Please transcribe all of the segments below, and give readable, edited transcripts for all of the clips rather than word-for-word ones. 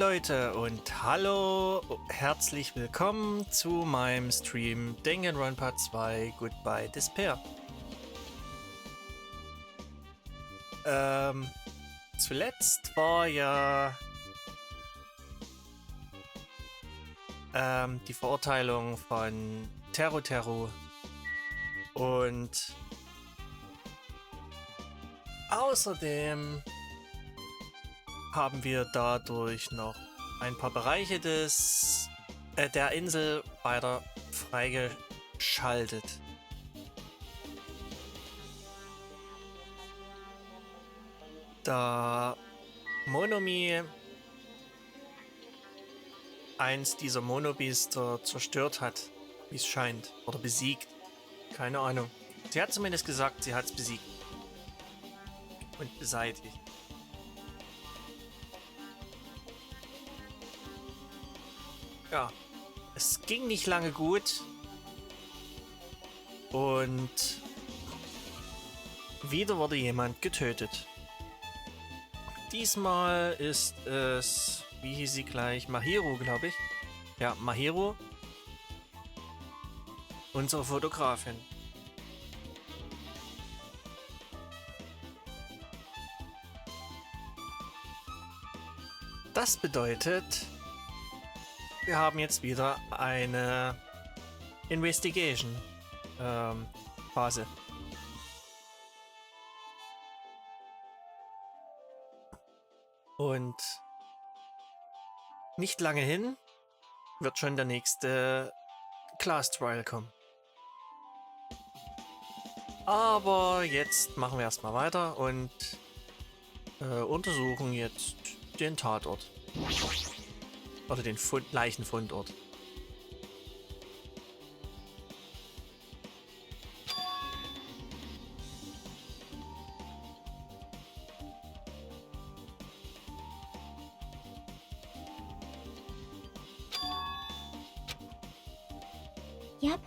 Leute und hallo, herzlich willkommen zu meinem Stream Danganronpa 2 Goodbye Despair. Zuletzt war ja die Verurteilung von Teru und außerdem haben wir dadurch noch ein paar Bereiche der Insel weiter freigeschaltet. Da Monomi eins dieser Monobiester zerstört hat, wie es scheint, oder besiegt. Keine Ahnung. Sie hat zumindest gesagt, sie hat es besiegt und beseitigt. Ja, es ging nicht lange gut und wieder wurde jemand getötet. Diesmal ist es, wie hieß sie gleich? Mahiru, glaube ich. Ja, Mahiru. Unsere Fotografin. Das bedeutet, wir haben jetzt wieder eine Investigation Phase. Und nicht lange hin wird schon der nächste Class Trial kommen. Aber jetzt machen wir erstmal weiter und untersuchen jetzt den Tatort. Oder den Leichenfundort. Yep.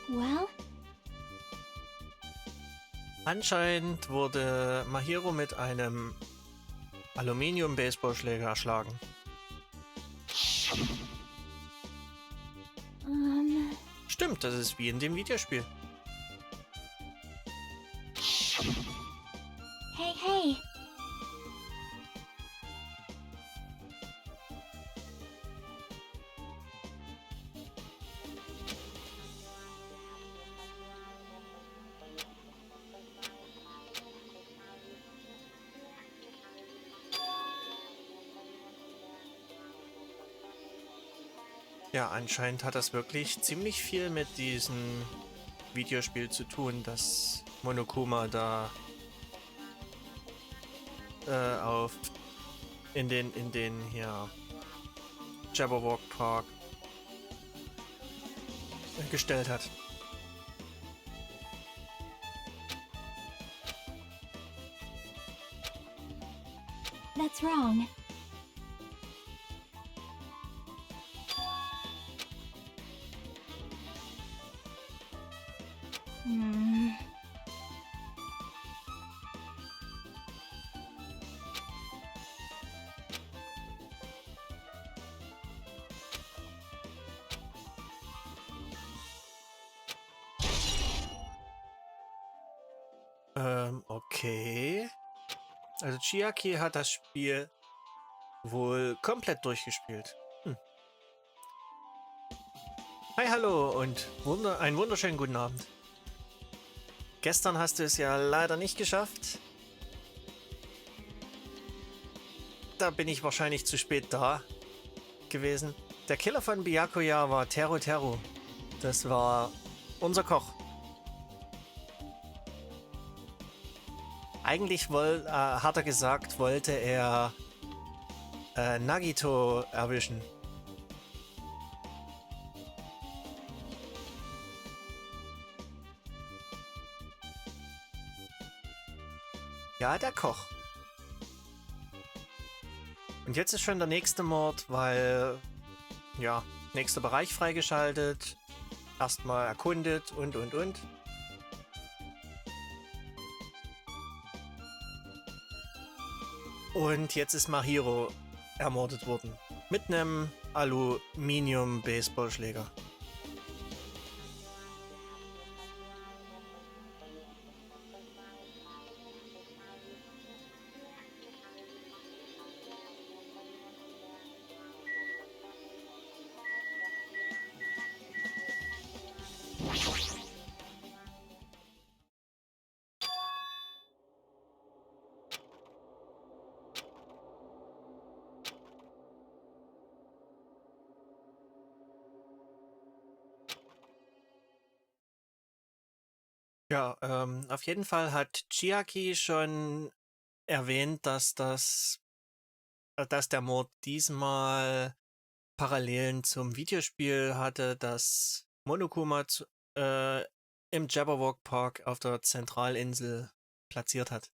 Well? Anscheinend wurde Mahiru mit einem Aluminium-Baseballschläger erschlagen. Stimmt, das ist wie in dem Videospiel. Hey, hey. Ja, anscheinend hat das wirklich ziemlich viel mit diesem Videospiel zu tun, dass Monokuma da in den hier Jabberwock Park gestellt hat. That's wrong. Okay. Also Chiaki hat das Spiel wohl komplett durchgespielt. Hi, hallo und einen wunderschönen guten Abend. Gestern hast du es ja leider nicht geschafft. Da bin ich wahrscheinlich zu spät da gewesen. Der Killer von Byakuya war Teru. Das war unser Koch. Eigentlich hat er gesagt, wollte er Nagito erwischen. Ja, der Koch. Und jetzt ist schon der nächste Mord, weil, ja, nächster Bereich freigeschaltet. Erstmal erkundet und. Und jetzt ist Mahiru ermordet worden. Mit einem Aluminium-Baseballschläger. Ja, auf jeden Fall hat Chiaki schon erwähnt, dass der Mord diesmal Parallelen zum Videospiel hatte, das Monokuma im Jabberwock Park auf der Zentralinsel platziert hat.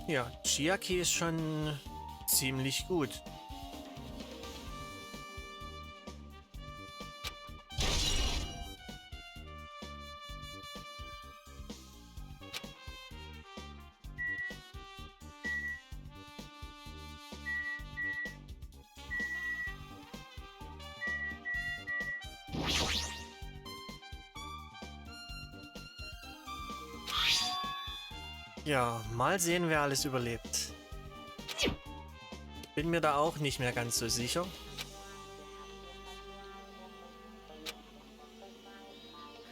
Ja, Chiaki ist schon ziemlich gut. Ja, mal sehen, wer alles überlebt. Bin mir da auch nicht mehr ganz so sicher.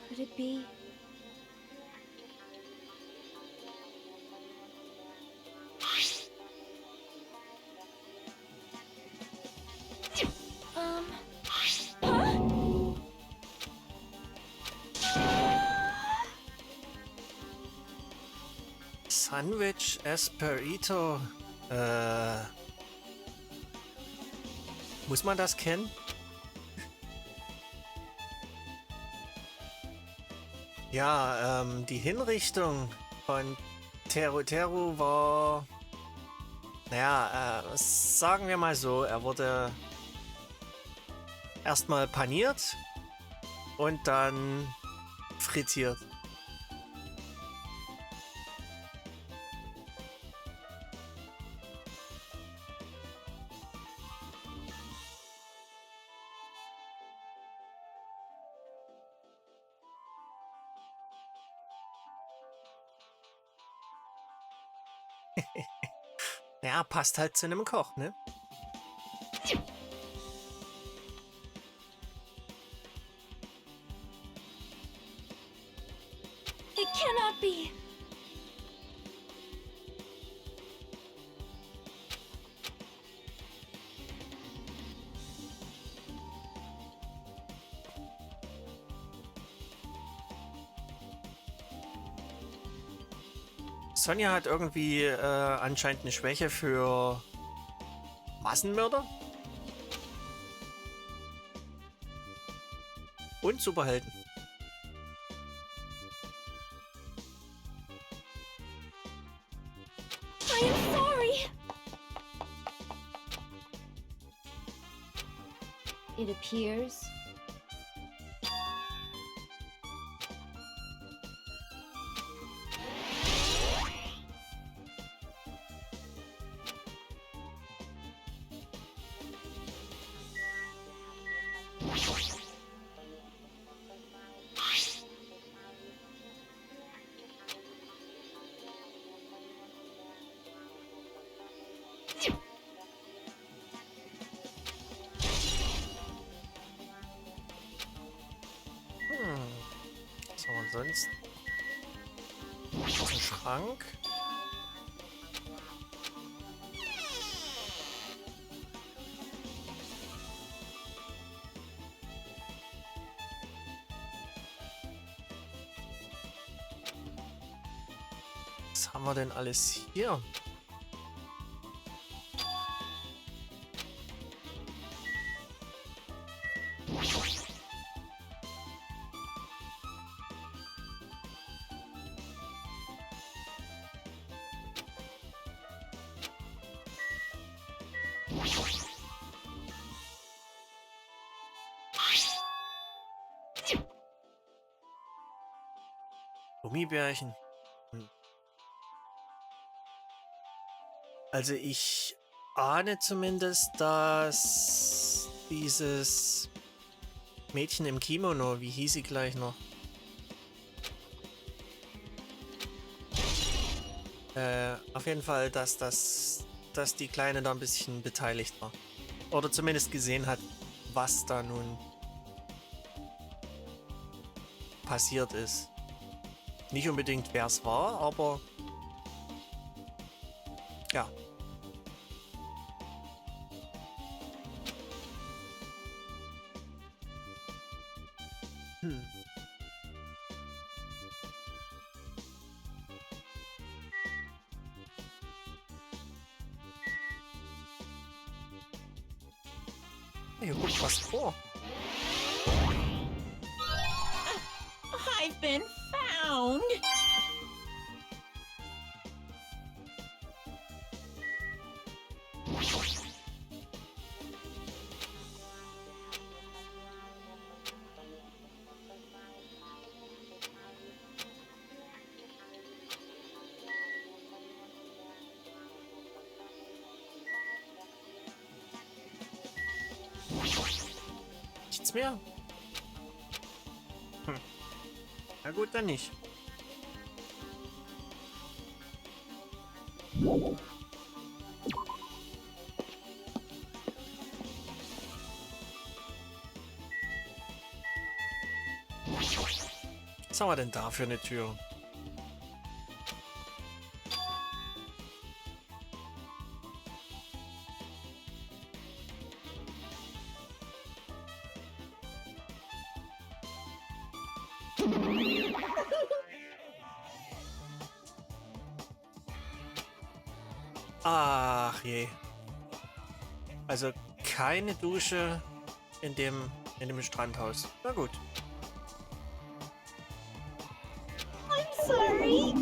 Could it be? Huh? Sandwich Esperito. Muss man das kennen? Ja, die Hinrichtung von Teru war... Naja, sagen wir mal so, er wurde erstmal paniert und dann frittiert. Ja, passt halt zu einem Koch, ne? It cannot be. Sonja hat irgendwie anscheinend eine Schwäche für Massenmörder und Superhelden. I am sorry. It appears. So, und sonst? Ein Schrank. Was haben wir denn alles hier? Gummibärchen. Also ich ahne zumindest, dass dieses Mädchen im Kimono, wie hieß sie gleich noch? Auf jeden Fall, dass die Kleine da ein bisschen beteiligt war. Oder zumindest gesehen hat, was da nun passiert ist. Nicht unbedingt, wer es war, aber ja. Hier guckt was vor. I've been found! Nichts mehr? Na gut, dann nicht. Was haben wir denn da für eine Tür? Ach je. Also keine Dusche in dem Strandhaus. Na gut. I'm sorry.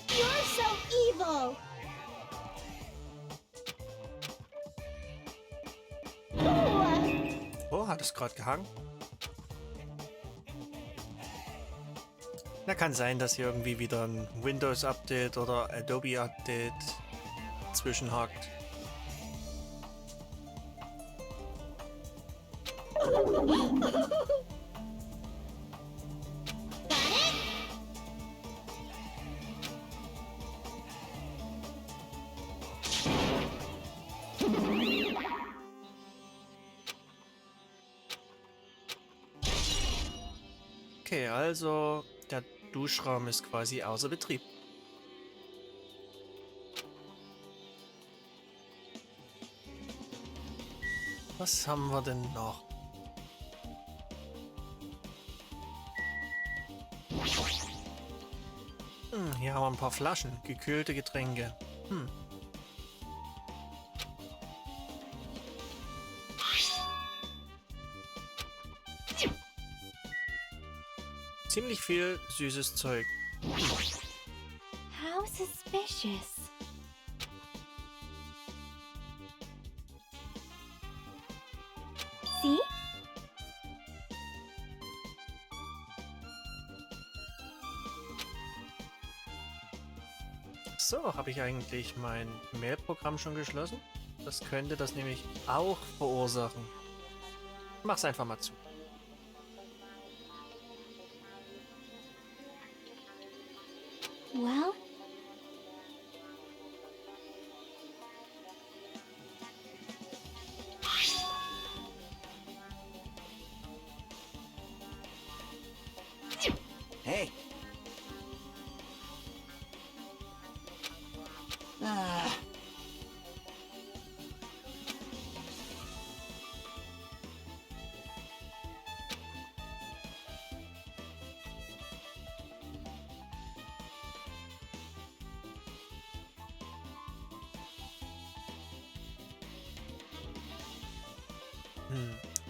You're so evil. Oh, hat es gerade gehangen? Na, kann sein, dass hier irgendwie wieder ein Windows-Update oder Adobe-Update zwischenhakt. Okay, also der Duschraum ist quasi außer Betrieb. Was haben wir denn noch? Hier haben wir ein paar Flaschen, gekühlte Getränke. Ziemlich viel süßes Zeug. How suspicious. See? So, habe ich eigentlich mein Mail-Programm schon geschlossen? Das könnte das nämlich auch verursachen. Mach's einfach mal zu. Well, Hey! Ah.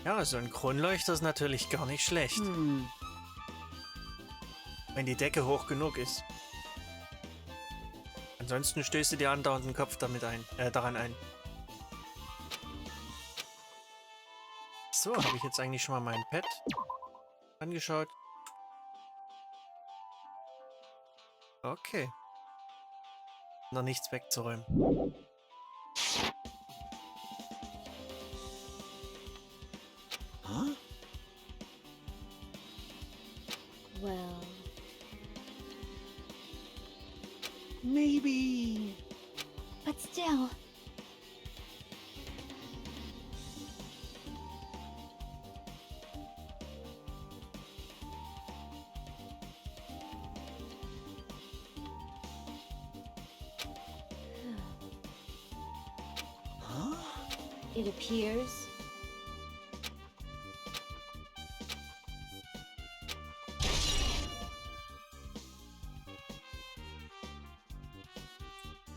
Ja, so ein Kronleuchter ist natürlich gar nicht schlecht. Wenn die Decke hoch genug ist. Ansonsten stößt du dir andauernd den Kopf daran ein. So, habe ich jetzt eigentlich schon mal mein Pad angeschaut? Okay. Noch nichts wegzuräumen. Huh? Well, Maybe. but still. Huh? It appears.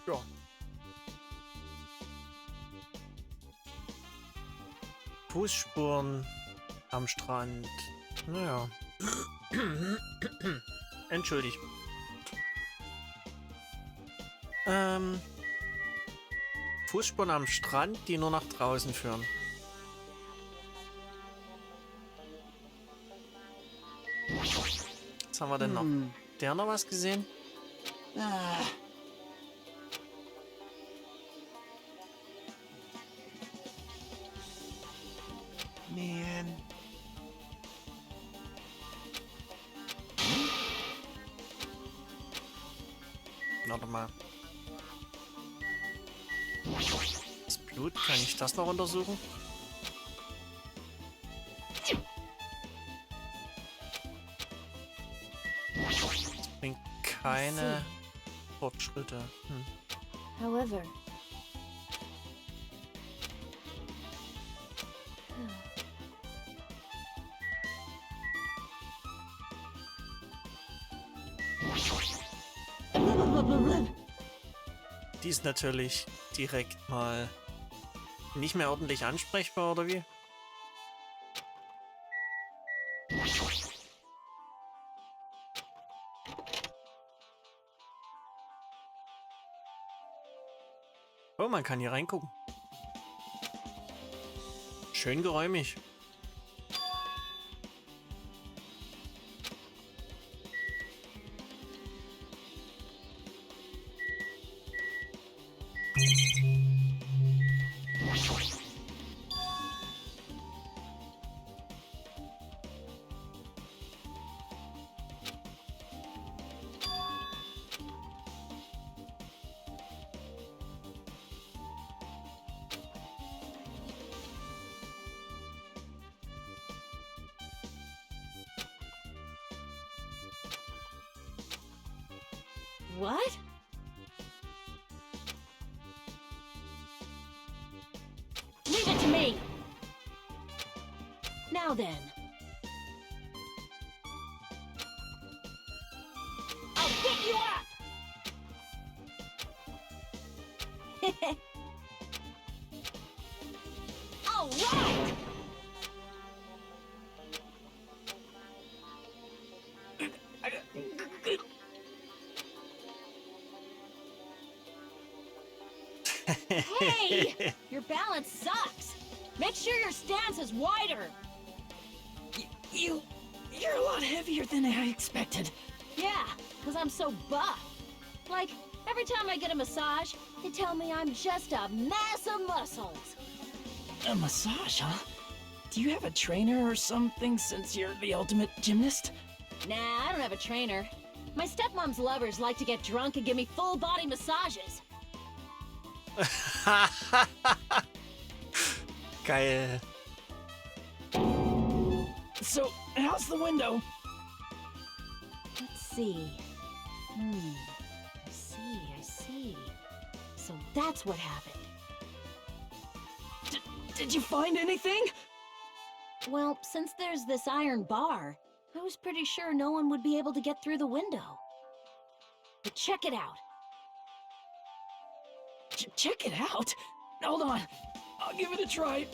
Ja. Fußspuren am Strand. Naja. Entschuldigt. Fußspuren am Strand, die nur nach draußen führen. Was haben wir denn noch? Der noch was gesehen? Ah. Man. Warte mal. Das Blut, kann ich das noch untersuchen? Das bringt keine Fortschritte. However. Die ist natürlich direkt mal nicht mehr ordentlich ansprechbar, oder wie? Oh, man kann hier reingucken. Schön geräumig. What? Leave it to me! Now then. I'll get you up! All right! Hey! Your balance sucks! Make sure your stance is wider! You're a lot heavier than I expected. Yeah, because I'm so buff. Like, every time I get a massage, they tell me I'm just a mass of muscles. A massage, huh? Do you have a trainer or something since you're the ultimate gymnast? Nah, I don't have a trainer. My stepmom's lovers like to get drunk and give me full-body massages. Geil. So, how's the window? Let's see. I see. So that's what happened. Did you find anything? Well, since there's this iron bar, I was pretty sure no one would be able to get through the window. But check it out. Check it out. Hold on. I'll give it a try.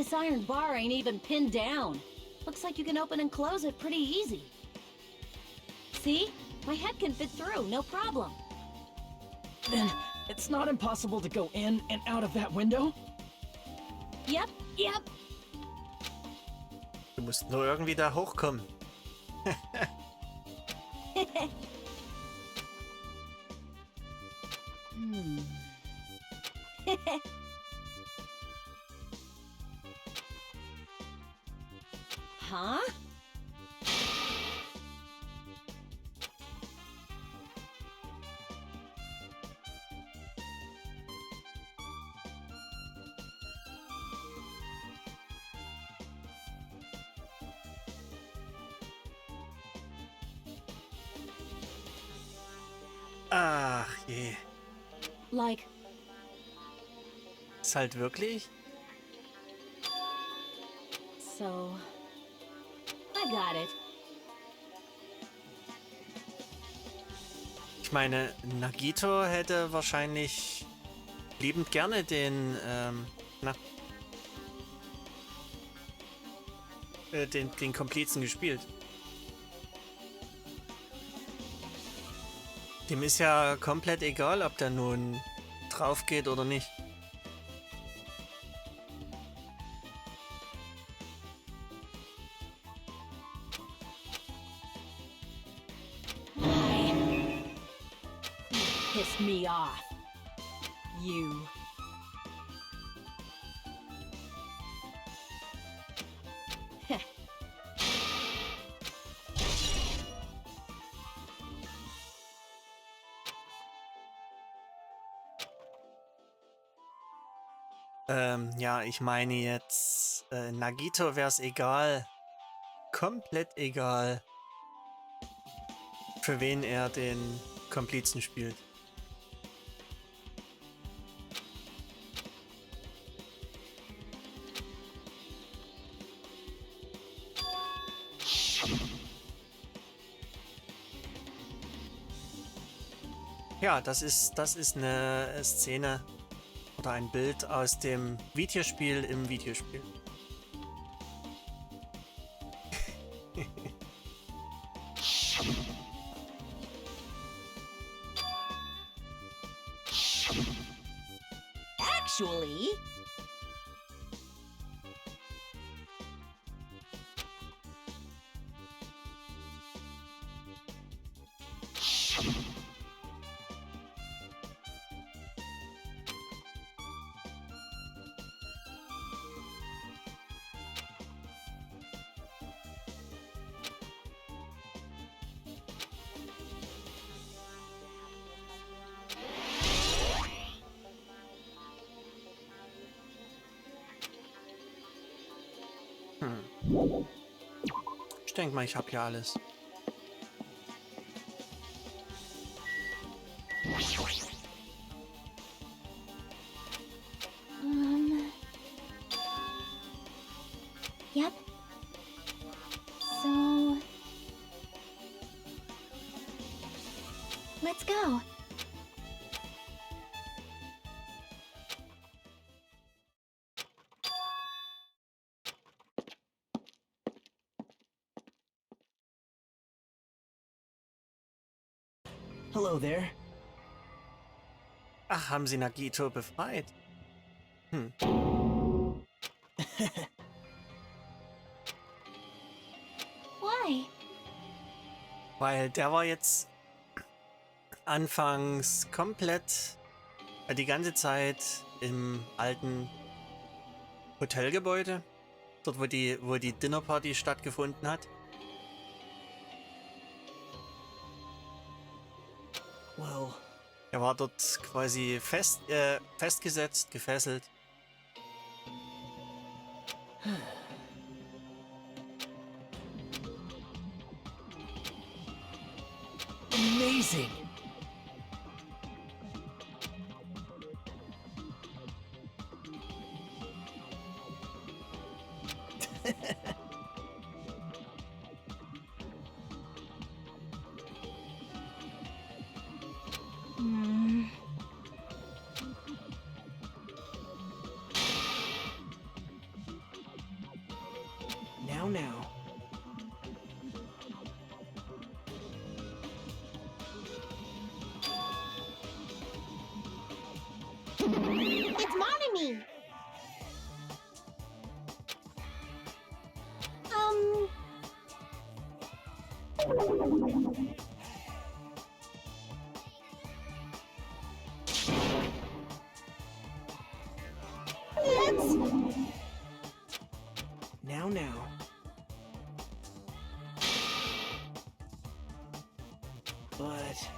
This iron bar ain't even pinned down. Looks like you can open and close it pretty easy. See? My head can fit through, no problem. Then it's not impossible to go in and out of that window? Yep. Du musst nur irgendwie da hochkommen. Huh? Ach je. Like, Ist halt wirklich? so... I got it. Ich meine, Nagito hätte wahrscheinlich liebend gerne den, den Komplizen gespielt. Dem ist ja komplett egal, ob der nun drauf geht oder nicht. Pissed me off. You. Ja, ich meine jetzt, Nagito wär's egal. Komplett egal, für wen er den Komplizen spielt. Ja, das ist eine Szene oder ein Bild aus dem Videospiel im Videospiel. Actually... Ich denke mal, ich habe hier alles. Yep. So... Let's go. Hello there. Ach, haben sie Nagito befreit? Why? Weil der war jetzt anfangs komplett die ganze Zeit im alten Hotelgebäude, dort wo die Dinnerparty stattgefunden hat. Well, Er war dort quasi festgesetzt, gefesselt. amazing. sense. Now. But...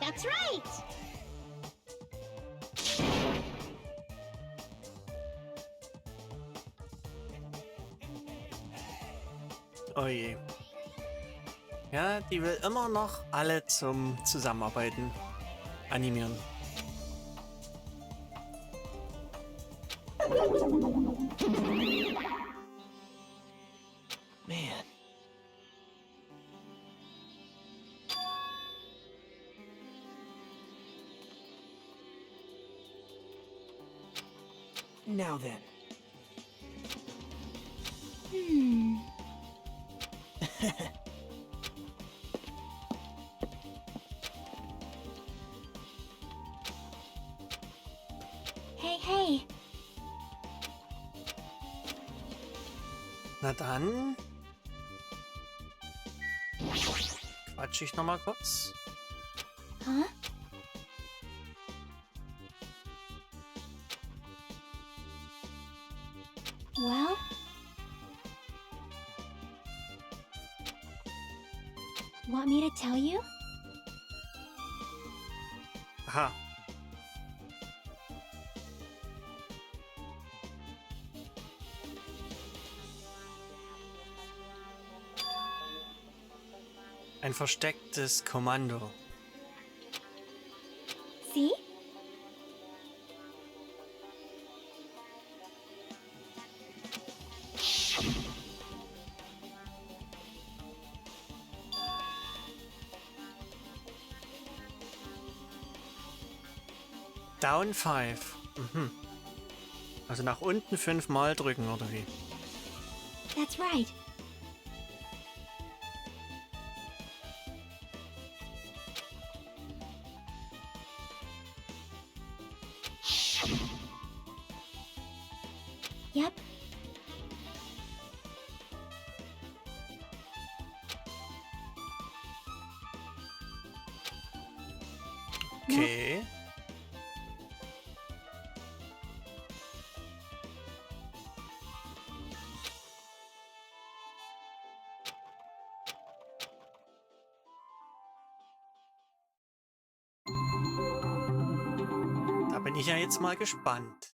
That's right! Oh je. Ja, die will immer noch alle zum Zusammenarbeiten animieren. Man. Now then. Hey. Na dann. Quatsch ich nochmal kurz. Huh? Well? Want me to tell you? Aha. Ein verstecktes Kommando. See? Down 5. Mhm. Also nach unten 5-mal drücken, oder wie? That's right. Yep. Okay. Da bin ich ja jetzt mal gespannt.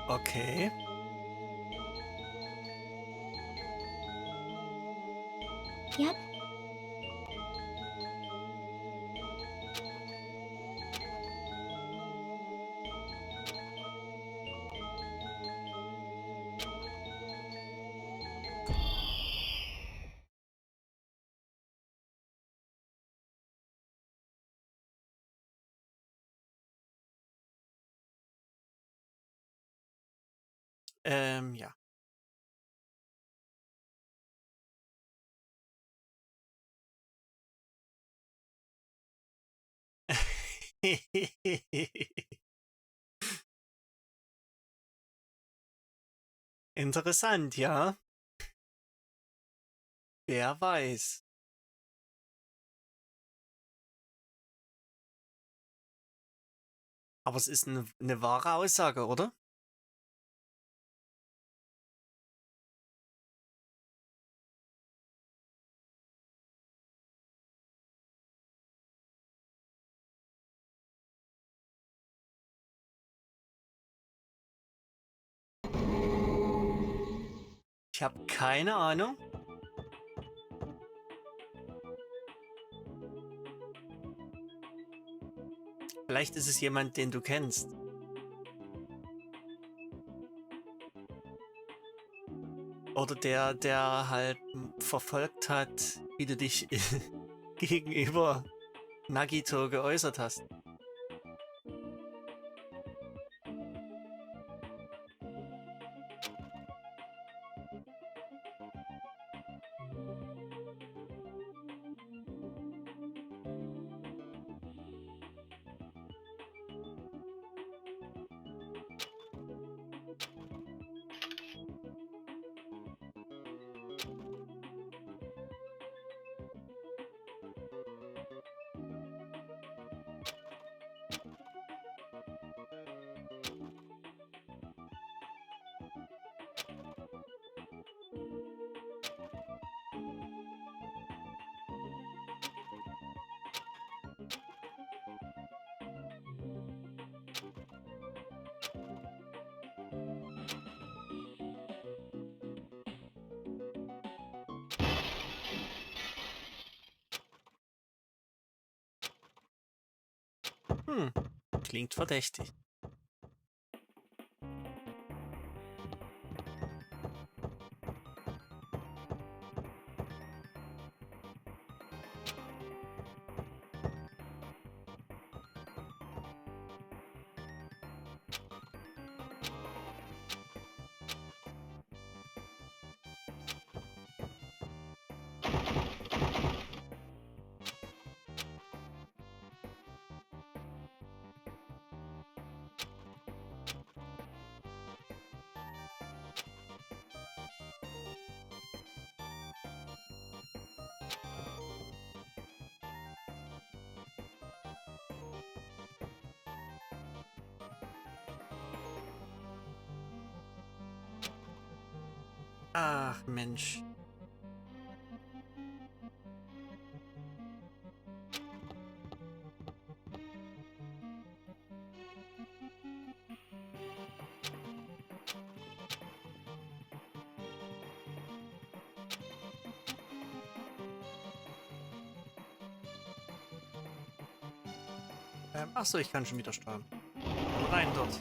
Okay. Yep. Ja. Interessant, ja. Wer weiß. Aber es ist eine wahre Aussage, oder? Ich habe keine Ahnung. Vielleicht ist es jemand, den du kennst. Oder der halt verfolgt hat, wie du dich gegenüber Nagito geäußert hast. Klingt verdächtig. Ach, Mensch. Ach so, ich kann schon wieder steuern. Rein dort.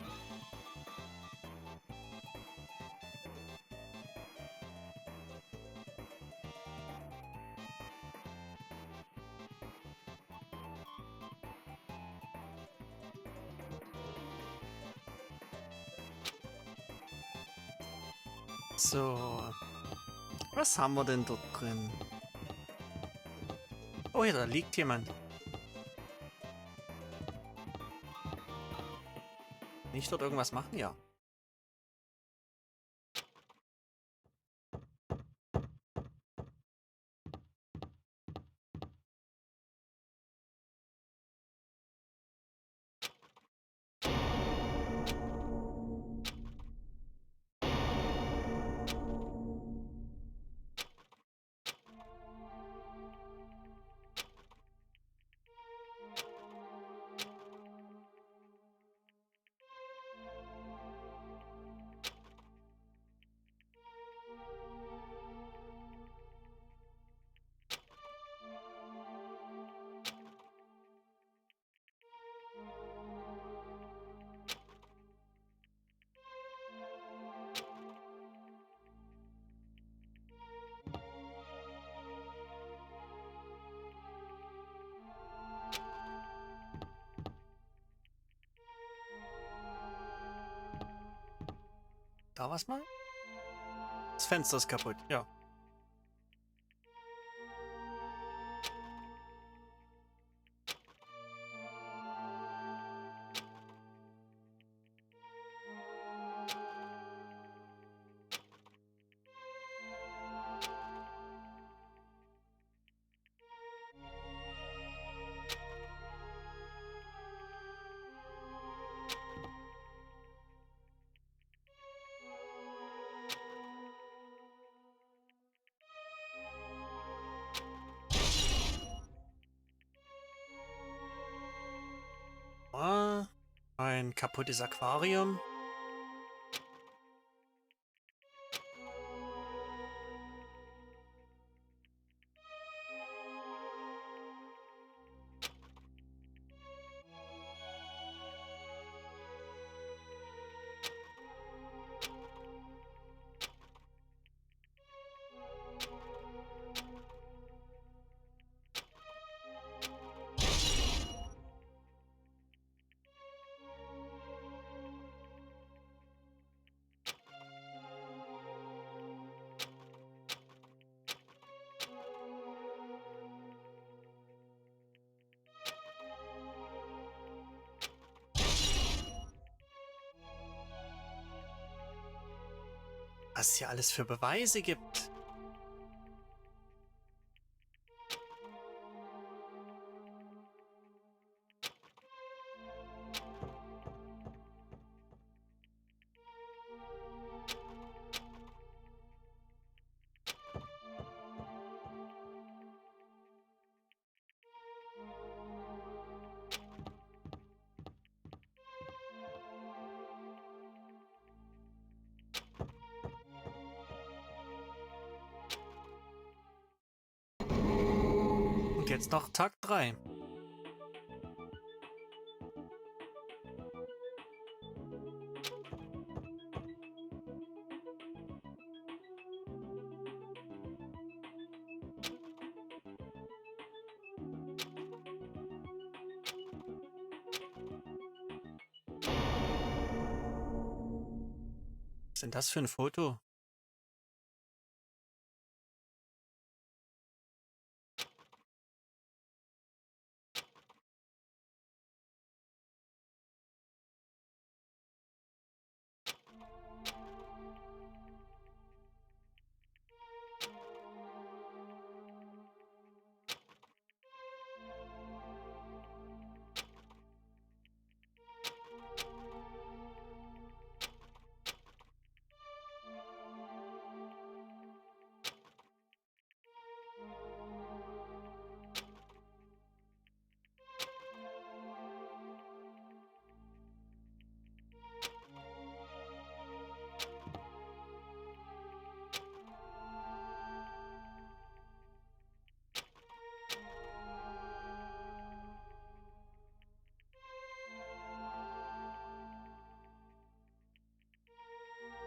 So. Was haben wir denn dort drin? Oh ja, da liegt jemand. Nicht dort irgendwas machen? Ja. Da was mal? Das Fenster ist kaputt, ja. Ah, ein kaputtes Aquarium. Was es hier alles für Beweise gibt. Und jetzt noch Tag 3. Was ist denn das für ein Foto?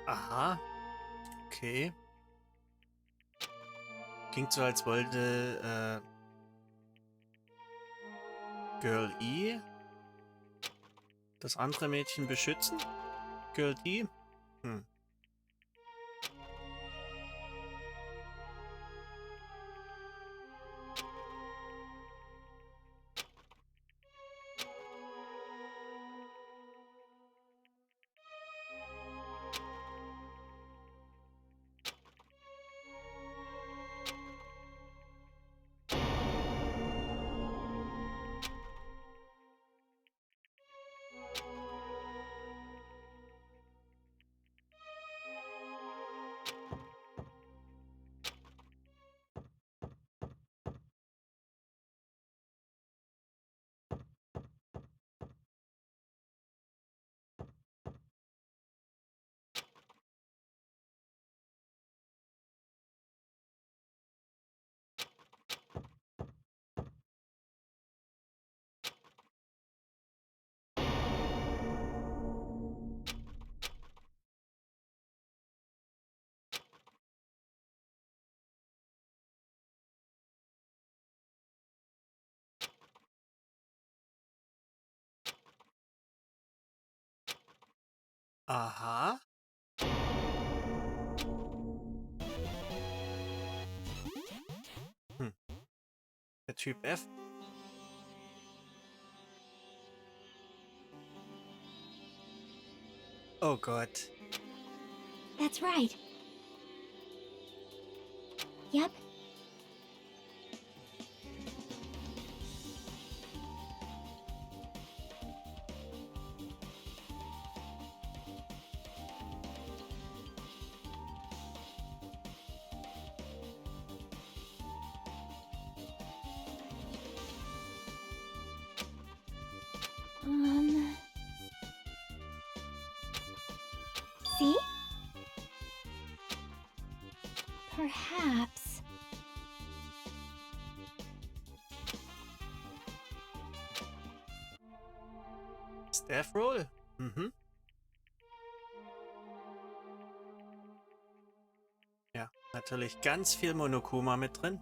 Aha. Okay. Klingt so, als wollte Girl E das andere Mädchen beschützen. Girl D. Hm. Aha. Hm. Der Typ F. Oh Gott. That's right. Yep. See? Perhaps. Staff Roll. Mhm. Ja, natürlich ganz viel Monokuma mit drin.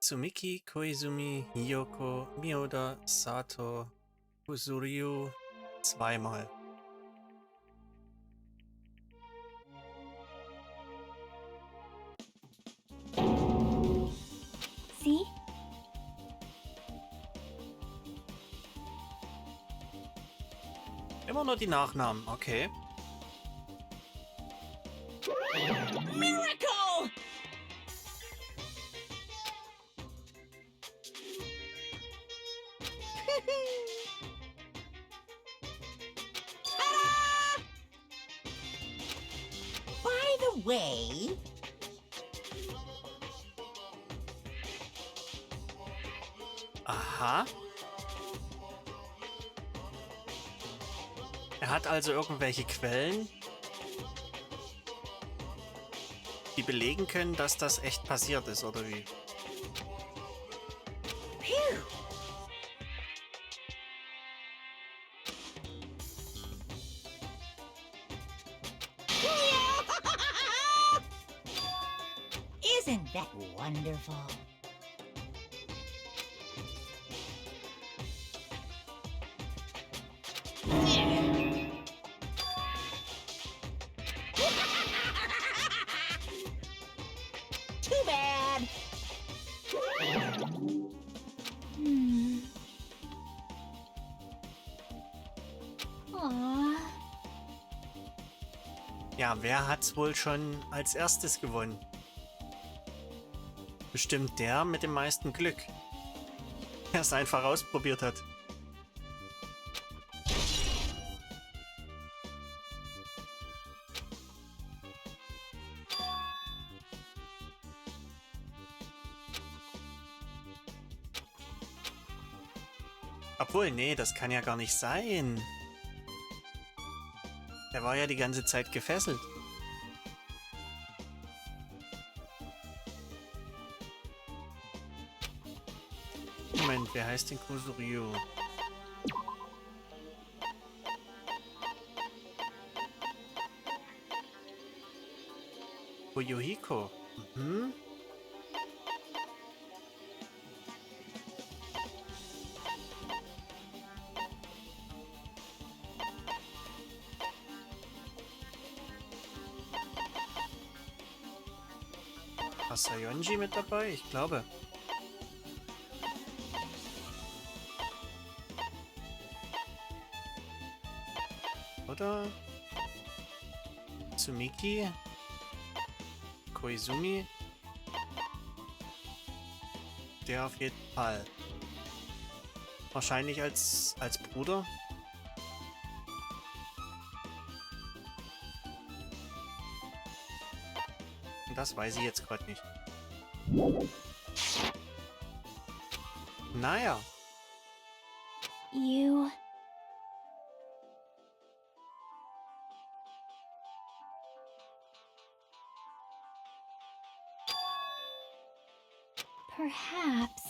Tsumiki, Koizumi, Hiyoko, Miyoda, Sato, Usuryu zweimal. See? Immer nur die Nachnamen, okay. Miracle! Ta-da! By the way, Aha. Er hat also irgendwelche Quellen, die belegen können, dass das echt passiert ist, oder wie? phew. Isn't that wonderful? bad. Hmm. Aw. Ja, wer hat's wohl schon als erstes gewonnen? Bestimmt der mit dem meisten Glück. Der es einfach ausprobiert hat. Obwohl, nee, das kann ja gar nicht sein. Er war ja die ganze Zeit gefesselt. Moment, wer heißt denn Kusuryu? Koyohiko. Mhm. Ist Sayonji mit dabei? Ich glaube. Oder? Tsumiki? Koizumi? Der auf jeden Fall. Wahrscheinlich als Bruder. Das weiß ich jetzt gerade nicht. Naja. You... Perhaps...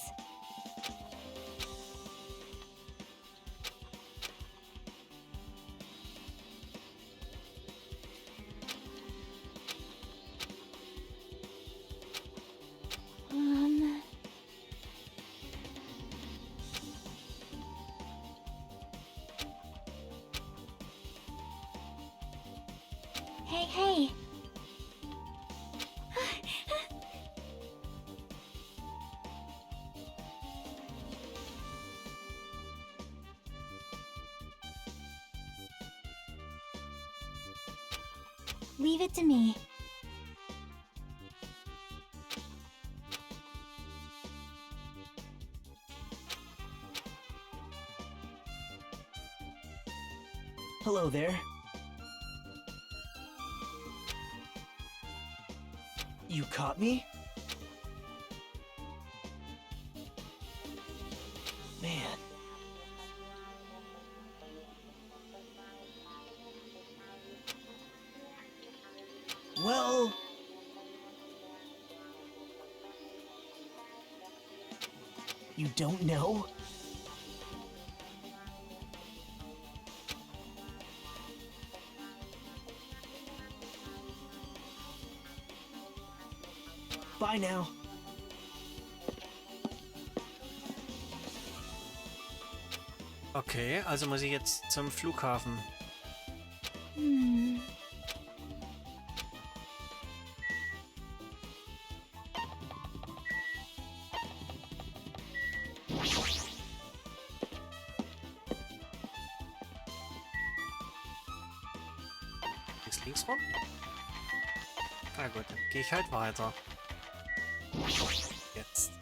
Hey, hey! Leave it to me. Hello there. You caught me? Man. Well... You don't know? Bye now. Okay, also muss ich jetzt zum Flughafen. Hmm... Links rum? Na gut, dann gehe ich halt weiter. Jetzt.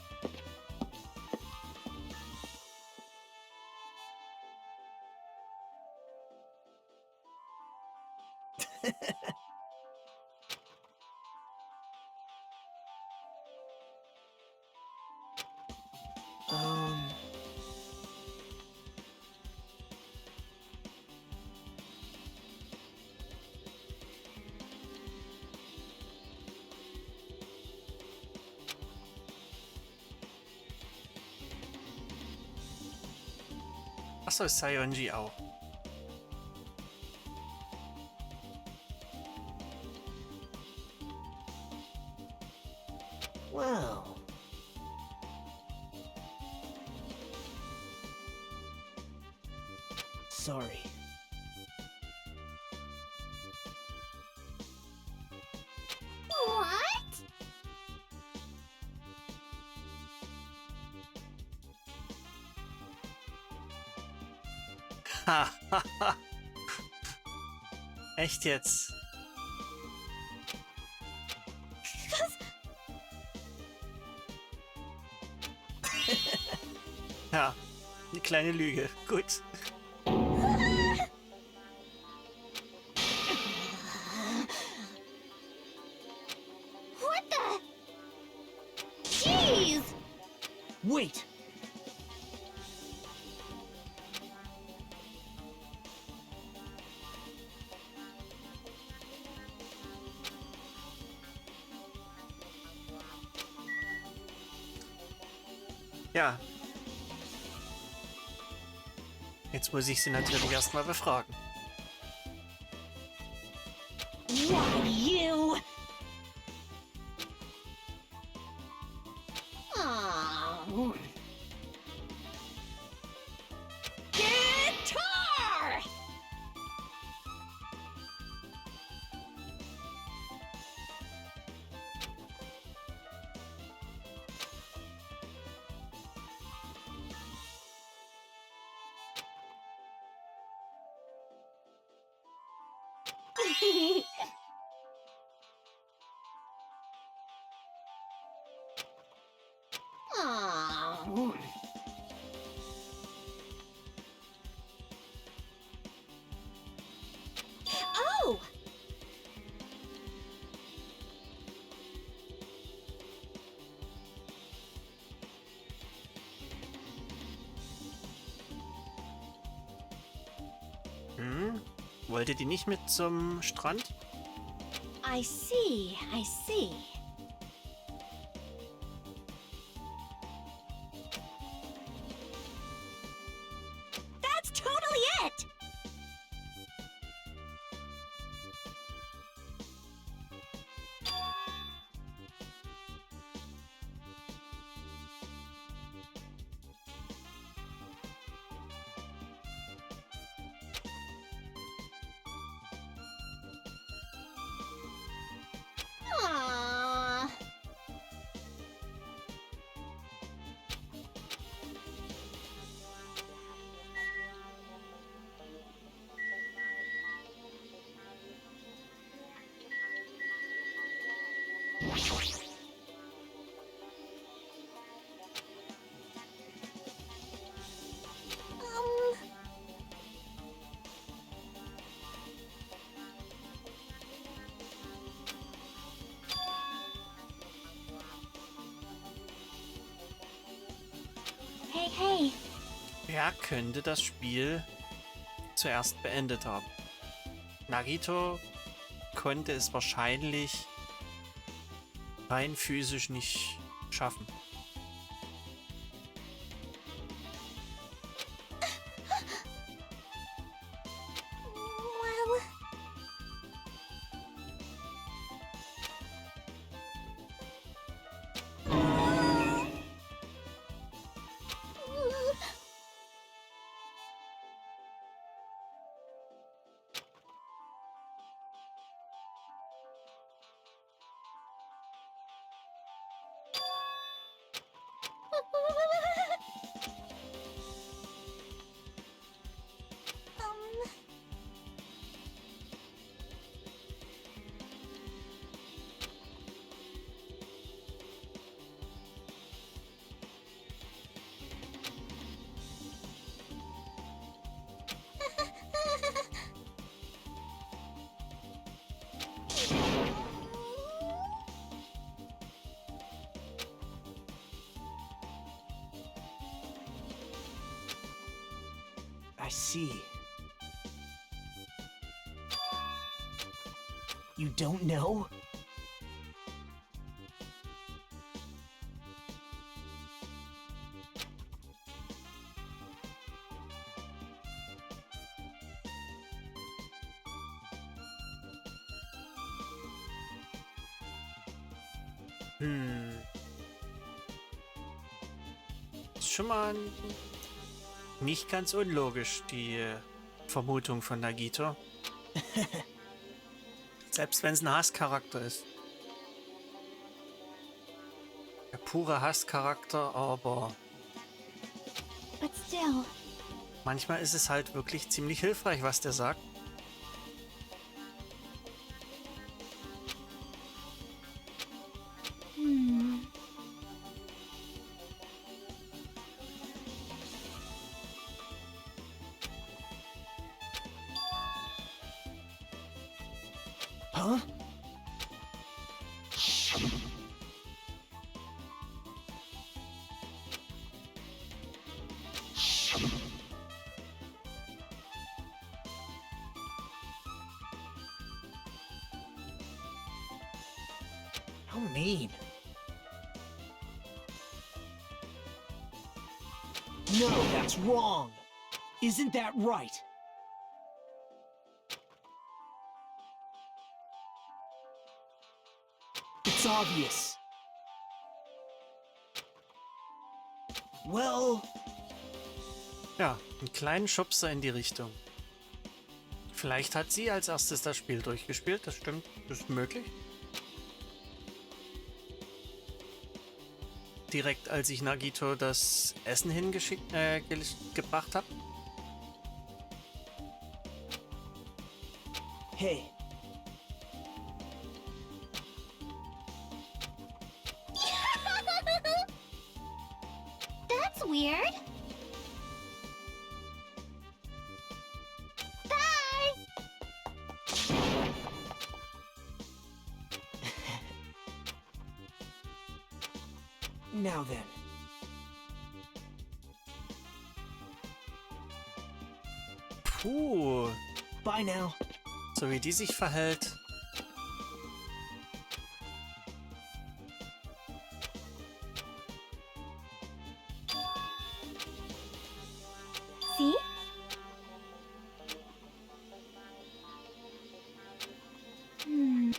Achso, ist Sayonji auch. Wow. Sorry. What? Echt jetzt? Ja, eine kleine Lüge. Gut. What the? Jeez! Wait! Ja. Jetzt muss ich sie natürlich erstmal befragen. Why, you? Oh. Guitar! Oh. Oh! Hm? Wolltet ihr nicht mit zum Strand? I see, I see. That's totally it! Aww. Hey, hey. Wer könnte das Spiel zuerst beendet haben? Nagito konnte es wahrscheinlich rein physisch nicht schaffen. Well... I see. You don't know? Ist schon mal nicht ganz unlogisch, die Vermutung von Nagito. Selbst wenn es ein Hasscharakter ist. Der pure Hasscharakter, aber But still, manchmal ist es halt wirklich ziemlich hilfreich, was der sagt. Hmm. Huh? How mean. No, that's wrong. Isn't that right? It's obvious. Well, Ja, einen kleinen Schubser in die Richtung. Vielleicht hat sie als erstes das Spiel durchgespielt, das stimmt, das ist möglich. Direkt als ich Nagito das Essen gebracht habe. hey, That's weird. Bye! now then. Puh, Bye now. so wie die sich verhält. See? Hmm.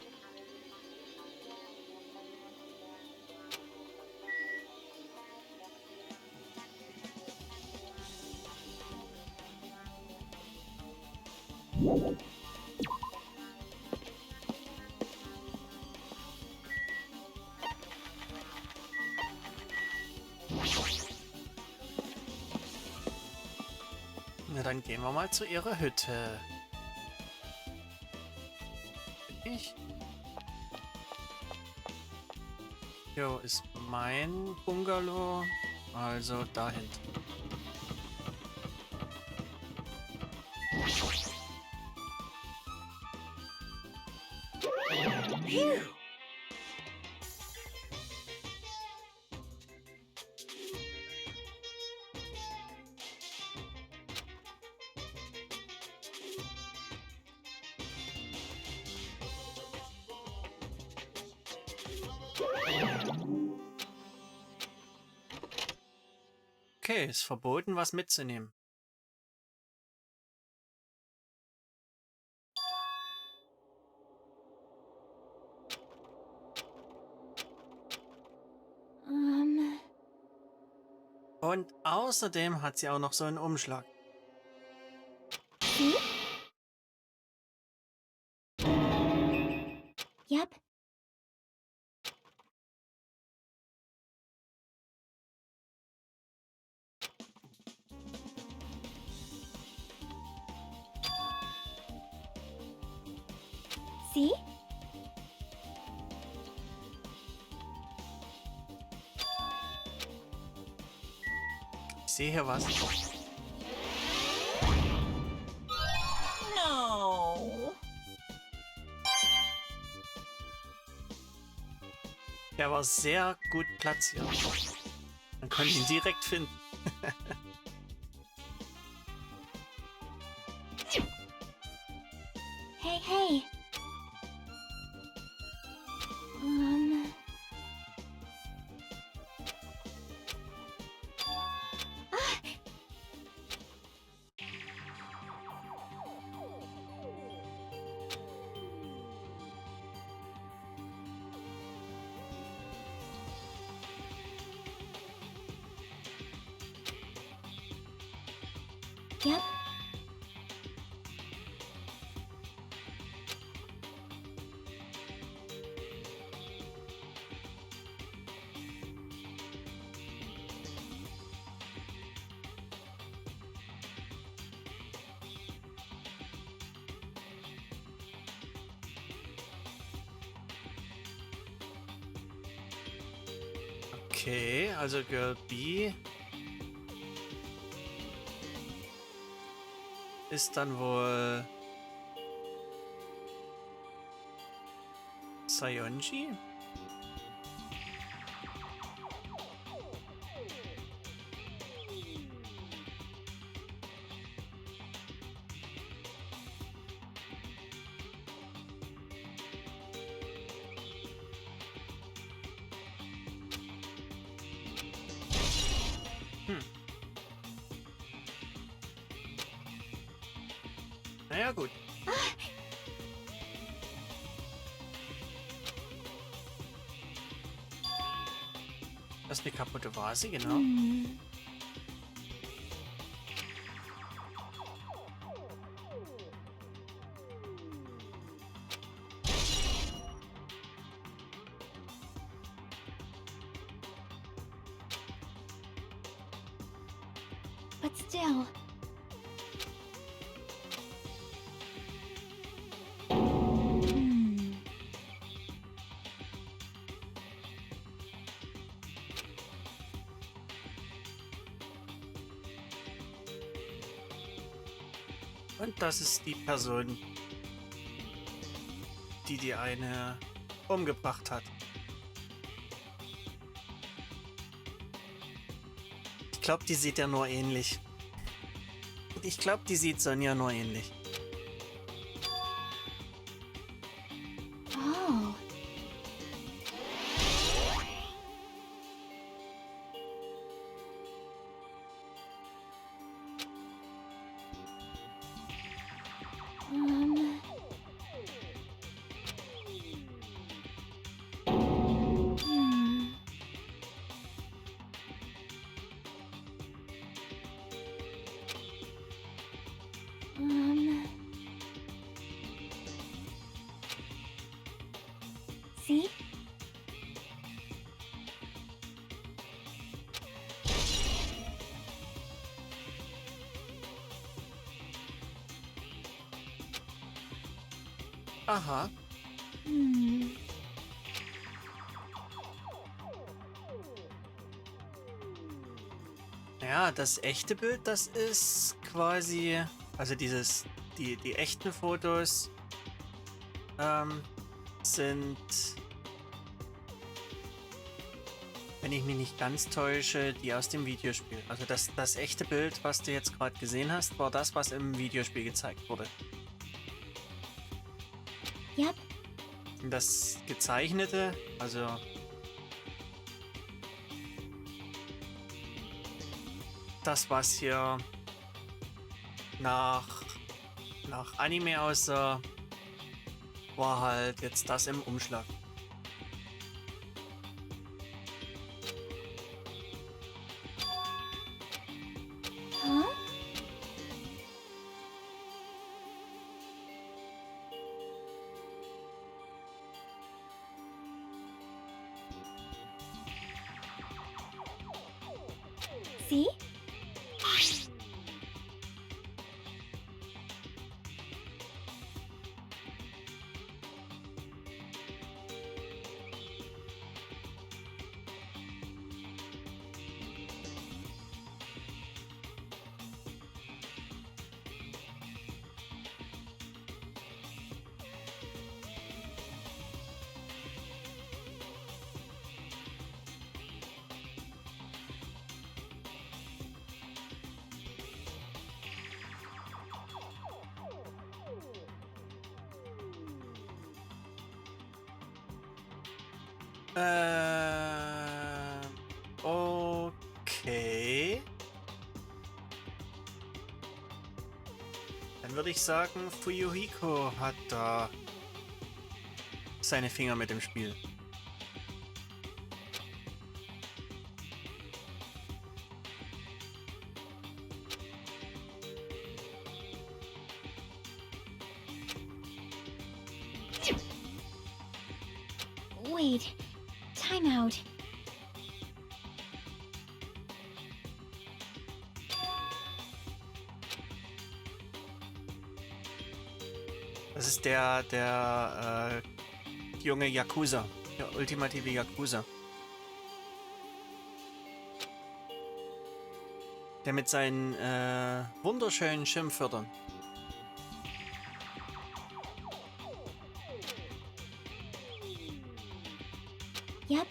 Na, dann gehen wir mal zu ihrer Hütte. Ich. Jo, ist mein Bungalow. Also dahin. Phew. Okay, ist verboten, was mitzunehmen. Um. Und außerdem hat sie auch noch so einen Umschlag. See? Yep. See? Ich sehe hier was. No. Der war sehr gut platziert. Man konnte ihn direkt finden. Hey, hey. Ah. Okay, also Girl B ist dann wohl Sayonji? Naja, gut. Das ist eine kaputte Vase, genau. But still. Und das ist die Person, die die eine umgebracht hat. Ich glaube, die sieht ja nur ähnlich. Ich glaube, die sieht Sonja nur ähnlich. Oh. See? Aha. Ja, das echte Bild, das ist quasi, also die echten Fotos sind, wenn ich mich nicht ganz täusche, die aus dem Videospiel. Also das echte Bild, was du jetzt gerade gesehen hast, war das, was im Videospiel gezeigt wurde. Yep. Das gezeichnete, also das, was hier nach Anime aussah, war halt jetzt das im Umschlag. Huh? See? Okay. Dann würde ich sagen, Fuyuhiko hat da seine Finger mit im Spiel. Wait. Time out. Das ist der junge Yakuza, der ultimative Yakuza. Der mit seinen wunderschönen Schimpfwörtern. Yep.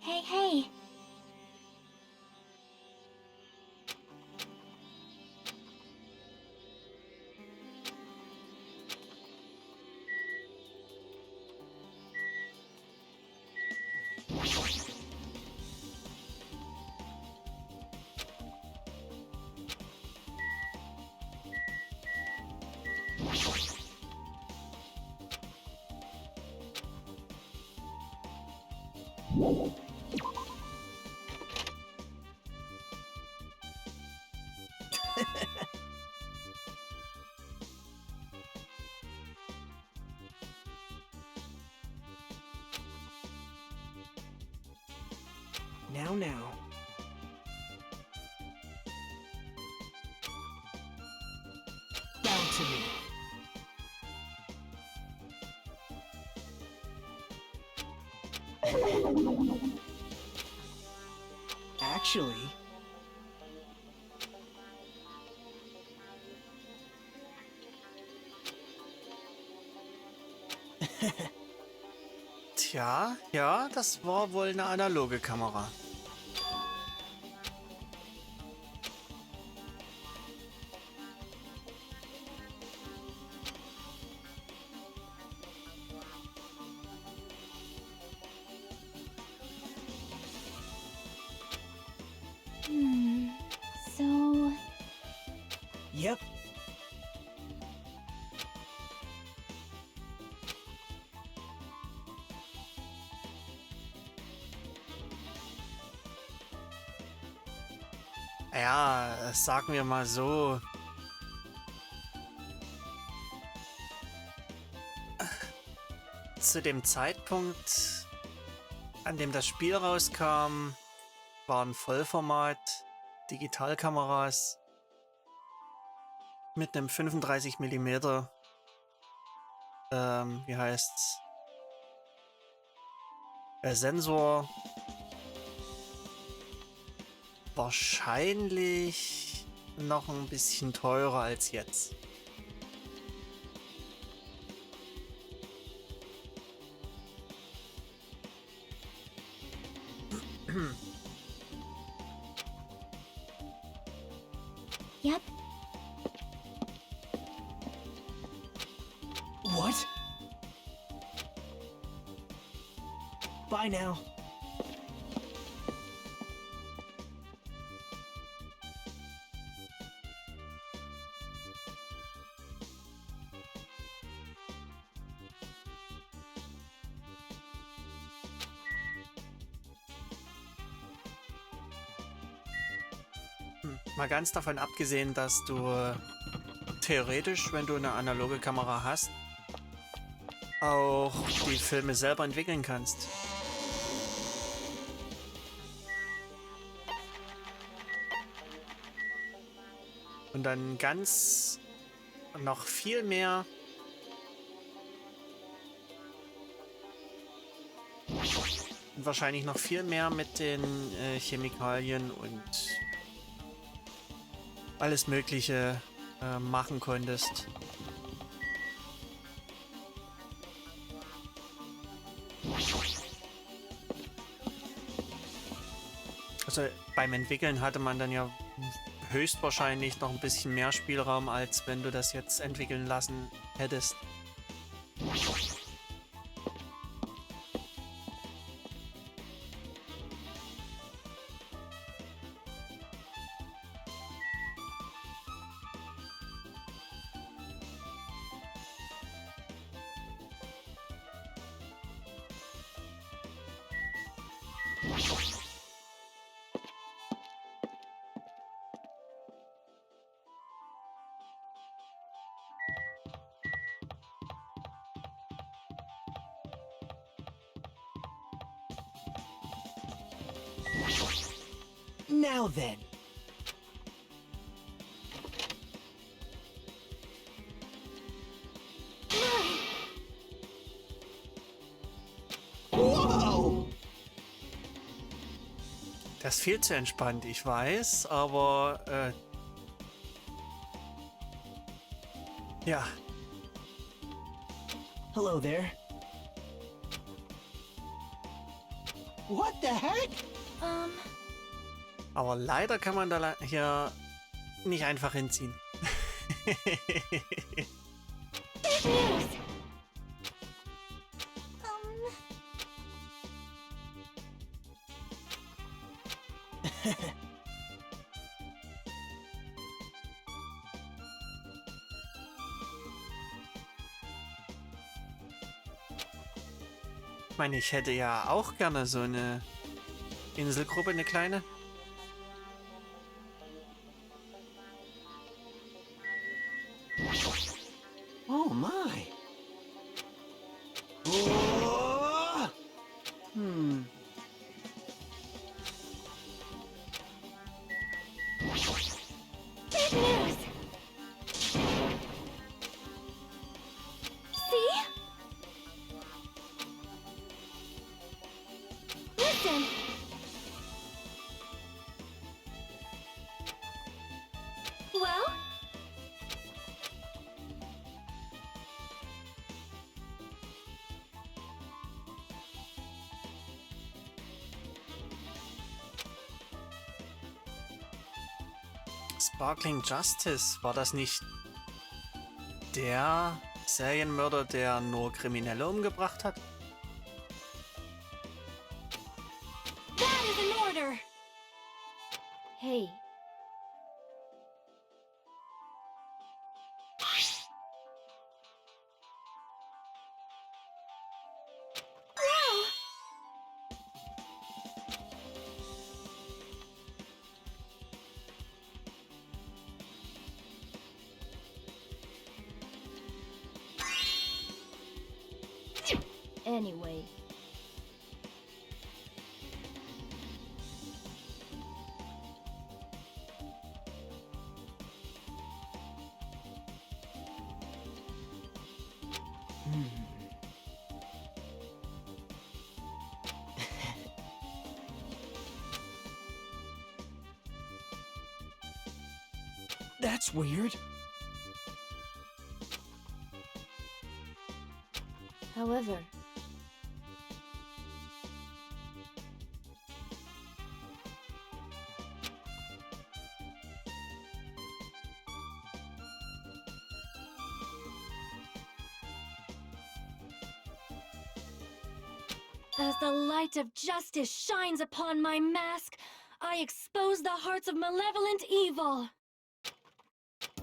Hey, hey. Now. Down to me. Actually... Tja, ja, das war wohl eine analoge Kamera. So... Yep. Ja, sagen wir mal so. Zu dem Zeitpunkt, an dem das Spiel rauskam, waren Vollformat Digitalkameras mit einem 35 mm, wie heißt's, Sensor wahrscheinlich noch ein bisschen teurer als jetzt. Yep. What? Bye now. Mal ganz davon abgesehen, dass du theoretisch, wenn du eine analoge Kamera hast, auch die Filme selber entwickeln kannst. Und dann ganz noch viel mehr und wahrscheinlich noch viel mehr mit den Chemikalien und alles Mögliche machen konntest. Also beim Entwickeln hatte man dann ja höchstwahrscheinlich noch ein bisschen mehr Spielraum, als wenn du das jetzt entwickeln lassen hättest. Now then. Whoa! Das ist viel zu entspannt, ich weiß, aber ja. Hello there. What the heck? Aber leider kann man da hier nicht einfach hinziehen. Big news! Ich meine, ich hätte ja auch gerne so eine Inselgruppe, eine kleine. Oh my. Whoa! Big news! See? Listen! Well? Sparkling Justice, war das nicht der Serienmörder, der nur Kriminelle umgebracht hat? That is an order! Hey. Wow! Anyway. That's weird. However, as the light of justice shines upon my mask, I expose the hearts of malevolent evil.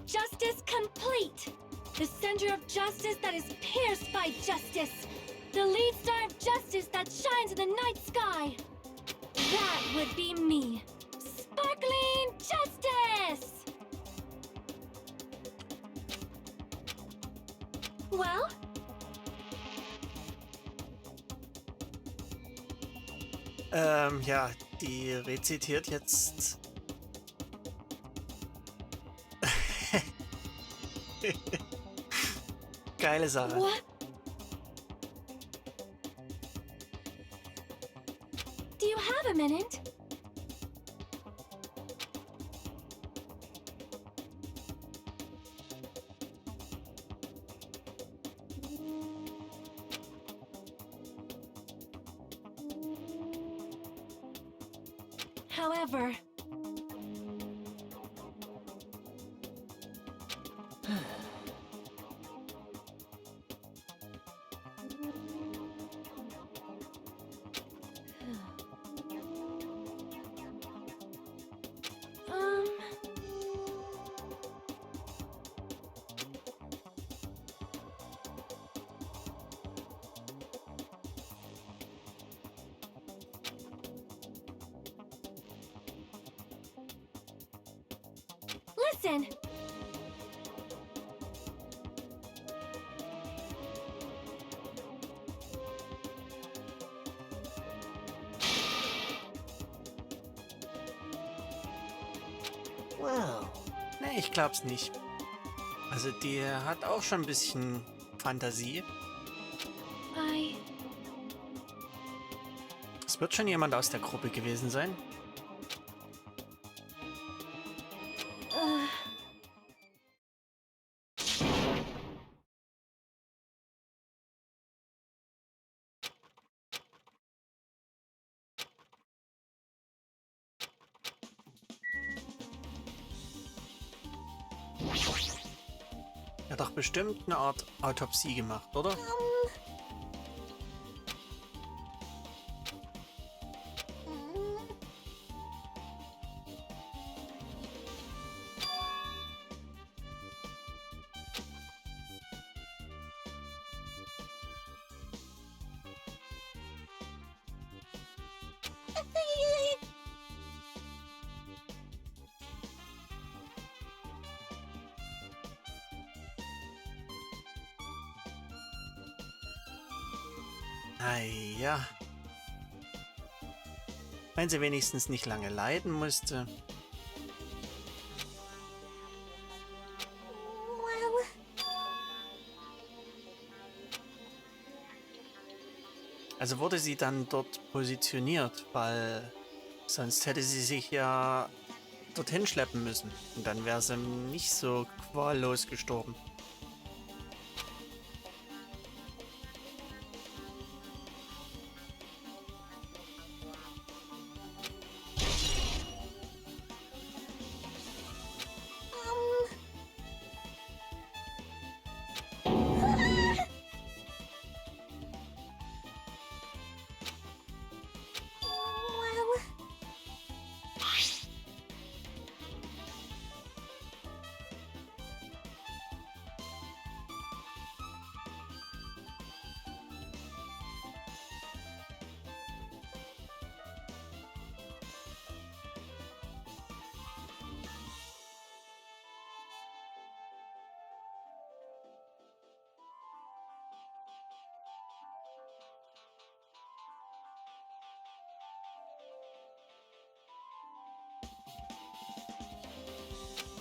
Justice complete! The center of justice that is pierced by justice! The lead star of justice that shines in the night sky! That would be me! Sparkling Justice! Well? Ja, die rezitiert jetzt. Geile Sache. What? Do you have a minute? However, listen. Wow. Nee, ich glaub's nicht. Also die hat auch schon ein bisschen Fantasie. I... Es wird schon jemand aus der Gruppe gewesen sein. Er hat doch bestimmt eine Art Autopsie gemacht, oder? Ja. Wenn sie wenigstens nicht lange leiden musste. Well... Also wurde sie dann dort positioniert, weil sonst hätte sie sich ja dorthin schleppen müssen. Und dann wäre sie nicht so quallos gestorben.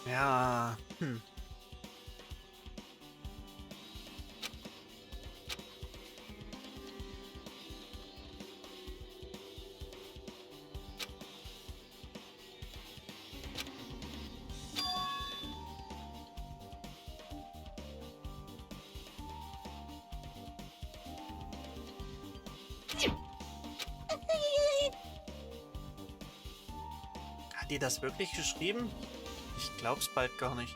Ja, Hat die das wirklich geschrieben? Ich glaub's bald gar nicht.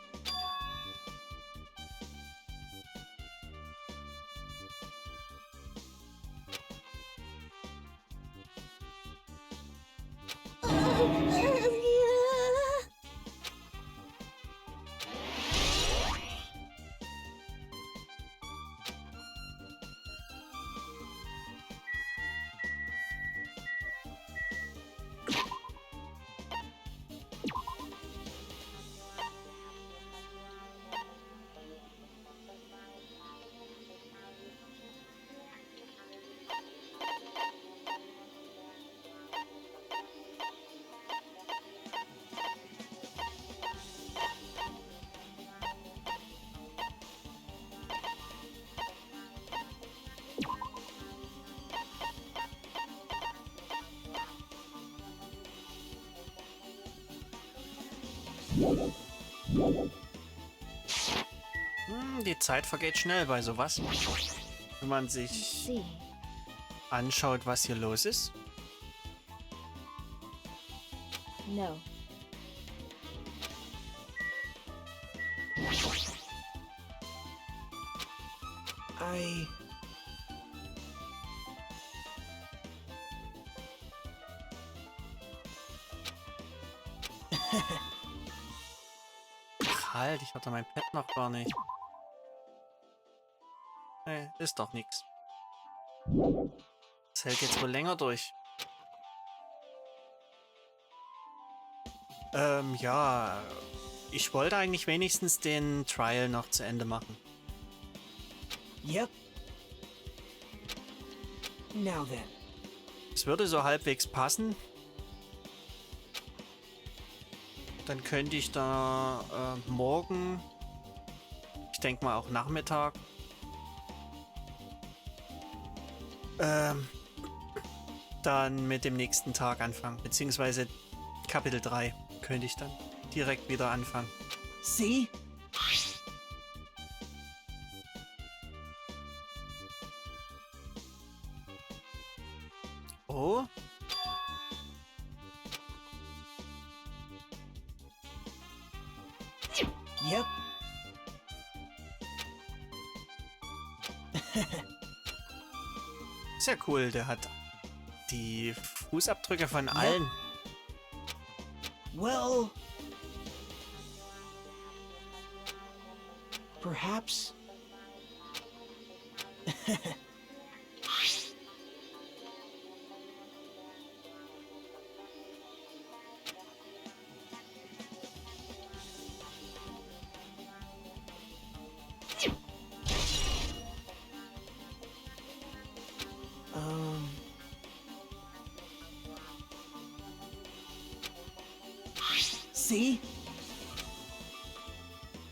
Die Zeit vergeht schnell bei sowas. Wenn man sich See. anschaut, was hier los ist. No. I... Halt, ich hatte mein Pad noch gar nicht. Nee, ist doch nix. Das hält jetzt wohl länger durch. Ja. Ich wollte eigentlich wenigstens den Trial noch zu Ende machen. Yep. Now then. Es würde so halbwegs passen. Dann könnte ich da morgen, ich denke mal auch Nachmittag, dann mit dem nächsten Tag anfangen. Beziehungsweise Kapitel 3 könnte ich dann direkt wieder anfangen. See? Oh? Yep. Sehr cool, der hat die Fußabdrücke von allen. Well, perhaps. See?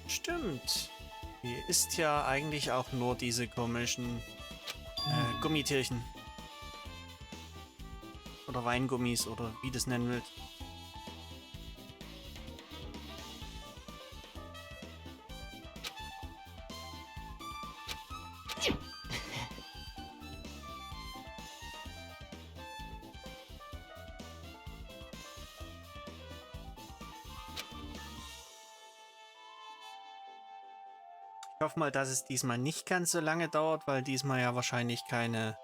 Stimmt. Hier ist ja eigentlich auch nur diese komischen Gummitierchen. Oder Weingummis oder wie das nennen willst. Ich hoffe mal, dass es diesmal nicht ganz so lange dauert, weil diesmal ja wahrscheinlich keine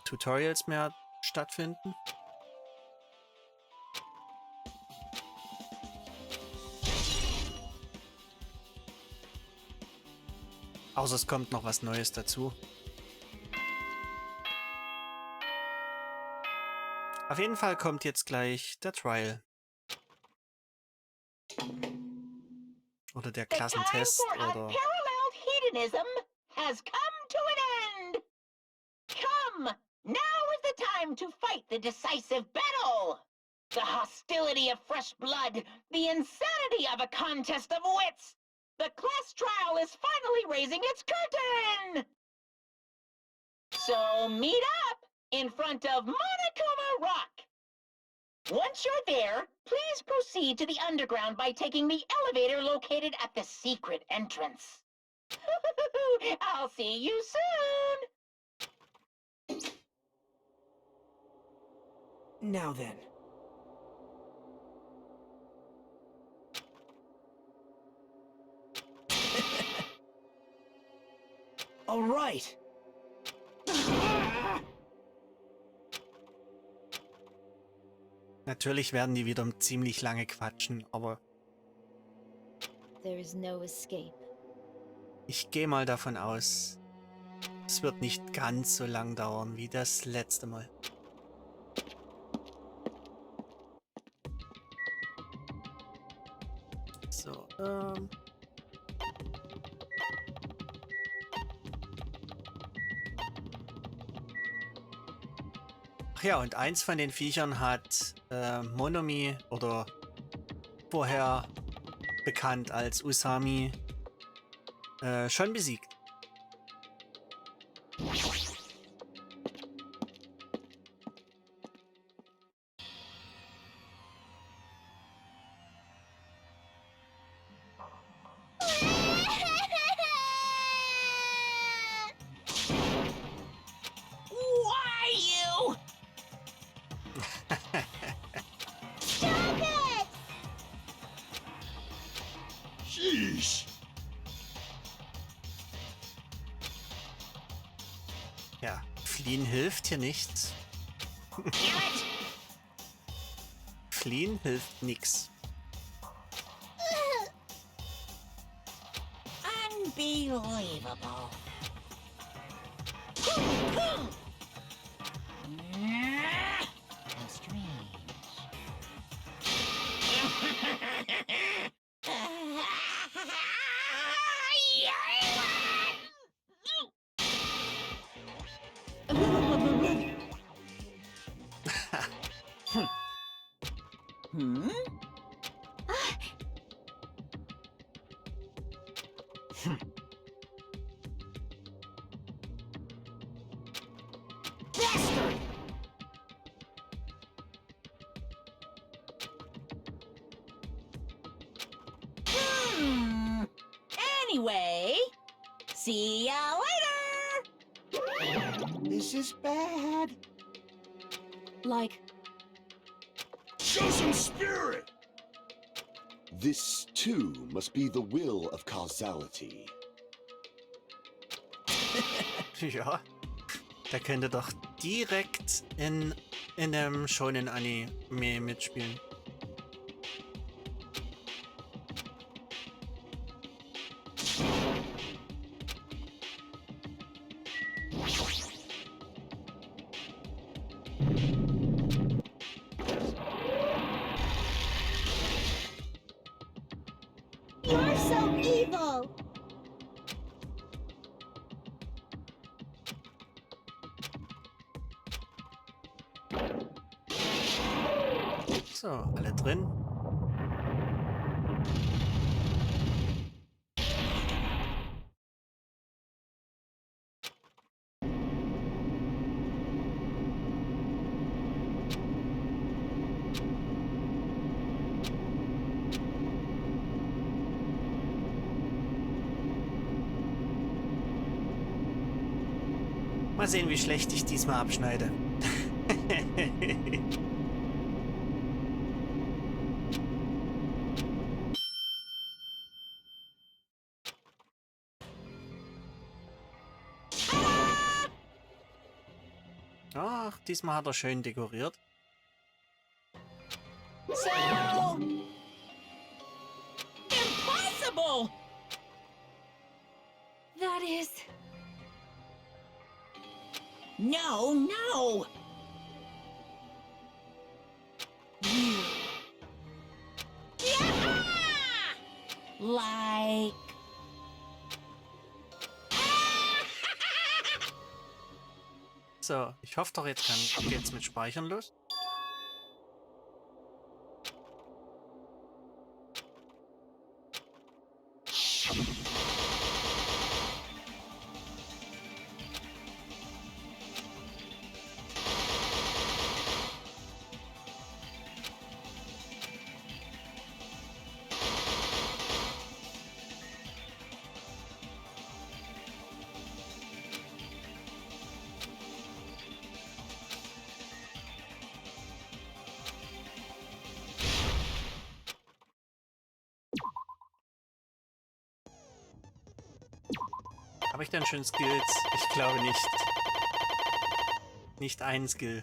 Tutorials mehr stattfinden. Außer es kommt noch was Neues dazu. Auf jeden Fall kommt jetzt gleich der Trial. Oder der Klassentest oder... Unparalleled hedonism has come to an end. Come, now is the time to fight the decisive battle. The hostility of fresh blood, the insanity of a contest of wits. The class trial is finally raising its curtain. So meet up in front of Monokuma Rock. Once you're there, please proceed to the underground by taking the elevator located at the secret entrance. I'll see you soon! Now then. All right. Natürlich werden die wieder ziemlich lange quatschen, aber There is no escape. ich gehe mal davon aus, es wird nicht ganz so lang dauern wie das letzte Mal. So, Ach ja, und eins von den Viechern hat Monomi oder vorher bekannt als Usami schon besiegt. Why you? Stop it! Sheesh. Ja, fliehen hilft hier nichts. Damn it! Fliehen hilft nix. Unbelievable. How strange. Hmm? This is bad. Like, Show some spirit! This, too, must be the will of causality. Ja. Der könnte doch direkt in dem Shonen-Anime mitspielen. you're so evil! So, alle drin. Mal sehen, wie schlecht ich diesmal abschneide. Ach, diesmal hat er schön dekoriert. So... Impossible! That is... No, no! You... Yeah! Like... So, ich hoffe doch, jetzt geht's mit Speichern los. Habe ich denn schon Skills? Ich glaube nicht. Nicht ein Skill.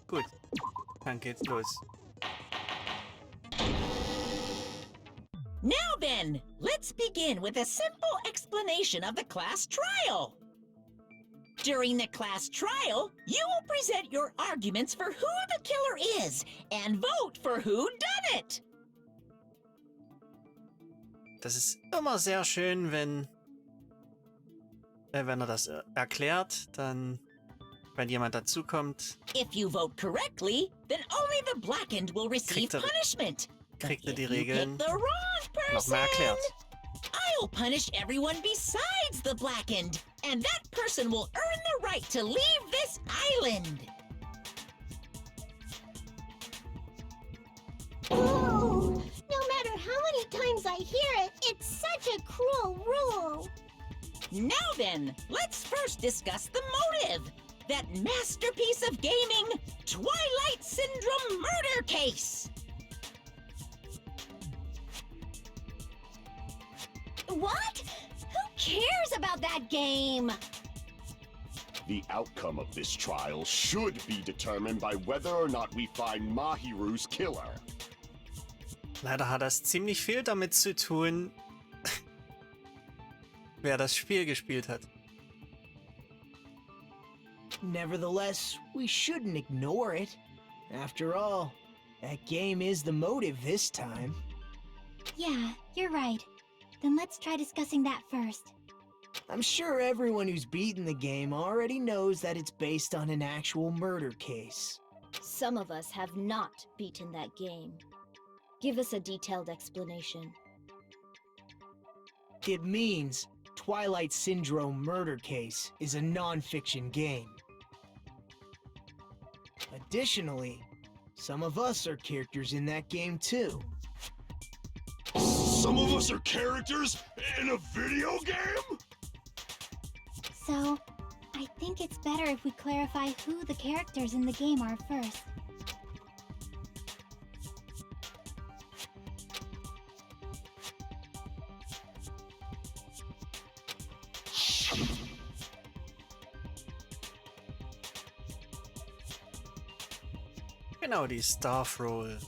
Gut, dann geht's los. Now then, let's begin with a simple explanation of the class trial. During the class trial, you will present your arguments for who the killer is and vote for who done it. Das ist immer sehr schön, wenn er das erklärt, dann, wenn jemand dazukommt, If you vote correctly, then only the blackened will receive Kriegt er- punishment. kriegt er But die if you Regeln pick the wrong noch person, mal erklärt. I'll punish everyone besides the blackened, and that person will earn the right to leave this island. Oh, no matter how many times I hear it, it's such a cruel rule. Now then, let's first discuss the motive. That masterpiece of gaming, Twilight Syndrome murder case. What? Who cares about that game? The outcome of this trial should be determined by whether or not we find Mahiru's killer. Leider hat das ziemlich viel damit zu tun, wer das Spiel gespielt hat. Nevertheless, we shouldn't ignore it. After all, that game is the motive this time. Yeah, you're right. Then let's try discussing that first. I'm sure everyone who's beaten the game already knows that it's based on an actual murder case. Some of us have not beaten that game. Give us a detailed explanation. It means Twilight Syndrome Murder Case is a non-fiction game. Additionally, some of us are characters in that game too. Some of us are characters in a video game? better if we clarify who the characters in the game are first. Genau, die Staff Roll.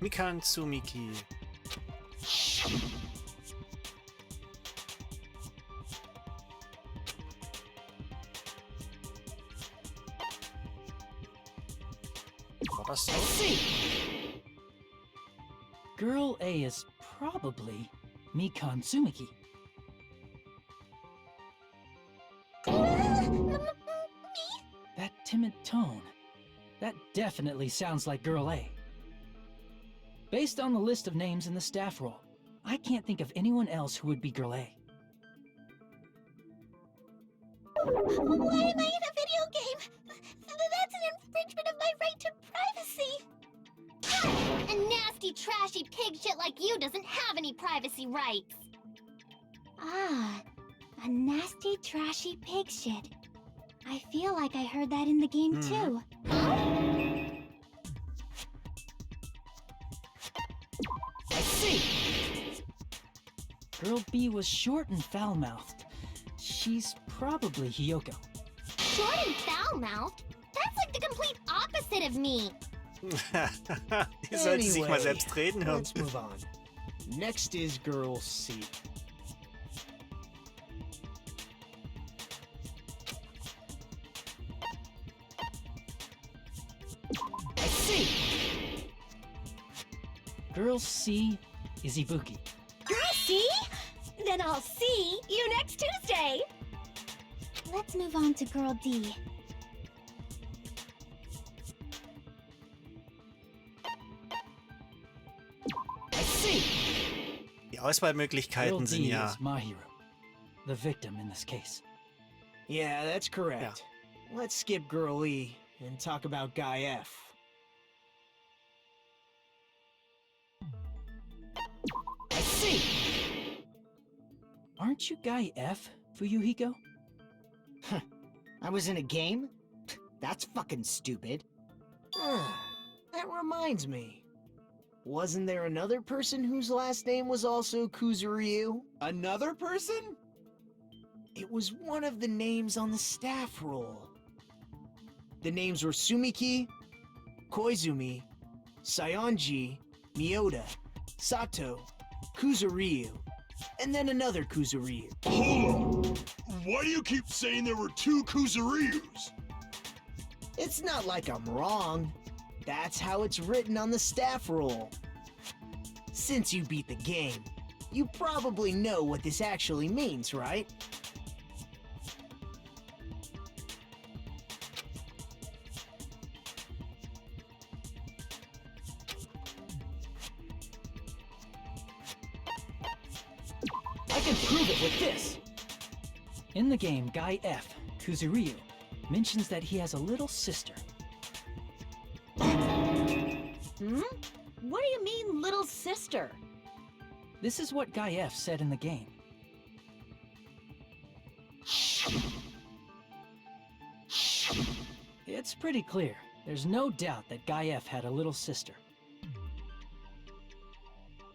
Mikan Tsumiki. War das so? C. Girl A is probably Mikan Tsumiki. That timid tone. That definitely sounds like Girl A. Based on the list of names in the staff roll, I can't think of anyone else who would be Girl A. Why am I in a video game? That's an infringement of my right to privacy. A nasty, trashy pig shit like you doesn't have any privacy rights. Ah, a nasty, trashy pig shit. I feel like I heard that in the game too. I see! Girl B was short and foul-mouthed. She's probably Hiyoko. Short and foul-mouthed? That's like the complete opposite of me. Die sollte sich mal selbst reden hören. Let's move on. Next is Girl C. I see! Girl C is Ibuki. Girl C? Then I'll see you next Tuesday. Let's move on to Girl D. I see! Die Girl Auswahlmöglichkeiten sind D ja... is Mahiru, the victim in this case. Yeah, that's correct. Let's skip Girl E and talk about Guy F. I see! Aren't you Guy F, Fuyuhiko? I was in a game? That's fucking stupid. That reminds me. Wasn't there another person whose last name was also Kuzuryu? Another person? It was one of the names on the staff roll. The names were Sumiki, Koizumi, Sayonji, Miyoda, Sato, Kuzuryu, and then another Kuzuryu. Hold on! Why do you keep saying there were two Kuzuryus? It's not like I'm wrong. That's how it's written on the staff roll. Since you beat the game, you probably know what this actually means, right? I can prove it with this! In the game, Guy F, Kuzuryu, mentions that he has a little sister. What do you mean, little sister? This is what Guy F said in the game. It's pretty clear. There's no doubt that Guy F had a little sister.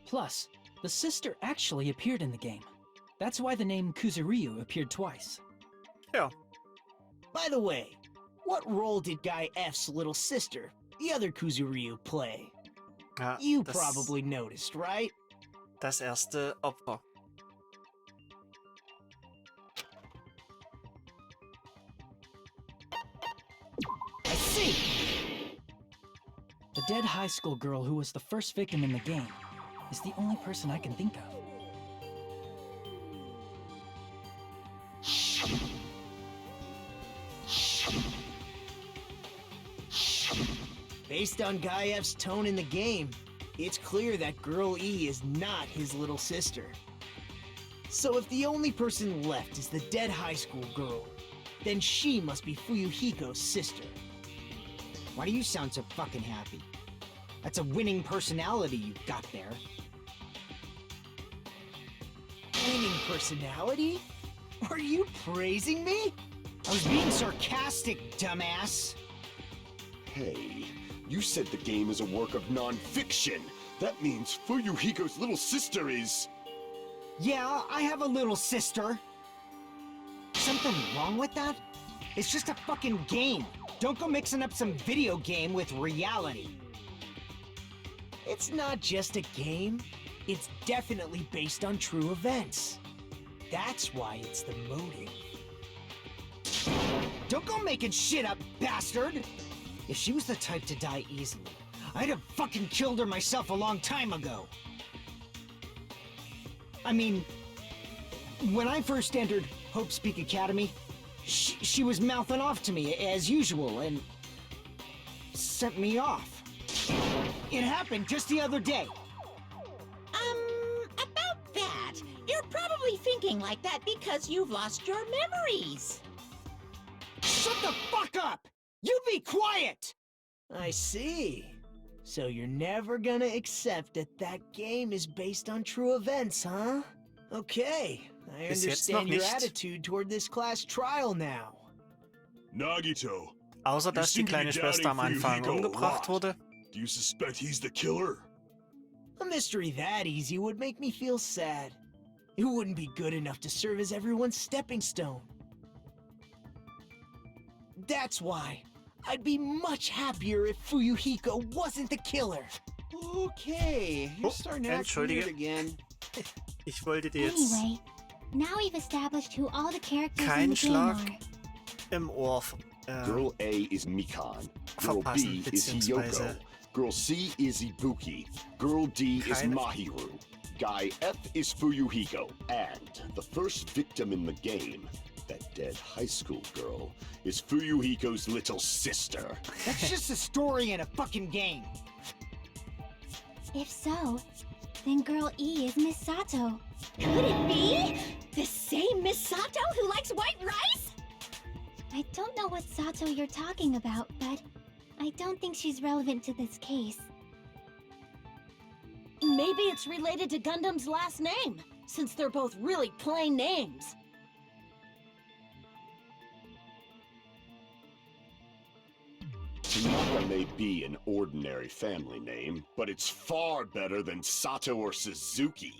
Plus, the sister actually appeared in the game. That's why the name Kuzuryu appeared twice. Ja. By the way, what role did Guy F's little sister, the other Kuzuryu, play? Ja, You das, probably noticed, right? das erste Opfer. I see! The dead high school girl who was the first victim in the game is the only person I can think of. Based on Guy F's tone in the game, it's clear that Girl E is not his little sister. So if the only person left is the dead high school girl, then she must be Fuyuhiko's sister. Why do you sound so fucking happy? That's a winning personality you've got there. Winning personality? Are you praising me? I was being sarcastic, dumbass. Hey, you said the game is a work of non-fiction. That means Fuyuhiko's little sister is... Yeah, I have a little sister. Something wrong with that? It's just a fucking game. Don't go mixing up some video game with reality. It's not just a game. It's definitely based on true events. That's why it's the motive. Don't go making shit up, bastard! If she was the type to die easily, I'd have fucking killed her myself a long time ago. I mean, when I first entered Hope Speak Academy, she was mouthing off to me as usual and sent me off. It happened just the other day. About that, you're probably thinking like that because you've lost your memories. Shut the fuck up! You be quiet! I see. So you're never gonna accept that that game is based on true events, huh? Okay, I Bis jetzt noch understand your nicht. attitude toward this class trial now. Nagito, Außer, dass die seem to be kleine Schwester am doubting Anfang Fuyuhiko a umgebracht lot. wurde. do you suspect he's the killer? A mystery that easy would make me feel sad. It wouldn't be good enough to serve as everyone's stepping stone. That's why I'd be much happier if Fuyuhiko wasn't the killer. Okay, you're starting to act weird Entschuldige. again. Ich wollte dir jetzt Anyway, now we've established who all the characters in keinen the game Schlag are. im Ohr Girl A is Mikan. Girl verpassen, B is beziehungsweise Hiyoko. Girl C is Ibuki. Girl D is Keine- Mahiru. Guy F is Fuyuhiko. And the first victim in the game, that dead high school girl, is Fuyuhiko's little sister. That's just a story in a fucking game. If so, then Girl E is Miss Sato. Could it be? The same Miss Sato who likes white rice? I don't know what Sato you're talking about, but I don't think she's relevant to this case. Maybe it's related to Gundam's last name, since they're both really plain names. Tanaka may be an ordinary family name, but it's far better than Sato or Suzuki.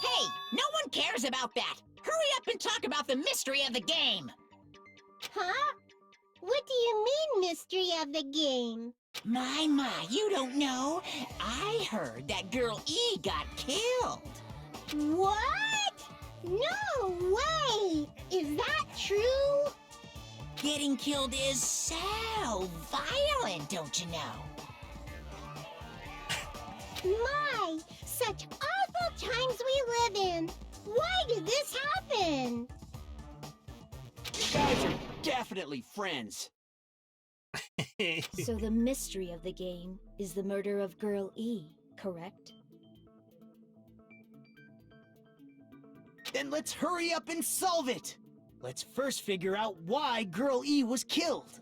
Hey, no one cares about that. Hurry up and talk about the mystery of the game. Huh? What do you mean, mystery of the game? My, you don't know. I heard that Girl E got killed. What? No way! Is that true? Getting killed is so violent, don't you know? My, such awful times we live in. Why did this happen? You guys are definitely friends. So the mystery of the game is the murder of Girl E, correct? Then let's hurry up and solve it. Let's first figure out why Girl E was killed.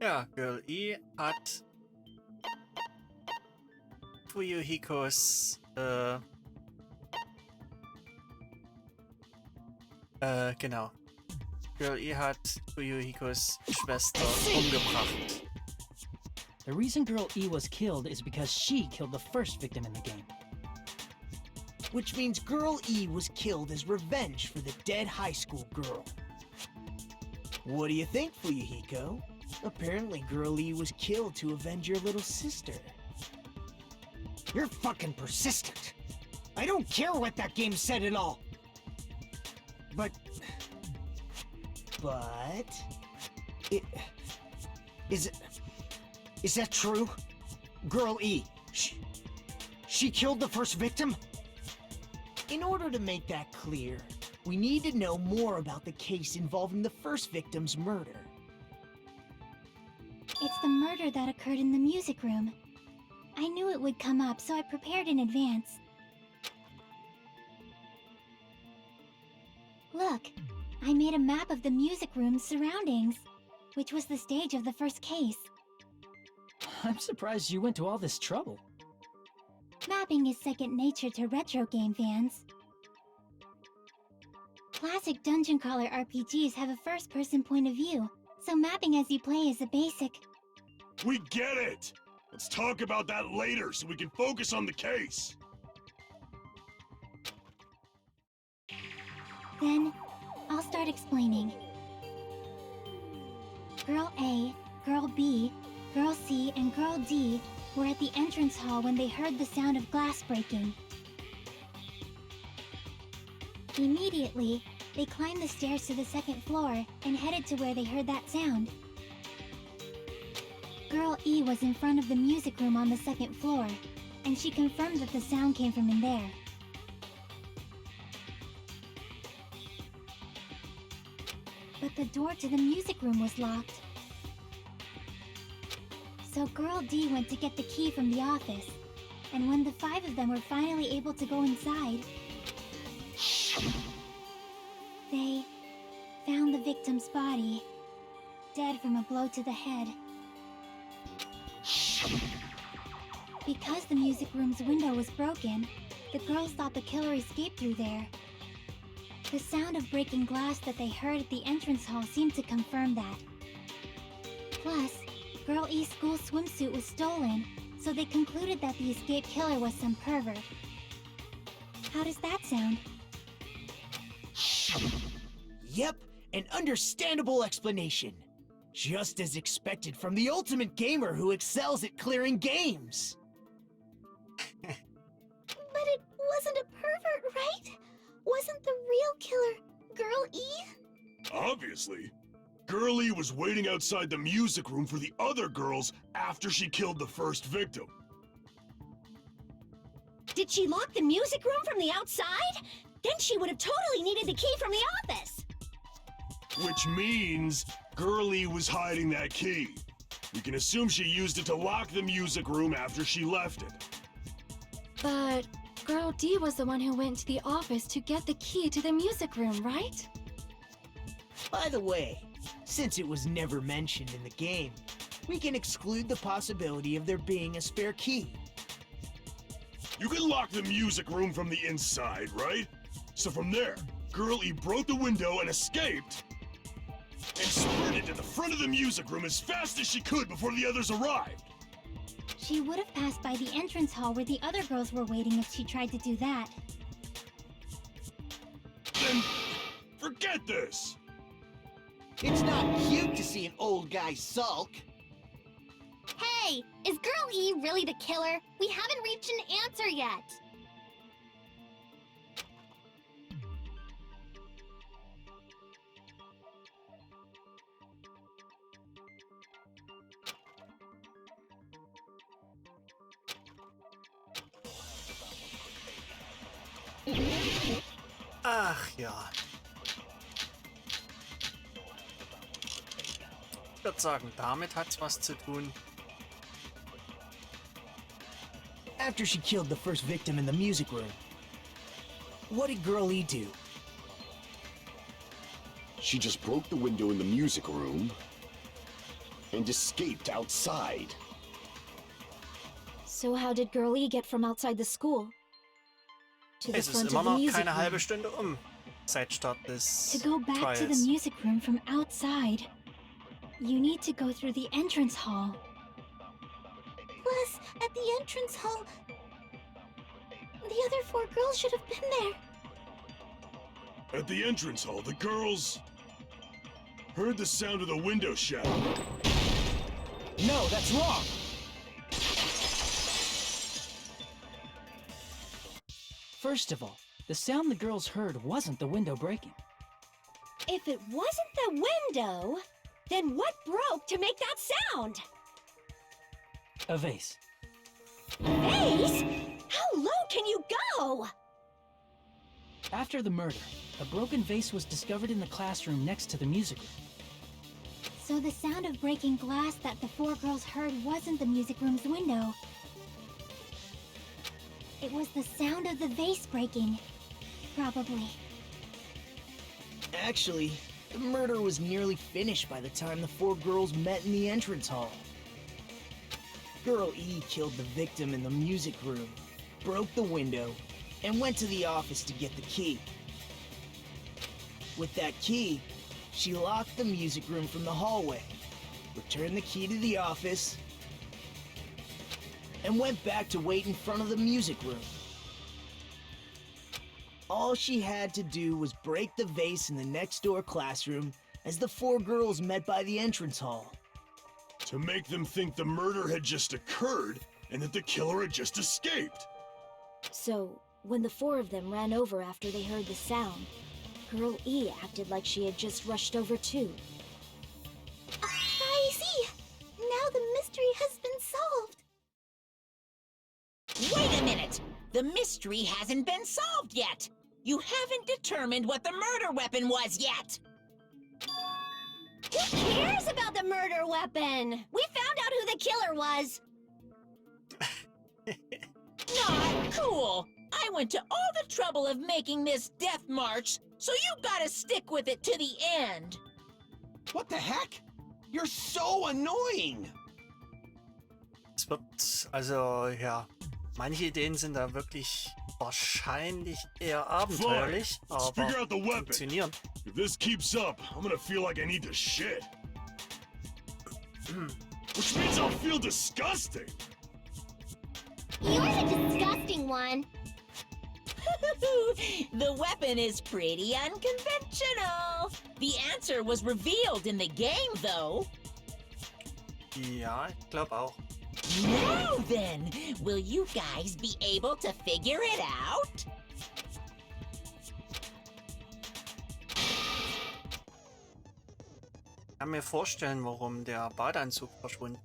Ja, Girl E hat Fuyuhikos, genau. Girl E hat Fuyuhikos Schwester umgebracht. The reason Girl E was killed is because she killed the first victim in the game. Which means Girl E was killed as revenge for the dead high school girl. What do you think, Fuyuhiko? Apparently Girl E was killed to avenge your little sister. You're fucking persistent. I don't care what that game said at all. But is that true? Girl E, she killed the first victim? In order to make that clear, we need to know more about the case involving the first victim's murder. It's the murder that occurred in the music room. I knew it would come up, so I prepared in advance. Look, I made a map of the music room's surroundings, which was the stage of the first case. I'm surprised you went to all this trouble. Mapping is second nature to retro game fans. Classic dungeon crawler RPGs have a first-person point of view, so mapping as you play is a basic. We get it! Let's talk about that later so we can focus on the case. Then, I'll start explaining. Girl A, Girl B, Girl C, and Girl D were at the entrance hall when they heard the sound of glass breaking. Immediately, they climbed the stairs to the second floor and headed to where they heard that sound. Girl E was in front of the music room on the second floor, and she confirmed that the sound came from in there. But the door to the music room was locked. So Girl D went to get the key from the office, and when the 5 of them were finally able to go inside, they found the victim's body, dead from a blow to the head. Because the music room's window was broken, the girls thought the killer escaped through there. The sound of breaking glass that they heard at the entrance hall seemed to confirm that. Plus, Girl E's school swimsuit was stolen, so they concluded that the escaped killer was some pervert. How does that sound? Yep, an understandable explanation. Just as expected from the ultimate gamer who excels at clearing games. But it wasn't a pervert, right? Wasn't the real killer Girl E? Obviously. Girlie was waiting outside the music room for the other girls after she killed the first victim. Did she lock the music room from the outside? Then she would have totally needed the key from the office. Which means Girlie was hiding that key. We can assume she used it to lock the music room after she left it. But Girl D was the one who went to the office to get the key to the music room, right? By the way, since it was never mentioned in the game, we can exclude the possibility of there being a spare key. You can lock the music room from the inside, right? So from there, Girlie broke the window and escaped, and sprinted to the front of the music room as fast as she could before the others arrived. She would have passed by the entrance hall where the other girls were waiting if she tried to do that. Then, forget this! It's not cute to see an old guy sulk. Hey, is Girl E really the killer? We haven't reached an answer yet. Ach ja. Ich würde sagen, damit hat's was zu tun. After she killed the first victim in the music room, what did Girl E do? She just broke the window in the music room and escaped outside. So how did Girl E get from outside the school to the Es ist front immer of the noch music keine room? halbe Stunde seit Start des To go back to the Trials. music room from outside, you need to go through the entrance hall. Plus, at the entrance hall, the other 4 girls should have been there. At the entrance hall, the girls heard the sound of the window shattering. No, that's wrong! First of all, the sound the girls heard wasn't the window breaking. If it wasn't the window, then what broke to make that sound? A vase. Vase? How low can you go? After the murder, a broken vase was discovered in the classroom next to the music room. So the sound of breaking glass that the 4 girls heard wasn't the music room's window. It was the sound of the vase breaking. Probably. Actually, the murder was nearly finished by the time the 4 girls met in the entrance hall. Girl E killed the victim in the music room, broke the window and went to the office to get the key. With that key, she locked the music room from the hallway, returned the key to the office, and went back to wait in front of the music room. All she had to do was break the vase in the next door classroom as the four girls met by the entrance hall. To make them think the murder had just occurred and that the killer had just escaped. So, when the four of them ran over after they heard the sound, Girl E acted like she had just rushed over too. I see. Now the mystery has been solved. Wait a minute! The mystery hasn't been solved yet! You haven't determined what the murder weapon was yet! Who cares about the murder weapon? We found out who the killer was. Not cool! I went to all the trouble of making this death march, so you gotta stick with it to the end! What the heck? You're so annoying! Es wird, also, ja, manche Ideen sind da wirklich wahrscheinlich eher abenteuerlich, Fine. Let's aber figure out the weapon. funktionieren. If this keeps up, I'm gonna feel like I need to shit. Which means I'll feel disgusting. You're the disgusting one. The weapon is pretty unconventional. The answer was revealed in the game, though. Ja, ich glaube auch. Now then, will you guys be able to figure it out? Ich kann mir vorstellen, warum der Badeanzug verschwunden.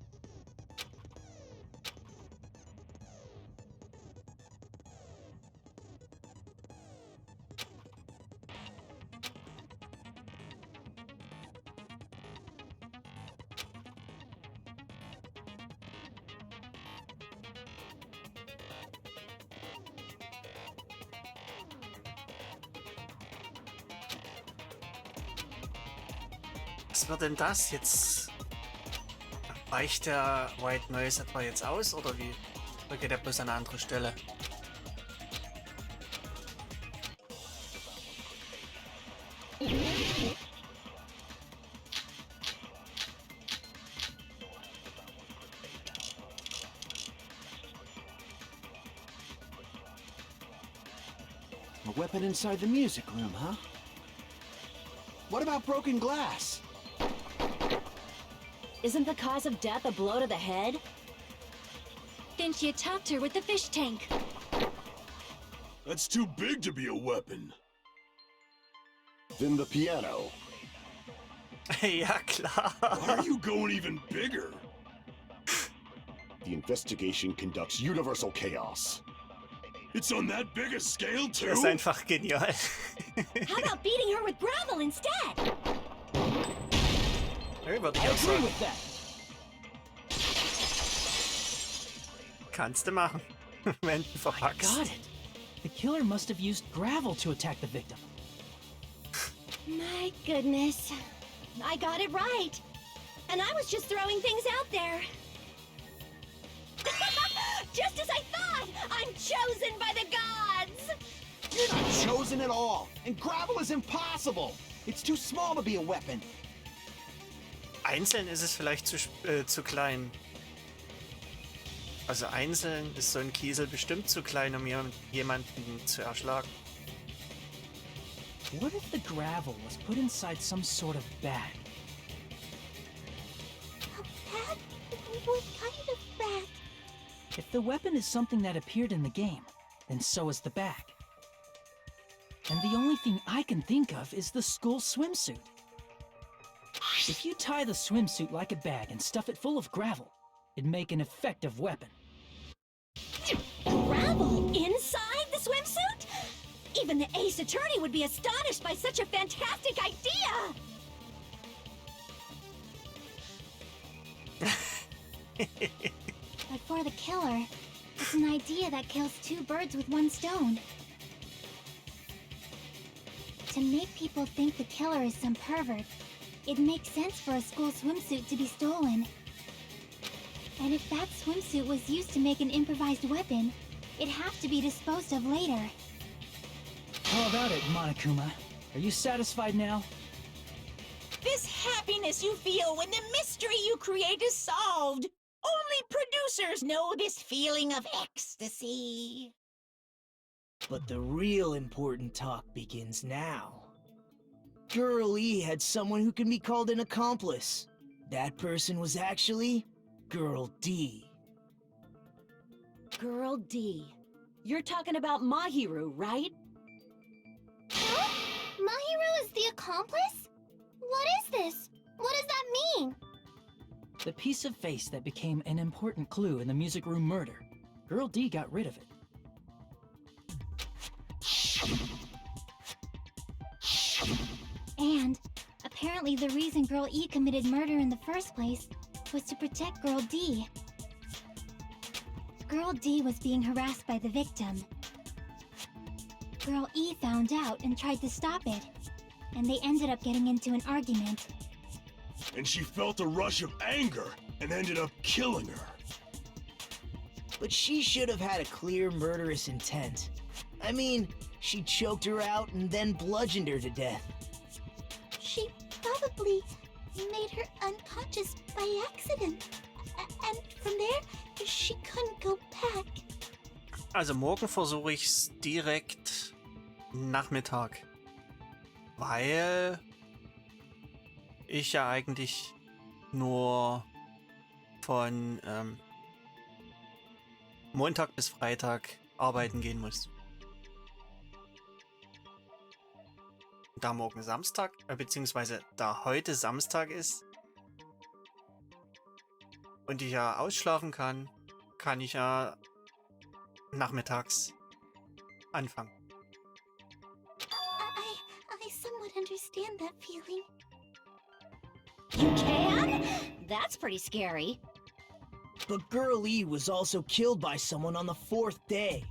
Was wird denn das jetzt? Weicht der White Noise etwa jetzt aus oder wie? Oder geht er bloß an eine andere Stelle? A weapon inside the music room, huh? What about broken glass? Isn't the cause of death a blow to the head? Then she attacked her with the fish tank. That's too big to be a weapon. Then the piano. Ja, klar. Why are you going even bigger? The investigation conducts universal chaos. It's on that big a scale, too? Das ist einfach genial. How about beating her with gravel instead? Würde ich I auch agree sagen. with that. Kannst du machen. Wenn du verpackst. Got it. The killer must have used gravel to attack the victim. My goodness. I got it right. And I was just throwing things out there. Just as I thought! I'm chosen by the gods! You're not chosen at all, and gravel is impossible. It's too small to be a weapon. Einzeln ist es vielleicht zu klein. Also einzeln ist so ein Kiesel bestimmt zu klein, um jemanden zu erschlagen. What if the gravel was put inside some sort of bag? A bag? What kind of bag? If the weapon is something that appeared in the game, then so is the bag. And the only thing I can think of is the school swimsuit. If you tie the swimsuit like a bag and stuff it full of gravel, it'd make an effective weapon. Gravel inside the swimsuit? Even the ace attorney would be astonished by such a fantastic idea! But for the killer, it's an idea that kills two birds with one stone. To make people think the killer is some pervert, it makes sense for a school swimsuit to be stolen. And if that swimsuit was used to make an improvised weapon, It'd have to be disposed of later. How about it, Monokuma? Are you satisfied now? This happiness you feel when the mystery you create is solved. Only producers know this feeling of ecstasy. But the real important talk begins now. Girl E had someone who can be called an accomplice. That person was actually Girl D. Girl D. You're talking about Mahiru, right? Huh? Mahiru is the accomplice? What is this? What does that mean? The piece of face that became an important clue in the music room murder. Girl D got rid of it. And apparently the reason Girl E committed murder in the first place was to protect Girl D. Girl D was being harassed by the victim. Girl E found out and tried to stop it, and they ended up getting into an argument. And she felt a rush of anger and ended up killing her. But she should have had a clear murderous intent. I mean, she choked her out and then bludgeoned her to death. She probably made her unconscious by accident. And from there, she couldn't go back. Also morgen versuche ich's direkt Nachmittag. Weil ich ja eigentlich nur von Montag bis Freitag arbeiten gehen muss. Da morgen Samstag, beziehungsweise da heute Samstag ist und ich ja ausschlafen kann, kann ich ja nachmittags anfangen. I somewhat understand that feeling. You can? That's pretty scary. But Girl E was also killed by someone on the 4th day,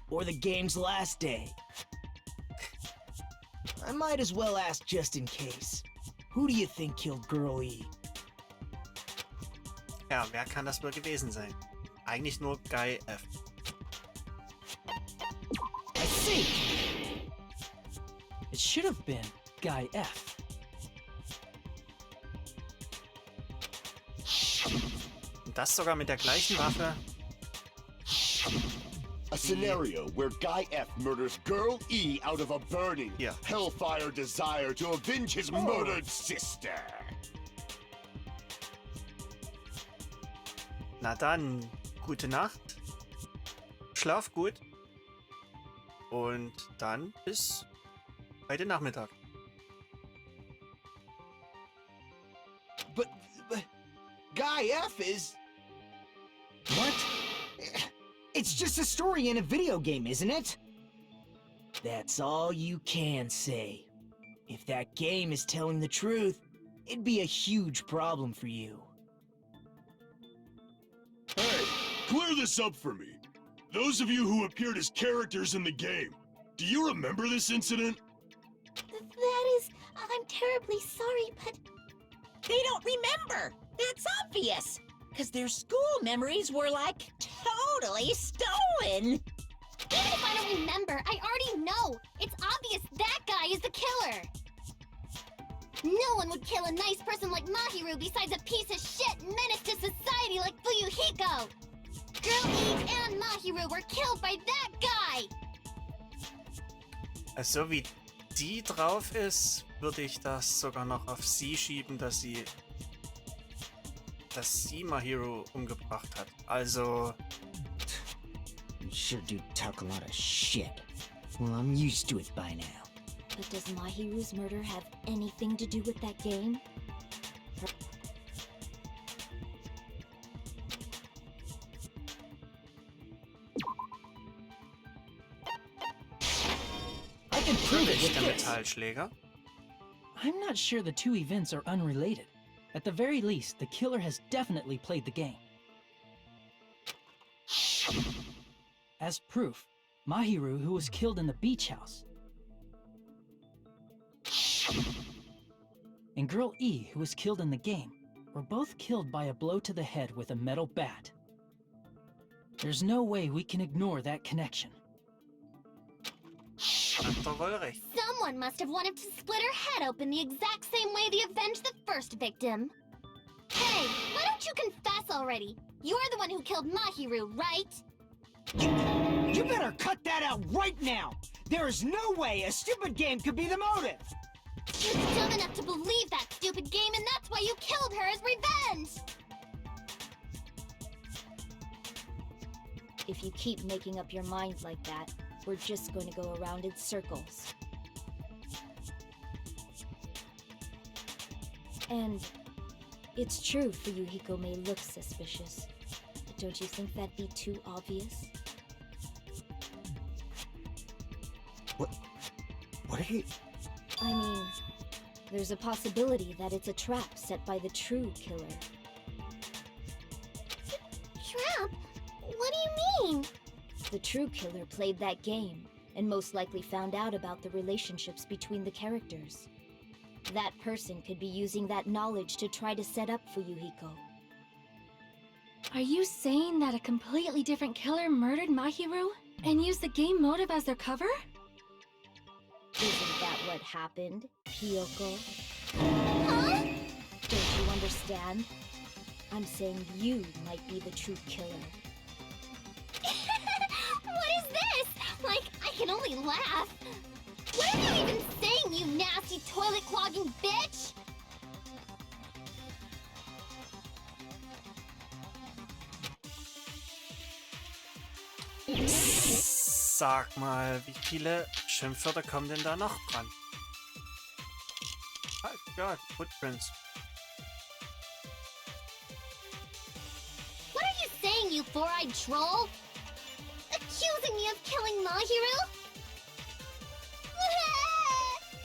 or the game's last day. I might as well ask just in case. Who do you think killed Girl E? Ja, wer kann das wohl gewesen sein? Eigentlich nur Guy F. I see! It should have been Guy F. Und das sogar mit der gleichen Waffe. A scenario where Guy F murders Girl E out of a burning, Yeah. hellfire desire to avenge his murdered sister. Na dann, gute Nacht. Schlaf gut. Und dann bis heute Nachmittag. But Guy F is... What? It's just a story in a video game, isn't it? That's all you can say. If that game is telling the truth, it'd be a huge problem for you. Hey, clear this up for me. Those of you who appeared as characters in the game, do you remember this incident? That is, I'm terribly sorry, but They don't remember. That's obvious. Because their school memories were, like, totally stolen. even if I don't remember, I already know. It's obvious that guy is the killer. No one would kill a nice person like Mahiru besides a piece of shit menace to society like Fuyuhiko. Girl E and Mahiru were killed by that guy. So wie die drauf ist, würde ich das sogar noch auf sie schieben, dass sie Mahiru umgebracht hat. Also, You sure do talk a lot of shit. Well, I'm used to it by now. But does Mahiru's murder have anything to do with that game? I can prove it with der this. Metallschläger. I'm not sure the two events are unrelated. At the very least, the killer has definitely played the game. As proof, Mahiru, who was killed in the beach house, and Girl E, who was killed in the game, were both killed by a blow to the head with a metal bat. There's no way we can ignore that connection. Hat er wohl recht. Someone must have wanted to split her head open the exact same way they avenged the first victim. Hey, why don't you confess already? You're the one who killed Mahiru, right? You better cut that out right now! There is no way a stupid game could be the motive! You're dumb enough to believe that stupid game, and that's why you killed her as revenge! If you keep making up your mind like that, we're just going to go around in circles. And it's true Fuyuhiko may look suspicious, but don't you think that'd be too obvious? What are you... I mean, there's a possibility that it's a trap set by the true killer. Trap? What do you mean? The true killer played that game, and most likely found out about the relationships between the characters. That person could be using that knowledge to try to set up Fuyuhiko. Are you saying that a completely different killer murdered Mahiru and used the game motive as their cover? Isn't that what happened, Hiyoko? Huh? Don't you understand? I'm saying you might be the true killer. What is this? Like, I can only laugh. What are you even saying, you nasty toilet-clogging bitch? Sag mal, wie viele Schimpfwörter kommen denn da noch dran? Oh Gott, Footprints. What are you saying, you four-eyed troll? Accusing me of killing Mahiru?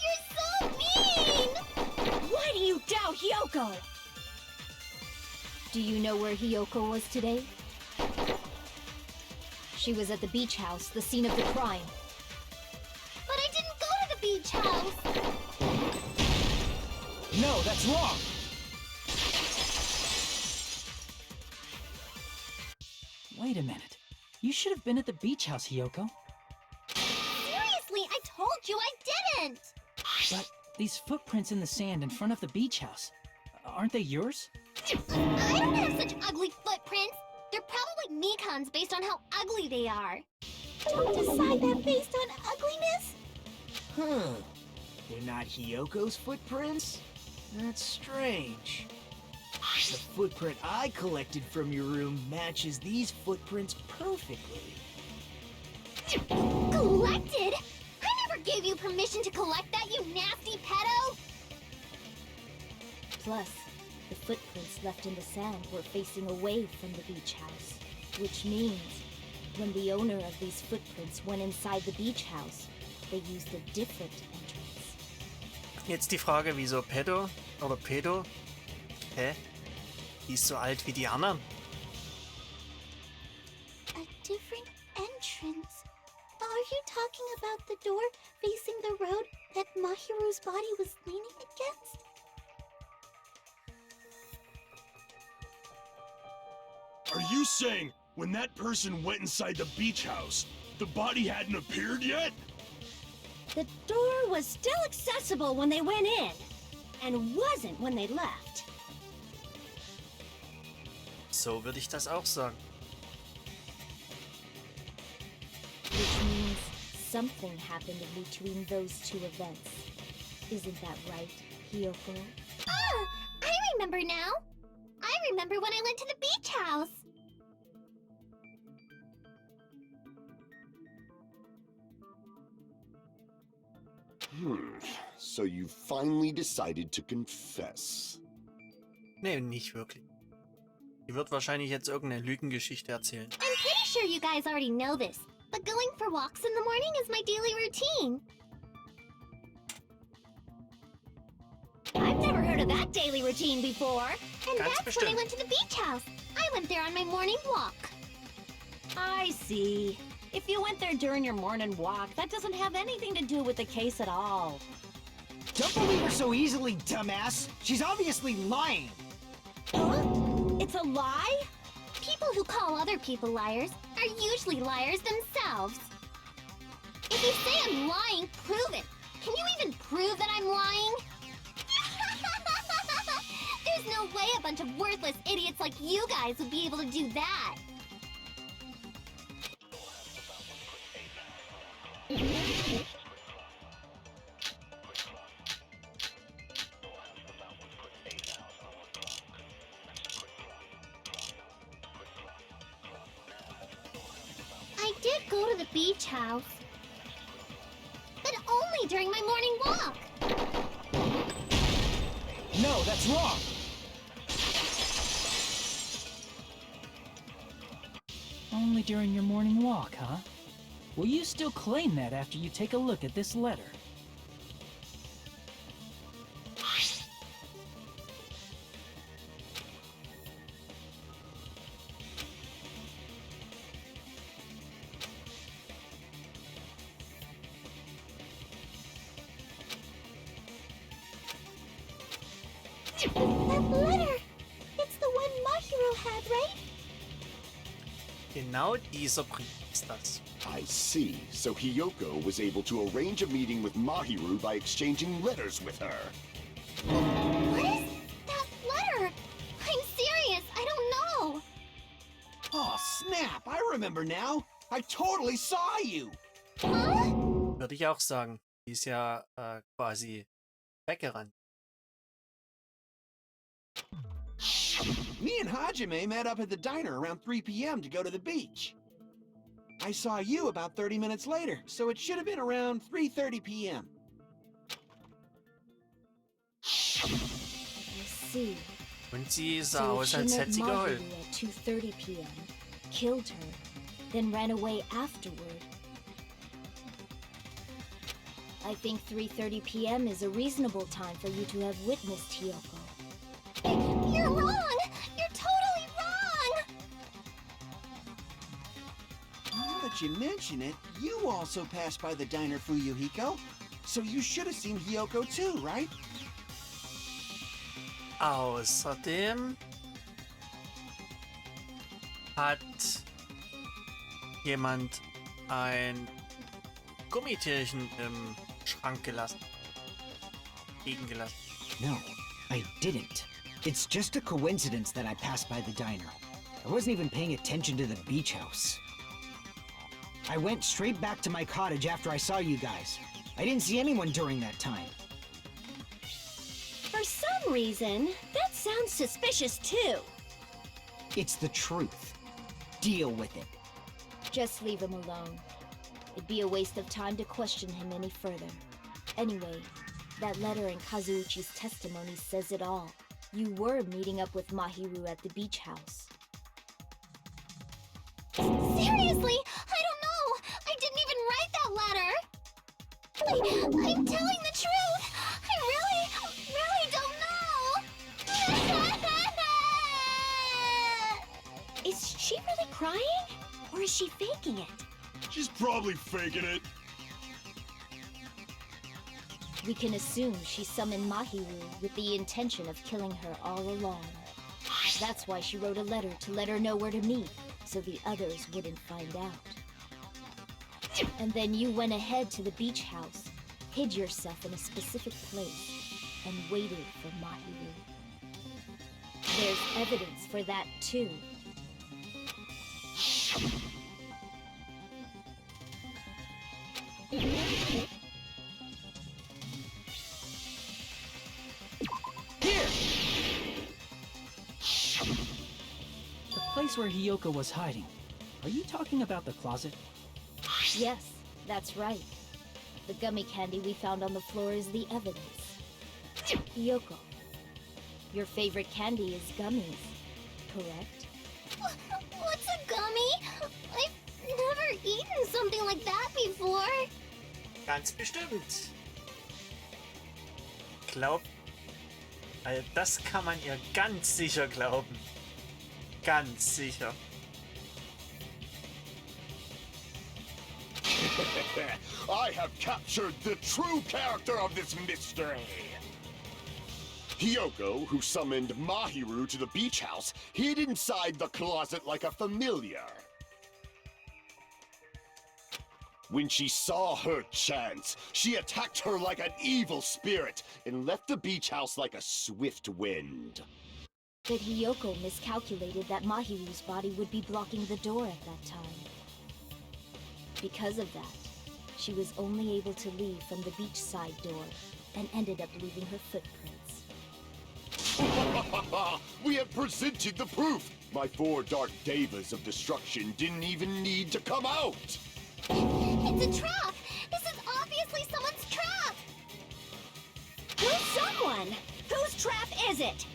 You're so mean! Why do you doubt Hiyoko? Do you know where Hiyoko was today? She was at the beach house, the scene of the crime. But I didn't go to the beach house! No, that's wrong! Wait a minute. You should have been at the beach house, Hiyoko. Seriously, I told you I didn't! But these footprints in the sand in front of the beach house, aren't they yours? I don't have such ugly footprints! They're probably Mikan's based on how ugly they are. Don't decide that based on ugliness? Huh. They're not Hiyoko's footprints? That's strange. The footprint I collected from your room matches these footprints perfectly. Collected? I never gave you permission to collect that, you nasty pedo! Plus, the footprints left in the sand were facing away from the beach house. Which means, when the owner of these footprints went inside the beach house, they used a different entrance. Jetzt die Frage, wieso Pedo oder Pedo? Hä? Die ist so alt wie die anderen. A different entrance? Are you talking about the door facing the road that Mahiru's body was leaning against? Are you saying when that person went inside the beach house, the body hadn't appeared yet? The door was still accessible when they went in, and wasn't when they left. So würde ich das auch sagen. Which means something happened in between those two events. Isn't that right, Hiyoko? Ah! I remember now! I remember when I went to the beach house! So you finally decided to confess. Nee, nicht wirklich. Die wird wahrscheinlich jetzt irgendeine Lügengeschichte erzählen. I'm pretty sure you guys already know this, but going for walks in the morning is my daily routine. I've never heard of that daily routine before. And Ganz that's when I bestimmt. went to the beach house. I went there on my morning walk. I see. If you went there during your morning walk, that doesn't have anything to do with the case at all. Don't believe her so easily, dumbass! She's obviously lying! Huh? It's a lie? People who call other people liars are usually liars themselves. If you say I'm lying, prove it. Can you even prove that I'm lying? There's no way a bunch of worthless idiots like you guys would be able to do that. I did go to the beach house. But only during my morning walk. No, that's wrong! Only during your morning walk, huh? Will you still claim that after you take a look at this letter? That letter! It's the one Mahiru had, right? Genau dieser Brief ist das. I see. So Hiyoko was able to arrange a meeting with Mahiru by exchanging letters with her. What is that letter? I'm serious, I don't know. Oh, snap! I remember now! I totally saw you! Huh? Würde ich auch sagen. Die ist ja quasi weggerannt. Me and Hajime met up at the diner around 3 p.m. to go to the beach. I saw you about 30 minutes later, so it should have been around 3:30 p.m. I see. Und sie sah So aus, she als met hätte sie Mahiru geheult. at 2:30 p.m., killed her, then ran away afterward. I think 3:30 p.m. is a reasonable time for you to have witnessed Hiyoko. You're wrong! You're totally wrong! Now that you mention it, you also passed by the diner, Fuyuhiko. So you should have seen Hiyoko too, right? Außerdem hat jemand ein Gummitierchen im Schrank gelassen. Liegen gelassen. No, I didn't. It's just a coincidence that I passed by the diner. I wasn't even paying attention to the beach house. I went straight back to my cottage after I saw you guys. I didn't see anyone during that time. For some reason, that sounds suspicious too. It's the truth. Deal with it. Just leave him alone. It'd be a waste of time to question him any further. Anyway, that letter in Kazuichi's testimony says it all. You were meeting up with Mahiru at the beach house. Seriously? I don't know! I didn't even write that letter! I'm telling the truth! I really don't know! Is she really crying? Or is she faking it? She's probably faking it. We can assume she summoned Mahiru with the intention of killing her all along. That's why she wrote a letter to let her know where to meet, so the others wouldn't find out. And then you went ahead to the beach house, hid yourself in a specific place, and waited for Mahiru. There's evidence for that too. The place where Hiyoko was hiding. Are you talking about the closet? Yes, that's right. The gummy candy we found on the floor is the evidence. Hiyoko, your favorite candy is gummies, correct? What's a gummy? I've never eaten something like that before. Ganz bestimmt. Das kann man ihr ganz sicher glauben. Ganz sicher. I have captured the true character of this mystery. Hiyoko, who summoned Mahiru to the beach house, hid inside the closet like a familiar. When she saw her chance, she attacked her like an evil spirit and left the beach house like a swift wind. But Hiyoko miscalculated that Mahiru's body would be blocking the door at that time. Because of that, she was only able to leave from the beachside door and ended up leaving her footprints. We have presented the proof! My 4 dark devas of destruction didn't even need to come out! It's a trap! This is obviously someone's trap! Who's someone? Whose trap is it?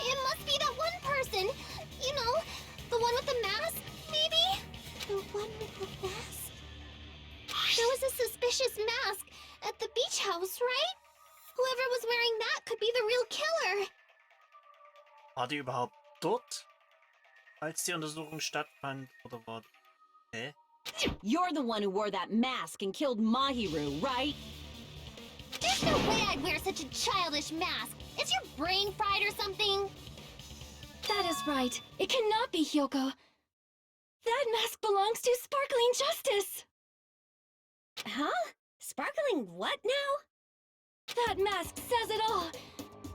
It must be that one person! You know, the one with the mask, maybe? The one with the mask? There was a suspicious mask at the beach house, right? Whoever was wearing that could be the real killer. War die überhaupt dort, als die Untersuchung stattfand, oder war... Hä? You're the one who wore that mask and killed Mahiru, right? There's no way I'd wear such a childish mask. Is your brain fried or something? That is right. It cannot be Hiyoko. That mask belongs to Sparkling Justice! Huh? Sparkling what now? That mask says it all!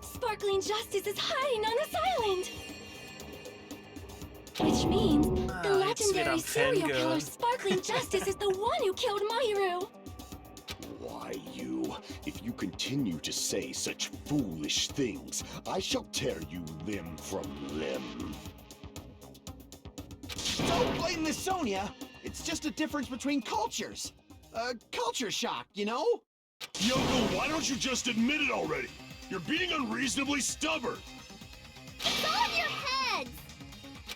Sparkling Justice is hiding on this island! Which means the legendary serial killer Sparkling Justice is the one who killed Mahiru! Why, you? If you continue to say such foolish things, I shall tear you limb from limb. Don't blame Miss Sonia! It's just a difference between cultures. Culture shock, you know? Yoko, why don't you just admit it already? You're being unreasonably stubborn. It's all in your heads!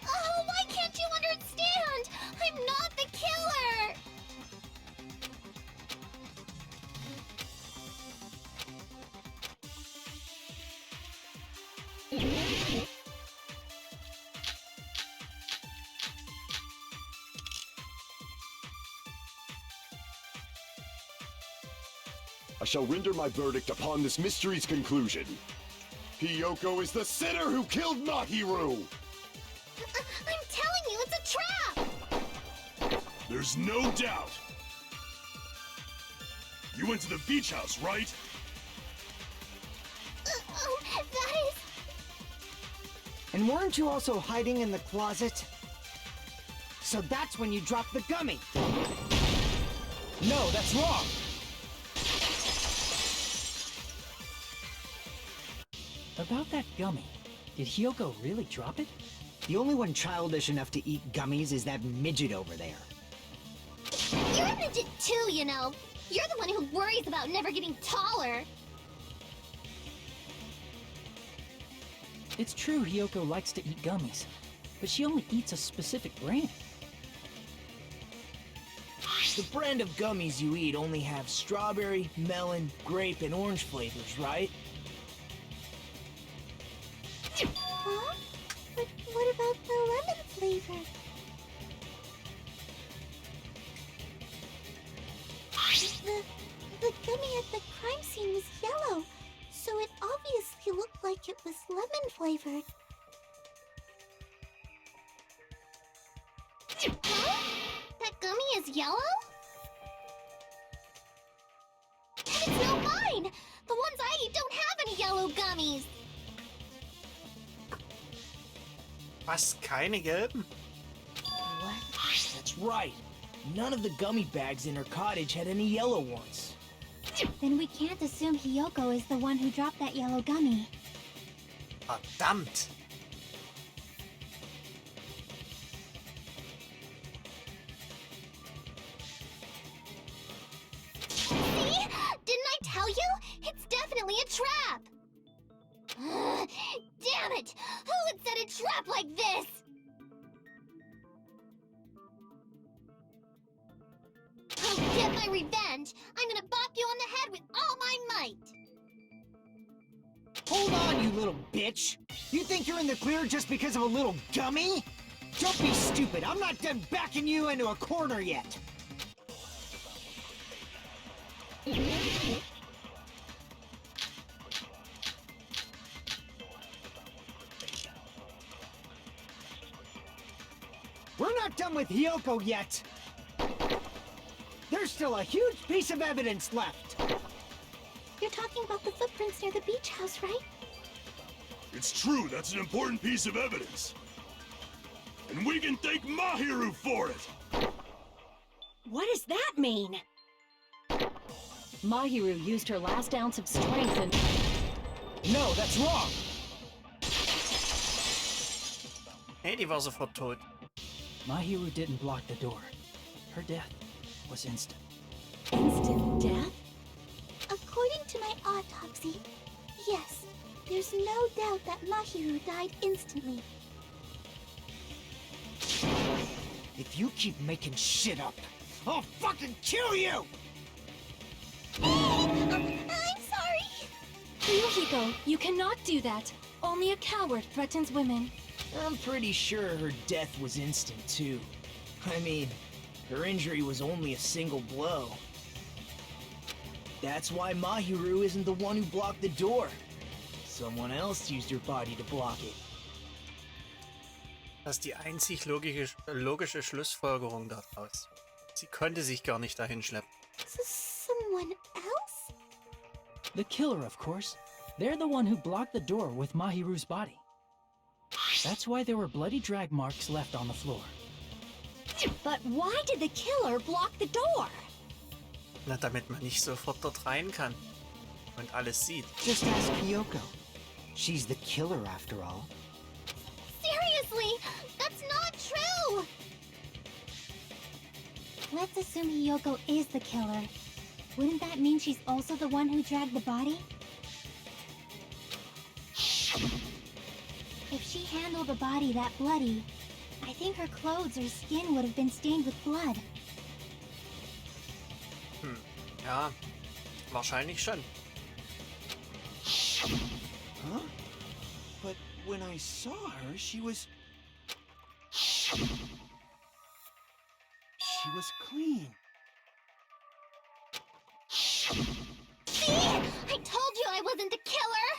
Oh, why can't you understand? I'm not the killer! I shall render my verdict upon this mystery's conclusion. Hiyoko is the sinner who killed Mahiru! I'm telling you, it's a trap! There's no doubt. You went to the beach house, right? That is... And weren't you also hiding in the closet? So that's when you dropped the gummy! No, that's wrong! About that gummy, did Hiyoko really drop it? The only one childish enough to eat gummies is that midget over there. You're a midget too, you know. You're the one who worries about never getting taller. It's true Hiyoko likes to eat gummies, but she only eats a specific brand. The brand of gummies you eat only have strawberry, melon, grape, and orange flavors, right? Huh? But what about the lemon flavor? The gummy at the crime scene was yellow, so it obviously looked like it was lemon flavored. Huh? That gummy is yellow? And it's not mine! The ones I eat don't have any yellow gummies! Was? Keine gelben? What? That's right. None of the gummy bags in her cottage had any yellow ones. Then we can't assume Hiyoko is the one who dropped that yellow gummy. Verdammt! See? Didn't I tell you? It's definitely a trap! Damn it! Who would set a trap like this? I'll get my revenge! I'm gonna bop you on the head with all my might! Hold on, you little bitch! You think you're in the clear just because of a little gummy? Don't be stupid, I'm not done backing you into a corner yet! not done with Hyoko yet. There's still a huge piece of evidence left. You're talking about the footprints near the beach house, right? It's true, that's an important piece of evidence. And we can thank Mahiru for it! What does that mean? Mahiru used her last ounce of strength and... No, that's wrong. Hey, die war sofort tot. Mahiru didn't block the door. Her death was instant. Instant death? According to my autopsy, yes, there's no doubt that Mahiru died instantly. If you keep making shit up, I'll fucking kill you! I'm sorry. Yukiko, you cannot do that. Only a coward threatens women. I'm pretty sure her death was instant, too. I mean, her injury was only a single blow. That's why Mahiru isn't the one who blocked the door. Someone else used her body to block it. Das ist die einzig logische Schlussfolgerung daraus. Sie konnte sich gar nicht dahin schleppen. Someone else? The killer, of course. They're the one who blocked the door with Mahiru's body. That's why there were bloody drag marks left on the floor. But why did the killer block the door? Na, damit man nicht sofort dort rein kann und alles sieht. Just ask Hyoko. She's the killer after all. Seriously, that's not true! Let's assume Hyoko is the killer. Wouldn't that mean she's also the one who dragged the body? If she handled the body that bloody, I think her clothes or skin would have been stained with blood. Ja, wahrscheinlich schon. Huh? But when I saw her, she was clean. See? I told you I wasn't the killer!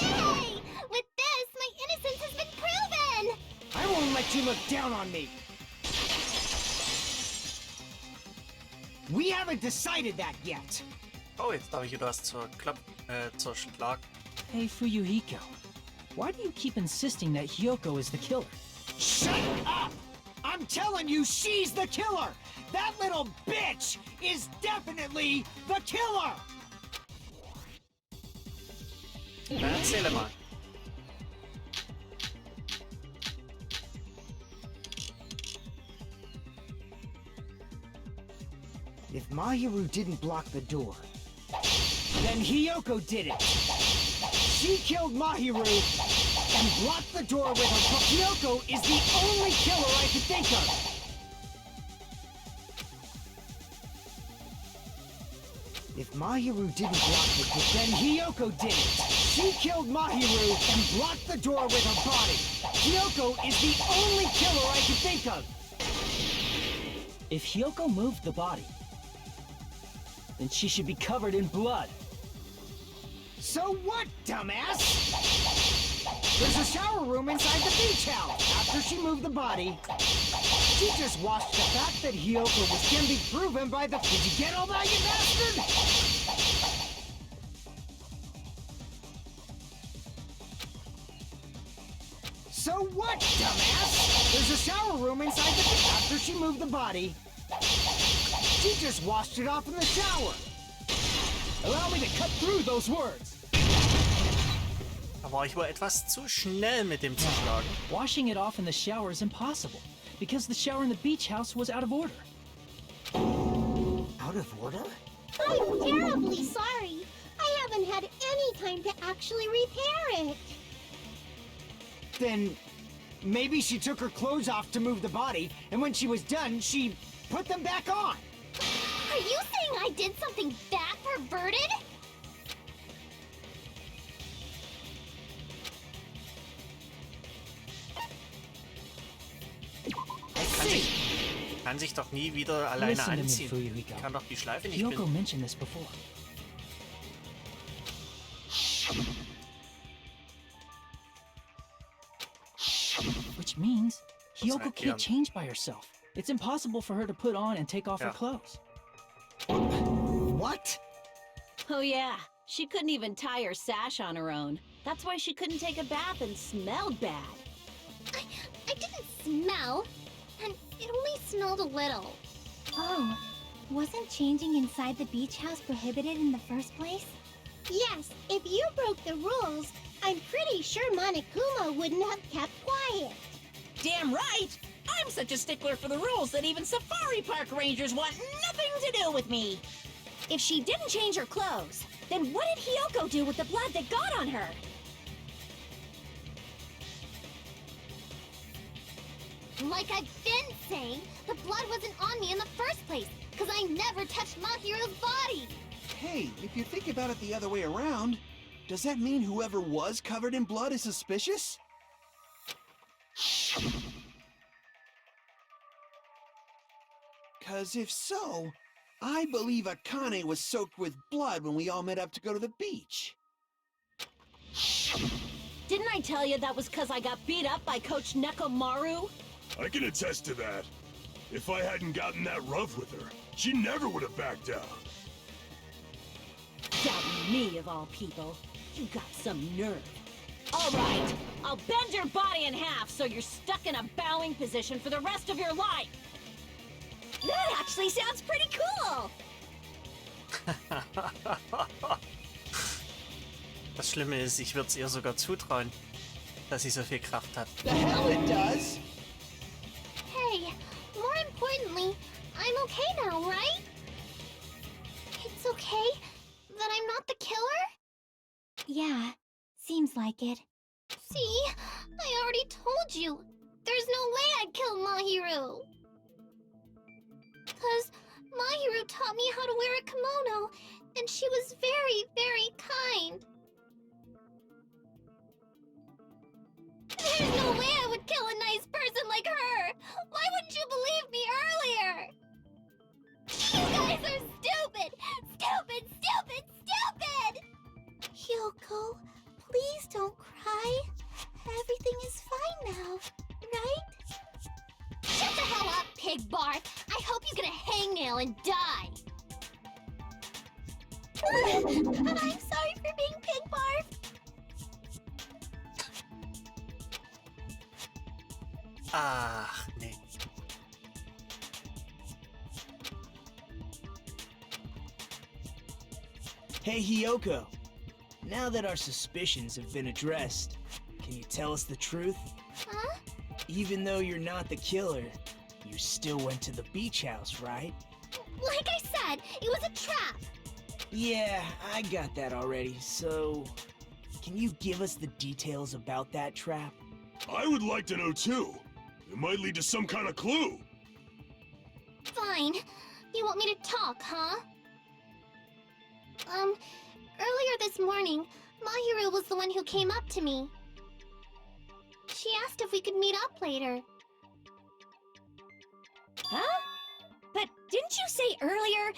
Yay! With this, my innocence has been proven! I won't let you look down on me! We haven't decided that yet! Oh, jetzt darf ich wieder was zur Schlag. Hey, Fuyuhiko. Why do you keep insisting that Hyoko is the killer? Shut up! I'm telling you, she's the killer! That little bitch is definitely the killer! Na, erzähle mal. If Mahiru didn't block the door, then Hyoko did it! She killed Mahiru and blocked the door with her. Hyoko is the only killer I could think of! If Mahiru didn't block the door, then Hyoko did it! She killed Mahiru and blocked the door with her body! Hyoko is the only killer I could think of! If Hyoko moved the body, then she should be covered in blood. So what, dumbass? There's a shower room inside the beach house. After she moved the body, she just watched the fact that Hyoko can be proven by the... Did you get all that, you bastard? So what, dumbass? There's a shower room inside the beach. After she moved the body, she just washed it off in the shower. Allow me to cut through those words. Da war ich wohl etwas zu schnell mit dem Zuschlagen. Washing it off in the shower is impossible, because the shower in the beach house was out of order. Out of order? I'm terribly sorry. I haven't had any time to actually repair it. Then maybe she took her clothes off to move the body, and when she was done, she put them back on. Are you saying I did something that perverted? Kann sich doch nie wieder alleine Listen to me, anziehen. Fuyuhiko. Kann doch die Schleife nicht Hyoko binden. mentioned this before. Which means Hiyoko erklären. can't change by herself. It's impossible for her to put on and take off her Ja. clothes. What? Oh yeah, she couldn't even tie her sash on her own. That's why she couldn't take a bath and smelled bad. I didn't smell, and it only smelled a little. Oh, wasn't changing inside the beach house prohibited in the first place? Yes, if you broke the rules, I'm pretty sure Monokuma wouldn't have kept quiet. Damn right! I'm such a stickler for the rules that even safari park rangers want nothing to do with me. If she didn't change her clothes, then what did Hiyoko do with the blood that got on her? Like I've been saying, the blood wasn't on me in the first place, because I never touched Mahiru's body. Hey, if you think about it the other way around, does that mean whoever was covered in blood is suspicious? Cause if so, I believe Akane was soaked with blood when we all met up to go to the beach. Didn't I tell you that was because I got beat up by Coach Nekomaru? I can attest to that. If I hadn't gotten that rough with her, she never would have backed down. Doubting me, of all people. You got some nerve. All right, I'll bend your body in half so you're stuck in a bowing position for the rest of your life. That actually sounds pretty cool. Das Schlimme ist, ich würde es ihr sogar zutrauen, dass sie so viel Kraft hat. The hell it does! Hey, more importantly, I'm okay now, right? It's okay that I'm not the killer? Yeah, seems like it. See, I already told you. There's no way I'd kill Mahiru. Because Mahiru taught me how to wear a kimono, and she was very, very kind. There's no way I would kill a nice person like her! Why wouldn't you believe me earlier? You guys are stupid! Stupid, stupid, stupid! Hyoko, please don't cry. Everything is fine now, right? Shut the hell up, pig barf! I hope you get a hangnail and die! I'm sorry for being pig barf. Ach, nee. Hey, Hiyoko. Now that our suspicions have been addressed, can you tell us the truth? Huh? Even though you're not the killer, you still went to the beach house, right? Like I said, it was a trap! Yeah, I got that already, so... Can you give us the details about that trap? I would like to know too. It might lead to some kind of clue. Fine. You want me to talk, huh? Earlier this morning, Mahiru was the one who came up to me. She asked if we could meet up later. Huh? But didn't you say earlier...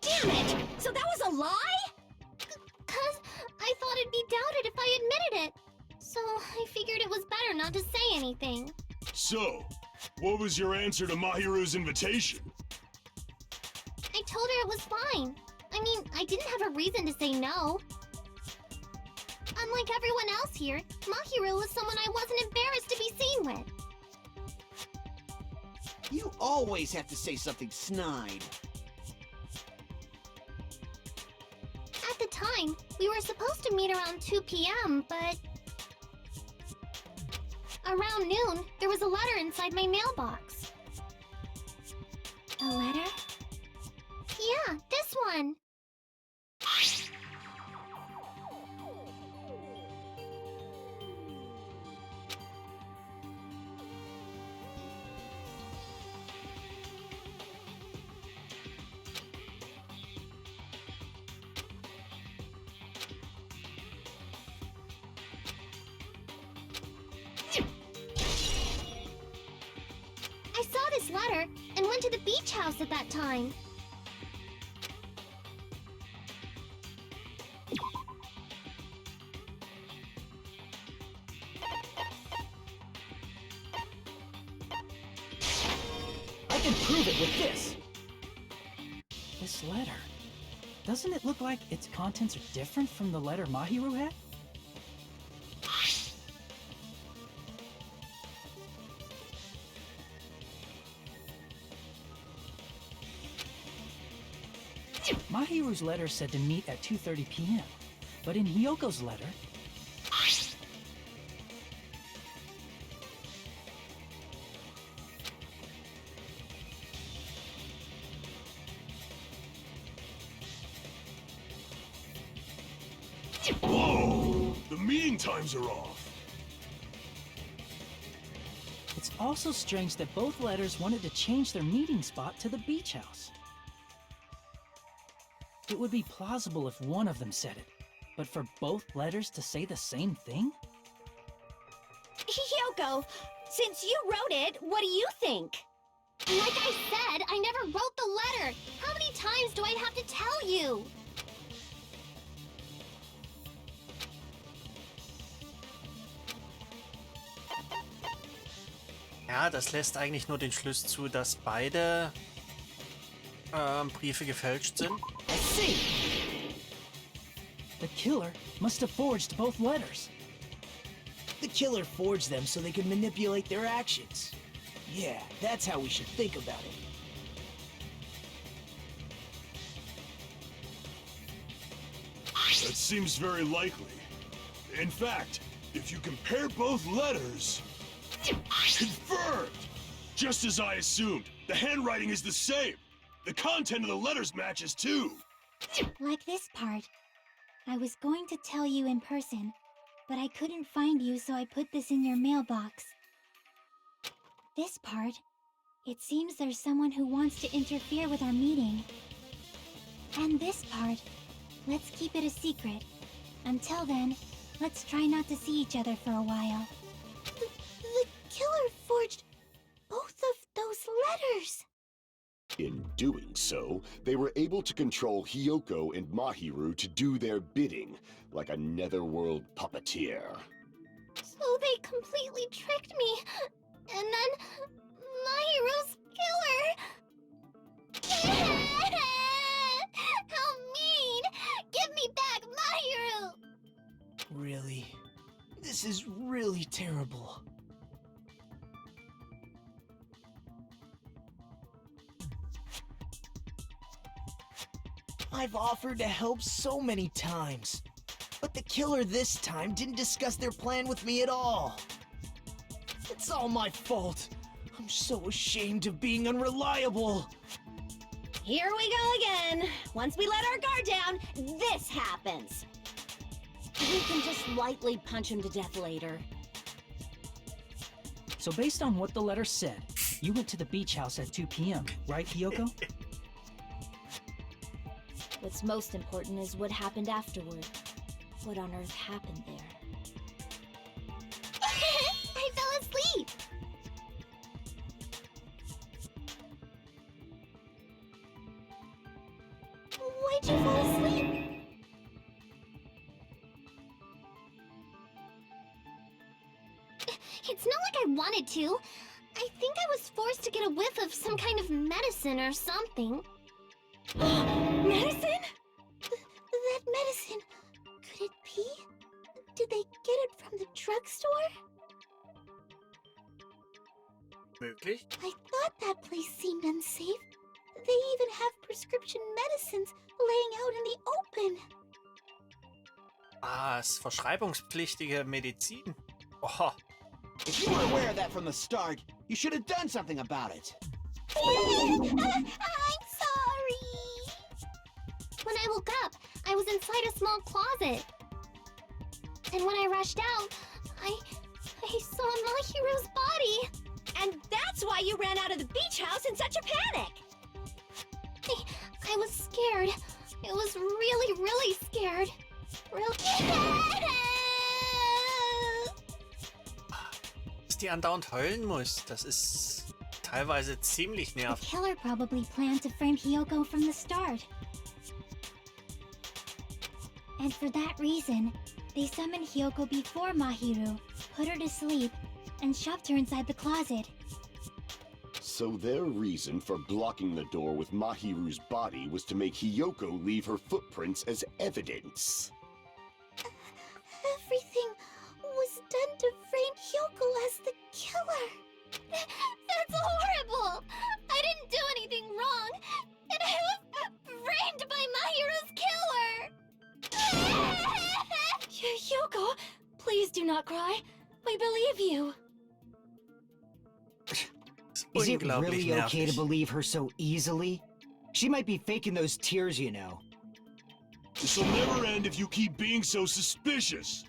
Damn it! So that was a lie? 'Cause I thought it'd be doubted if I admitted it. So I figured it was better not to say anything. So, what was your answer to Mahiru's invitation? I told her it was fine. I mean, I didn't have a reason to say no. Unlike everyone else here, Mahiru was someone I wasn't embarrassed to be seen with. You always have to say something snide. At the time, we were supposed to meet around 2 p.m., but... Around noon, there was a letter inside my mailbox. A letter? Yeah, this one. I saw this letter, and when went to the beach house at that time. I can prove it with this. This letter. Doesn't it look like its contents are different from the letter Mahiru had? Mahiru's letter said to meet at 2:30 p.m., but in Hyoko's letter... Whoa! The meeting times are off. It's also strange that both letters wanted to change their meeting spot to the beach house. It would be plausible if one of them said it, but for both letters to say the same thing? Hyoko, since you wrote it, what do you think? Like I said, I never wrote the letter. How many times do I have to tell you? Ja, das lässt eigentlich nur den Schluss zu, dass beide Briefe gefälscht sind. I see! The killer must have forged both letters. The killer forged them so they could manipulate their actions. Yeah, that's how we should think about it. That seems very likely. In fact, if you compare both letters... Confirmed! Just as I assumed, the handwriting is the same. The content of the letters matches too. Like this part. I was going to tell you in person, but I couldn't find you, so I put this in your mailbox. This part. It seems there's someone who wants to interfere with our meeting. And this part. Let's keep it a secret. Until then, let's try not to see each other for a while. The killer forged both of those letters! In doing so, they were able to control Hyoko and Mahiru to do their bidding, like a netherworld puppeteer. So they completely tricked me. And then Mahiru's killer. How mean! Give me back Mahiru! Really? This is really terrible. I've offered to help so many times, but the killer this time didn't discuss their plan with me at all. It's all my fault. I'm so ashamed of being unreliable. Here we go again. Once we let our guard down, this happens. We can just lightly punch him to death later. So based on what the letter said, you went to the beach house at 2 p.m., right, Hyoko? What's most important is what happened afterward. What on earth happened there? I fell asleep! Why'd you fall asleep? It's not like I wanted to. I think I was forced to get a whiff of some kind of medicine or something. Medicine? That medicine. Could it be? Did they get it from the drugstore? Möglich? I thought that place seemed unsafe. They even have prescription medicines laying out in the open. Ah, es ist verschreibungspflichtige Medizin. Oh, If you were aware of that from the start, you should have done something about it. I'm sorry. When I woke up, I was inside a small closet. And when I rushed out, I saw Mahiru's body. And that's why you ran out of the beach house in such a panic! I was scared. It was really, really scared. dass die andauernd heulen muss, das ist teilweise ziemlich The nervt. killer probably planned to frame Hiyoko from the start. And for that reason, they summoned Hiyoko before Mahiru, put her to sleep, and shoved her inside the closet. So their reason for blocking the door with Mahiru's body was to make Hiyoko leave her footprints as evidence. Everything was done to frame Hiyoko as the killer. That's horrible! I didn't do anything wrong, and I was framed by Mahiru's killer! Hiyoko, please do not cry. We believe you. Is it Unglaublich really okay to nervig. believe her so easily? She might be faking those tears, you know. This'll never end if you keep being so suspicious.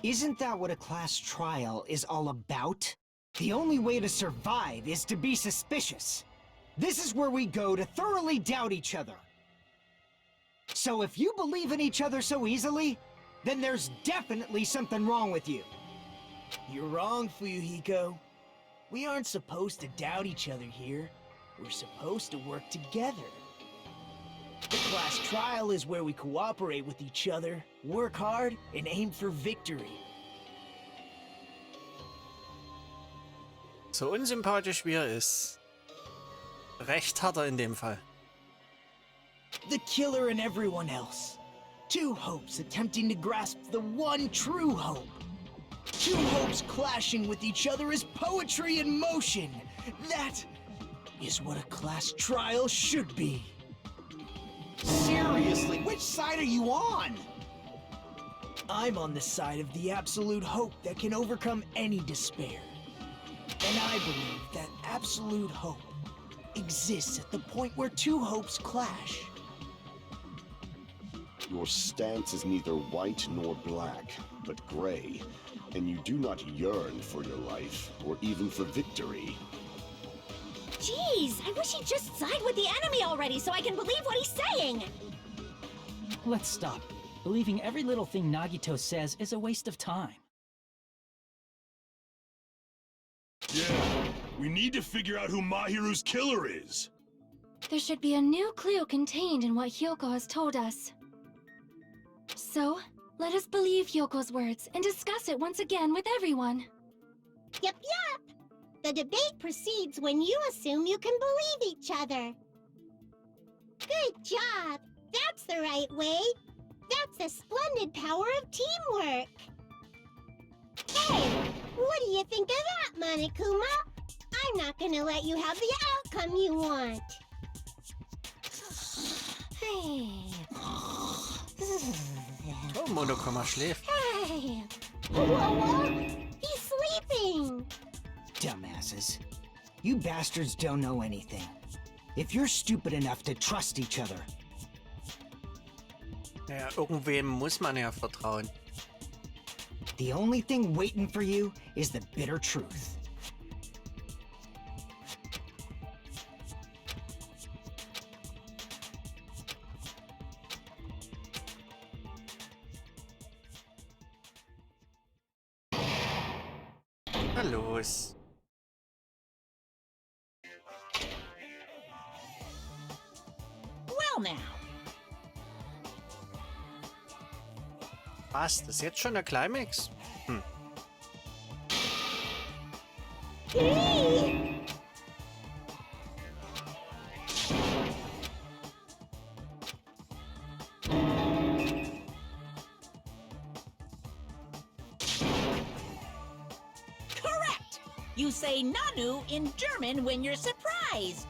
Isn't that what a class trial is all about? The only way to survive is to be suspicious. This is where we go to thoroughly doubt each other. So if you believe in each other so easily, then there's definitely something wrong with you. You're wrong, Fuyuhiko. We aren't supposed to doubt each other here. We're supposed to work together. The class trial is where we cooperate with each other, work hard, and aim for victory. So unsympathisch wie er ist. Recht hat er in dem Fall. The killer and everyone else. Two hopes attempting to grasp the one true hope. Two hopes clashing with each other is poetry in motion. That is what a class trial should be. Seriously, which side are you on? I'm on the side of the absolute hope that can overcome any despair. And I believe that absolute hope exists at the point where two hopes clash. Your stance is neither white nor black, but gray, and you do not yearn for your life, or even for victory. Jeez, I wish he'd just side with the enemy already so I can believe what he's saying! Let's stop. Believing every little thing Nagito says is a waste of time. Yeah, we need to figure out who Mahiru's killer is. There should be a new clue contained in what Hiyoko has told us. So, let us believe Hyoko's words and discuss it once again with everyone. Yup, yup. The debate proceeds when you assume you can believe each other. Good job. That's the right way. That's the splendid power of teamwork. Hey, what do you think of that, Monokuma? I'm not gonna let you have the outcome you want. Oh, Monokuma schläft. Hey. Whoa, he's sleeping. Dumbasses. You bastards don't know anything. If you're stupid enough to trust each other, Ja, irgendwem muss man ja vertrauen. the only thing waiting for you is the bitter truth. Na los. Well now, Was? Das ist jetzt schon der Climax? Hm. correct! You say Nanu in German when you're surprised.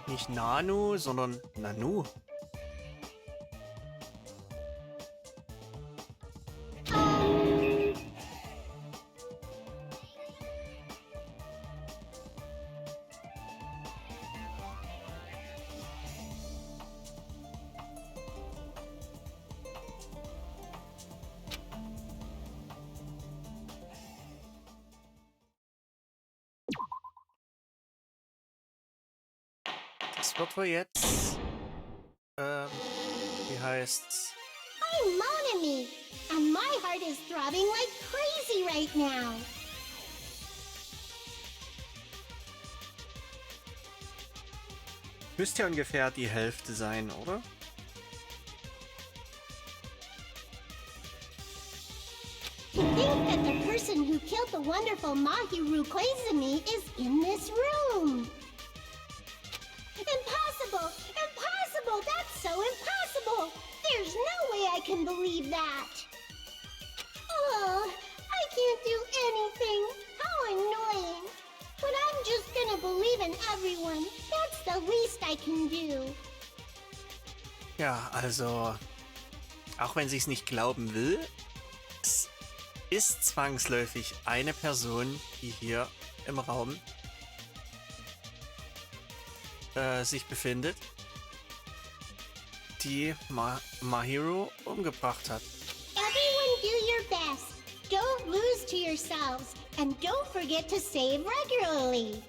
Nicht Nanu, sondern Nanu. Das wird wohl jetzt, wie heißt's? I'm Monami, and my heart is throbbing like crazy right now. Müsste ja ungefähr die Hälfte sein, oder? To think that the person who killed the wonderful Mahiru Koizumi is in this room! Impossible! Impossible! That's so impossible! There's no way I can believe that! Oh, I can't do anything! How annoying! But I'm just gonna believe in everyone. That's the least I can do. Ja, also, auch wenn sie es nicht glauben will, es ist zwangsläufig eine Person, die hier im Raum sich befindet, die Mahiru umgebracht hat. Everyone do your best. Don't lose to yourselves. And don't forget to save regularly.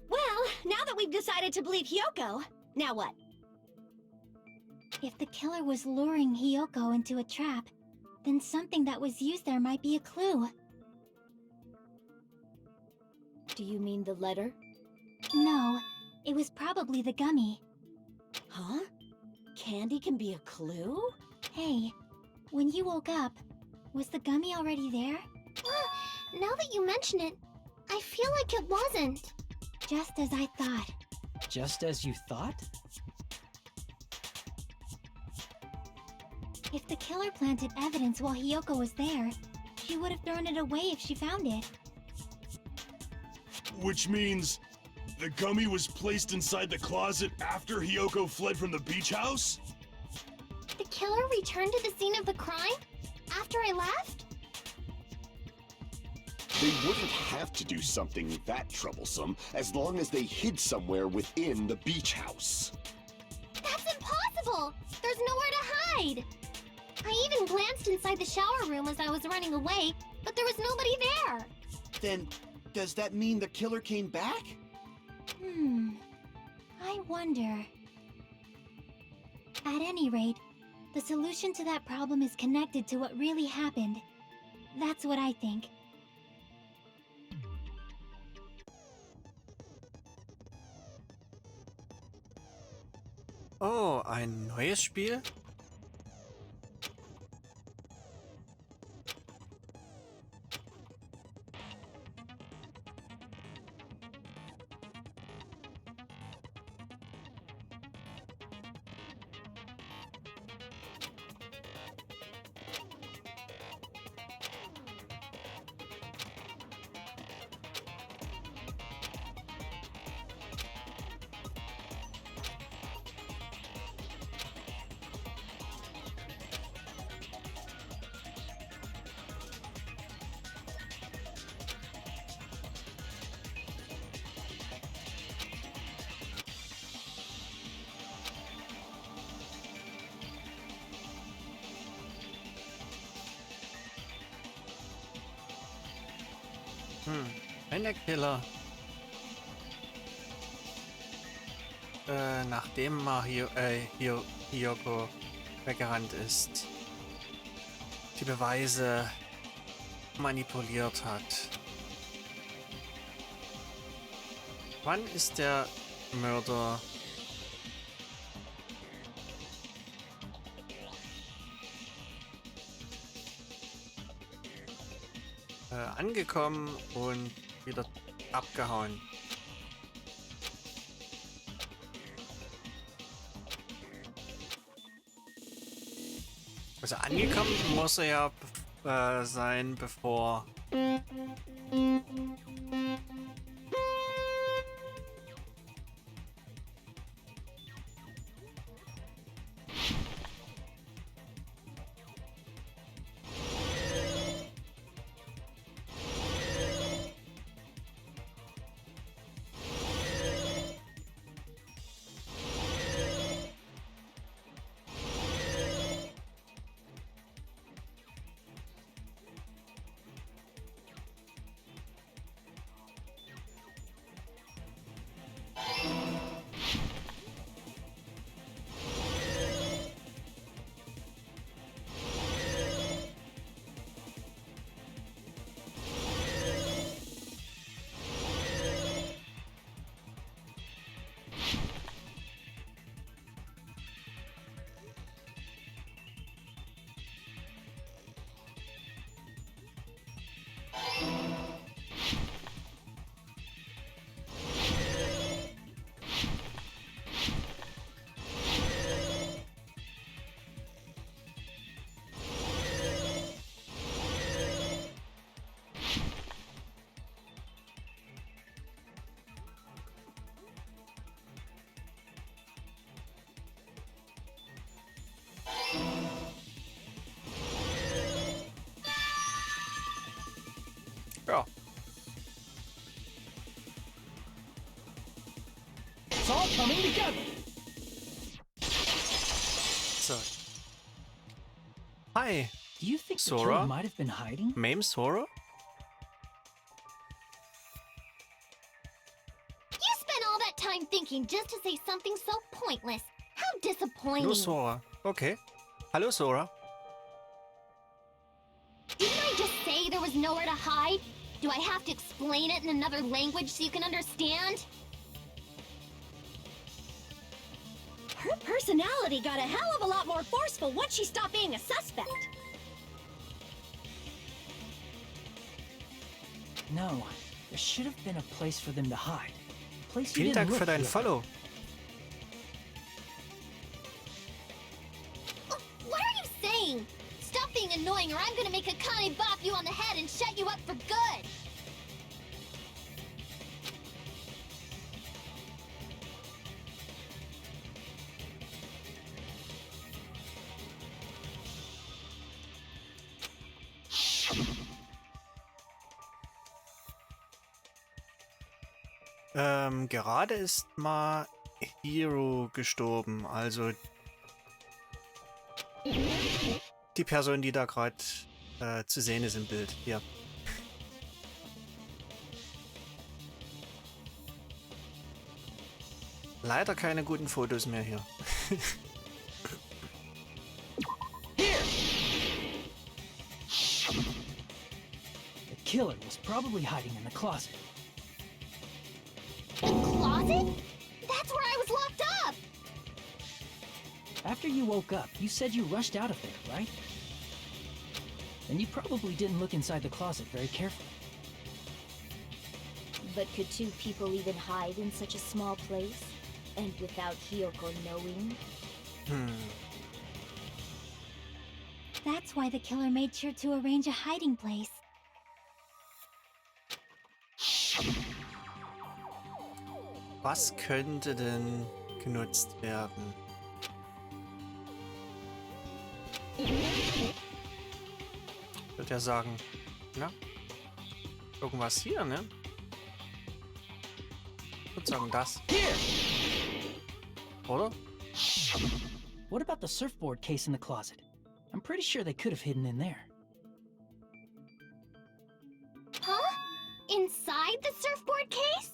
Well, now that we've decided to believe Hyoko, now what? If the killer was luring Hyoko into a trap, then something that was used there might be a clue. Do you mean the letter? No, it was probably the gummy. Huh? Candy can be a clue? Hey, when you woke up, was the gummy already there? Now that you mention it, I feel like it wasn't. Just as I thought. Just as you thought? If the killer planted evidence while Hyoko was there, she would have thrown it away if she found it. Which means the gummy was placed inside the closet after Hyoko fled from the beach house? The killer returned to the scene of the crime? After I left? They wouldn't have to do something that troublesome as long as they hid somewhere within the beach house. That's impossible! There's nowhere to hide! I even glanced inside the shower room as I was running away, but there was nobody there! Then, does that mean the killer came back? I wonder. At any rate, the solution to that problem is connected to what really happened. That's what I think. Oh, ein neues Spiel? Wenn der Killer nachdem Hyoko weggerannt ist, die Beweise manipuliert hat. Wann ist der Mörder angekommen und wieder abgehauen? Also angekommen muss er ja sein, bevor coming together. So. Hi, Do you think the Sora? killer might have been hiding? Mame Sora? You spent all that time thinking just to say something so pointless. How disappointing. No Sora. Okay. Hallo Sora. Didn't I just say there was nowhere to hide? Do I have to explain it in another language so you can understand? Her personality got a hell of a lot more forceful once she stopped being a suspect. No, there should have been a place for them to hide. A place you Vielen didn't Dank für look dein for. Follow. What are you saying? Stop being annoying or I'm gonna make Akane bop you on the head and shut you up for good! Gerade ist Mahiru gestorben, also die Person, die da gerade zu sehen ist im Bild. Hier. Leider keine guten Fotos mehr hier. The killer was probably hiding in the closet. The closet? That's where I was locked up! After you woke up, you said you rushed out of there, right? Then you probably didn't look inside the closet very carefully. But could two people even hide in such a small place? And without Hiyoko knowing? That's why the killer made sure to arrange a hiding place. Was könnte denn genutzt werden? Ich würde ja sagen, na, irgendwas hier, ne? Ich würde sagen das. Oder? What about the surfboard case in the closet? I'm pretty sure they could have hidden in there. Huh? Inside the surfboard case?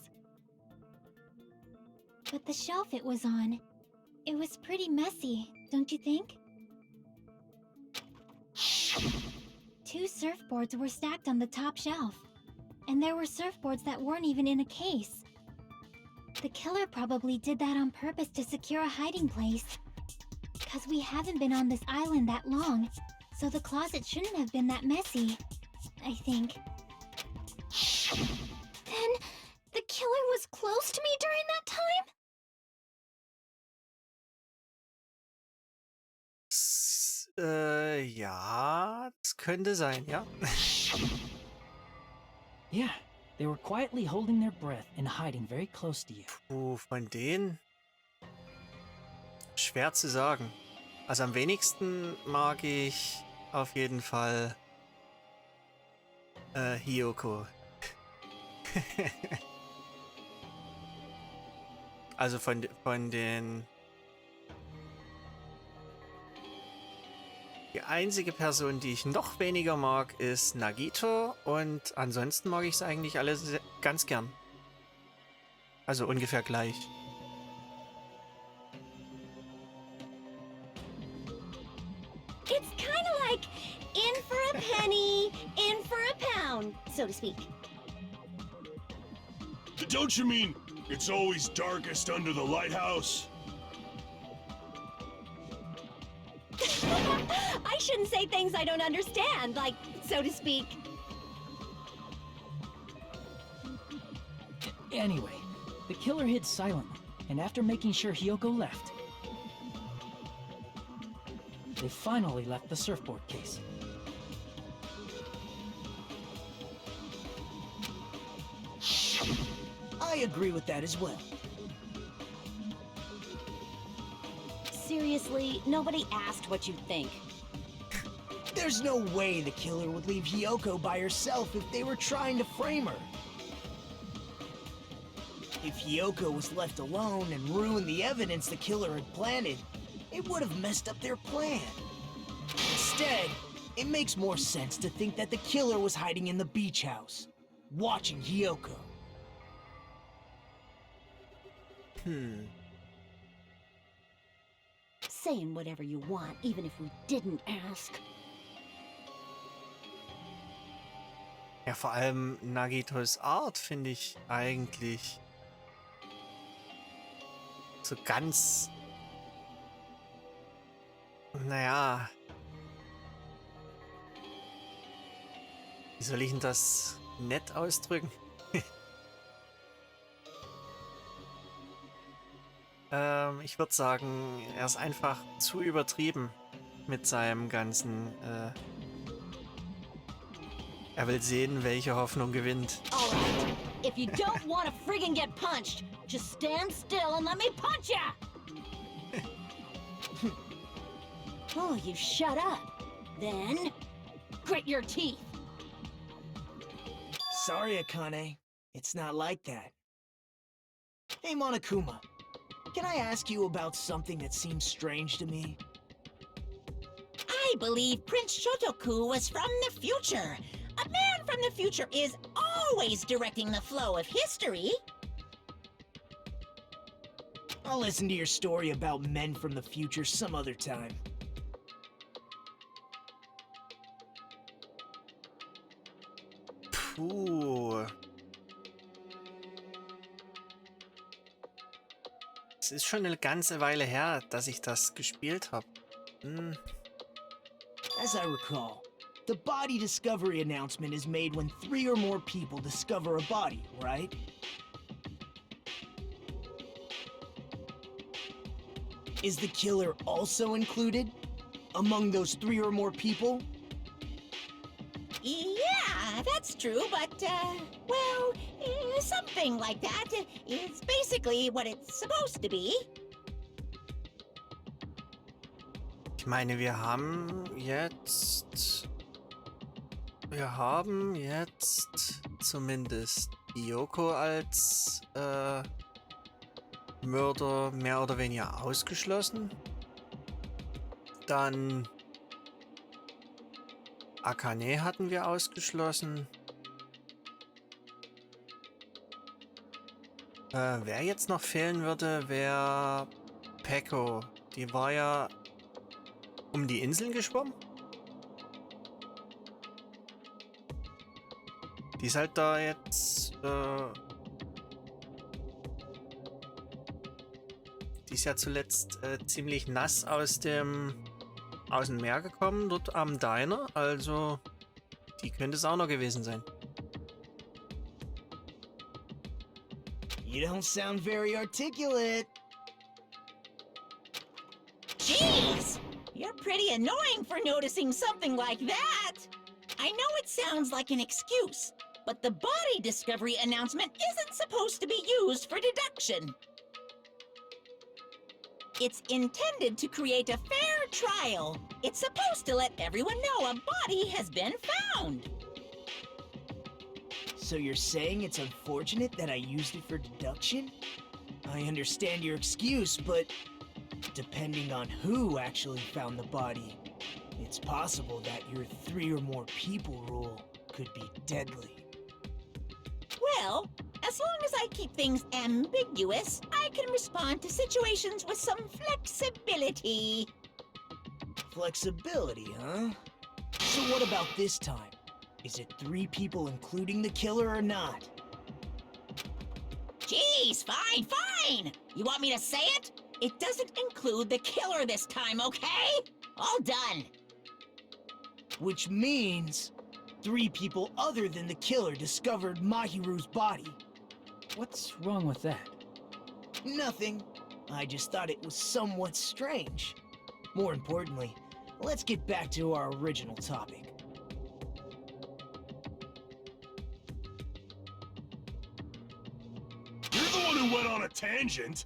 But the shelf it was on, it was pretty messy, don't you think? Two surfboards were stacked on the top shelf, and there were surfboards that weren't even in a case. The killer probably did that on purpose to secure a hiding place. Because we haven't been on this island that long, so the closet shouldn't have been that messy, I think. Then, the killer was close to me during that time? Ja, das könnte sein, ja. Yeah, they were quietly holding their breath and hiding very close to you. Puh, von denen? Schwer zu sagen. Also am wenigsten mag ich auf jeden Fall Hiyoko. Also von den... Die einzige Person, die ich noch weniger mag, ist Nagito und ansonsten mag ich es eigentlich alle ganz gern. Also ungefähr gleich. It's kind of like in for a penny, in for a pound, so to speak. Don't you mean it's always darkest under the lighthouse? I shouldn't say things I don't understand, like, so to speak. Anyway, the killer hid silently, and after making sure Hiyoko left, they finally left the surfboard case. I agree with that as well. Seriously, nobody asked what you think. There's no way the killer would leave Hiyoko by herself if they were trying to frame her. If Yoko was left alone and ruined the evidence the killer had planted, it would have messed up their plan. Instead, it makes more sense to think that the killer was hiding in the beach house, watching Yoko. Saying whatever you want, even if we didn't ask. Ja, vor allem Nagitos Art finde ich eigentlich so ganz, naja, wie soll ich denn das nett ausdrücken? Ich würde sagen, er ist einfach zu übertrieben mit seinem ganzen, er will sehen, welche Hoffnung gewinnt. Alright, if you don't want to friggin' get punched, just stand still and let me punch ya! Oh, you shut up. Then, grit your teeth. Sorry, Akane. It's not like that. Hey, Monokuma. Can I ask you about something that seems strange to me? I believe Prince Shotoku was from the future. A man from the future is always directing the flow of history. I'll listen to your story about men from the future some other time. Puh. Es ist schon eine ganze Weile her, dass ich das gespielt habe. As I recall, the body discovery announcement is made when 3 or more people discover a body, right? Is the killer also included among those 3 or more people? Yeah, that's true, but, well, something like that. It's basically what it's supposed to be. Ich meine, wir haben jetzt zumindest Yoko als Mörder mehr oder weniger ausgeschlossen. Dann Akane hatten wir ausgeschlossen. Wer jetzt noch fehlen würde, wäre Peko. Die war ja um die Inseln geschwommen. Die ist halt da jetzt, die ist ja zuletzt ziemlich nass aus dem Meer gekommen, dort am Diner. Also, die könnte es auch noch gewesen sein. You don't sound very articulate. Jeez! You're pretty annoying for noticing something like that! I know it sounds like an excuse, but the body discovery announcement isn't supposed to be used for deduction. It's intended to create a fair trial. It's supposed to let everyone know a body has been found. So you're saying it's unfortunate that I used it for deduction? I understand your excuse, but depending on who actually found the body, it's possible that your 3 or more people rule could be deadly. Well, as long as I keep things ambiguous, I can respond to situations with some flexibility. Flexibility, huh? So what about this time? Is it 3 people including the killer or not? Jeez, fine! You want me to say it? It doesn't include the killer this time, okay? All done. Which means 3 people other than the killer discovered Mahiru's body. What's wrong with that? Nothing. I just thought it was somewhat strange. More importantly, let's get back to our original topic. You're the one who went on a tangent.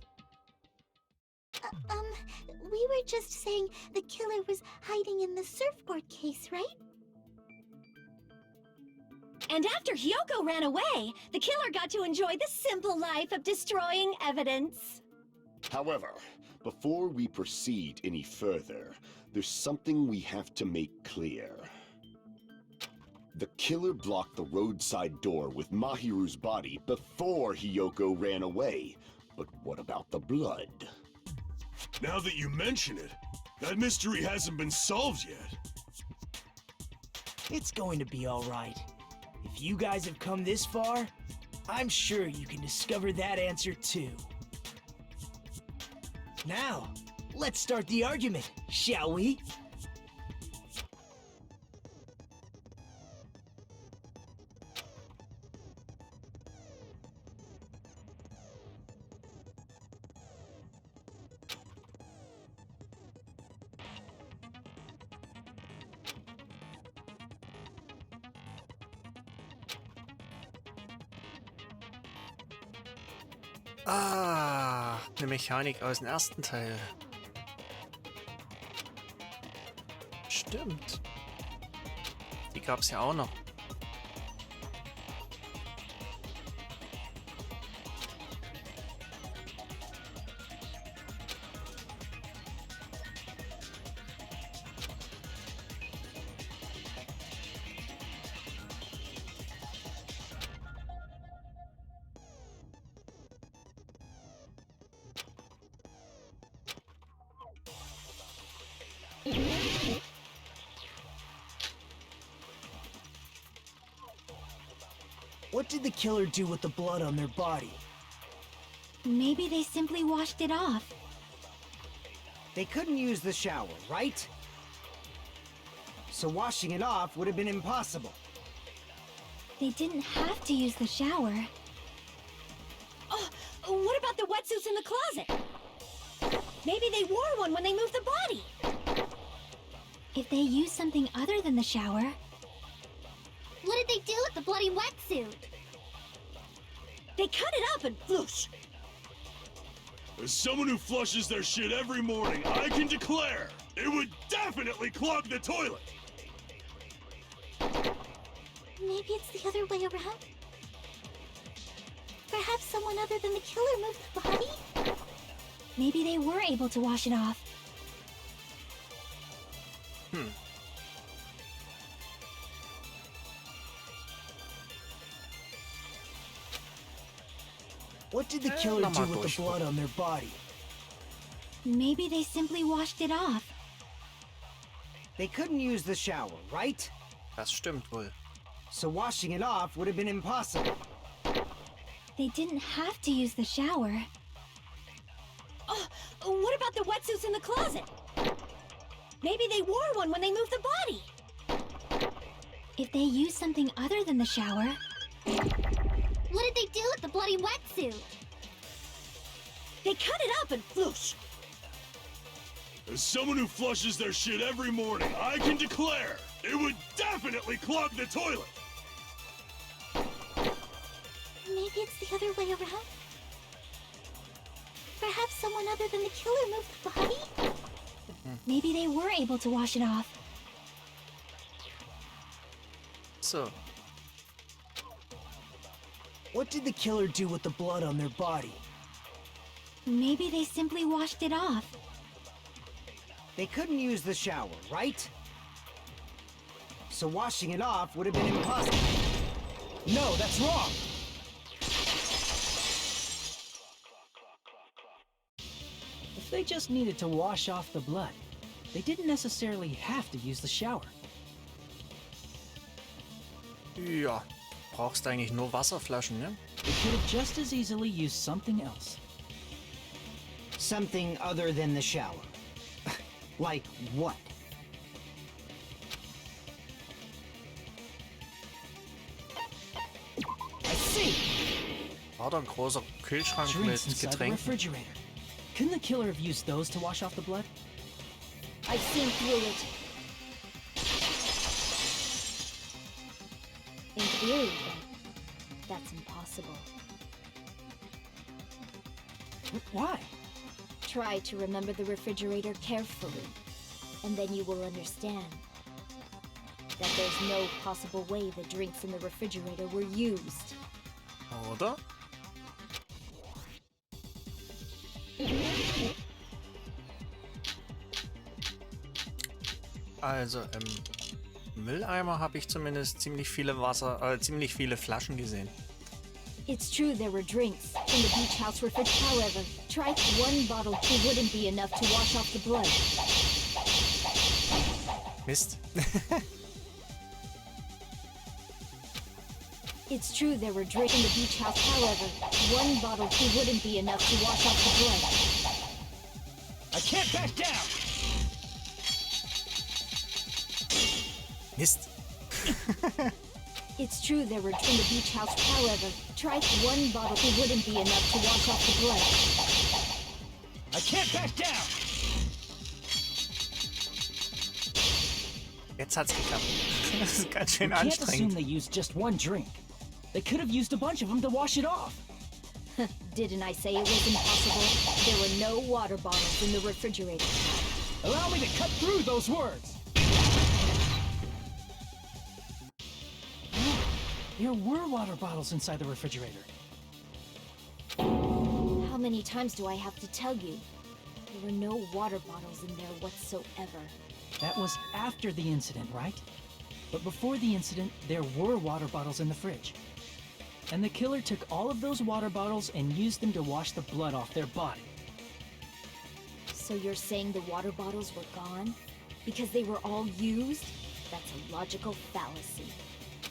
We were just saying the killer was hiding in the surfboard case, right? And after Hyoko ran away, the killer got to enjoy the simple life of destroying evidence. However, before we proceed any further, there's something we have to make clear. The killer blocked the roadside door with Mahiru's body before Hyoko ran away. But what about the blood? Now that you mention it, that mystery hasn't been solved yet. It's going to be alright. If you guys have come this far, I'm sure you can discover that answer too. Now, let's start the argument, shall we? Ah, eine Mechanik aus dem ersten Teil. Stimmt. Die gab's ja auch noch. What did the killer do with the blood on their body? Maybe they simply washed it off. They couldn't use the shower, right? So washing it off would have been impossible. They didn't have to use the shower. Oh, what about the wetsuits in the closet? Maybe they wore one when they moved the body. If they used something other than the shower... What did they do with the bloody wetsuit? They cut it up and whoosh. As someone who flushes their shit every morning, I can declare it would definitely clog the toilet. Maybe it's the other way around? Perhaps someone other than the killer moved the body? Maybe they were able to wash it off. What did the killer do with the blood on their body? Maybe they simply washed it off. They couldn't use the shower, right? Das stimmt wohl. So washing it off would have been impossible. They didn't have to use the shower. Oh, what about the wetsuits in the closet? Maybe they wore one when they moved the body. If they used something other than the shower... What did they do with the bloody wetsuit? They cut it up and whoosh. As someone who flushes their shit every morning, I can declare it would definitely clog the toilet. Maybe it's the other way around? Perhaps someone other than the killer moved the body? Maybe they were able to wash it off. So. What did the killer do with the blood on their body? Maybe they simply washed it off. They couldn't use the shower, right? So washing it off would have been impossible. No, that's wrong! If they just needed to wash off the blood, they didn't necessarily have to use the shower. Ja, brauchst eigentlich nur Wasserflaschen, ne? They could have just as easily used something else. Something other than the shower. Like what? I see! War da ein großer Kühlschrank Drinks mit inside the Getränken? refrigerator. Couldn't the killer have used those to wash off the blood? I've seen through it. In theory, that's impossible. Why? Try to remember the refrigerator carefully, and then you will understand. that there's no possible way the drinks in the refrigerator were used. Oder? Also im Mülleimer habe ich zumindest ziemlich viele Flaschen gesehen. It's true there were drinks in the beach house refrigerator. However, try one bottle it wouldn't be enough to wash off the blood. Mist. It's true there were drinks in the beach house. However, one bottle it wouldn't be enough to wash off the blood. I can't back down! Mist. It's true there were in the beach house. However, try one bottle it wouldn't be enough to wash off the blood. I can't back down! Jetzt hat's geklappt. Das ist ganz schön You can't assume anstrengend. they used just one drink. They could have used a bunch of them to wash it off. Didn't I say it was impossible? There were no water bottles in the refrigerator. Allow me to cut through those words. There were water bottles inside the refrigerator. How many times do I have to tell you? There were no water bottles in there whatsoever. That was after the incident, right? But before the incident, there were water bottles in the fridge. And the killer took all of those water bottles and used them to wash the blood off their body. So you're saying the water bottles were gone? Because they were all used? That's a logical fallacy.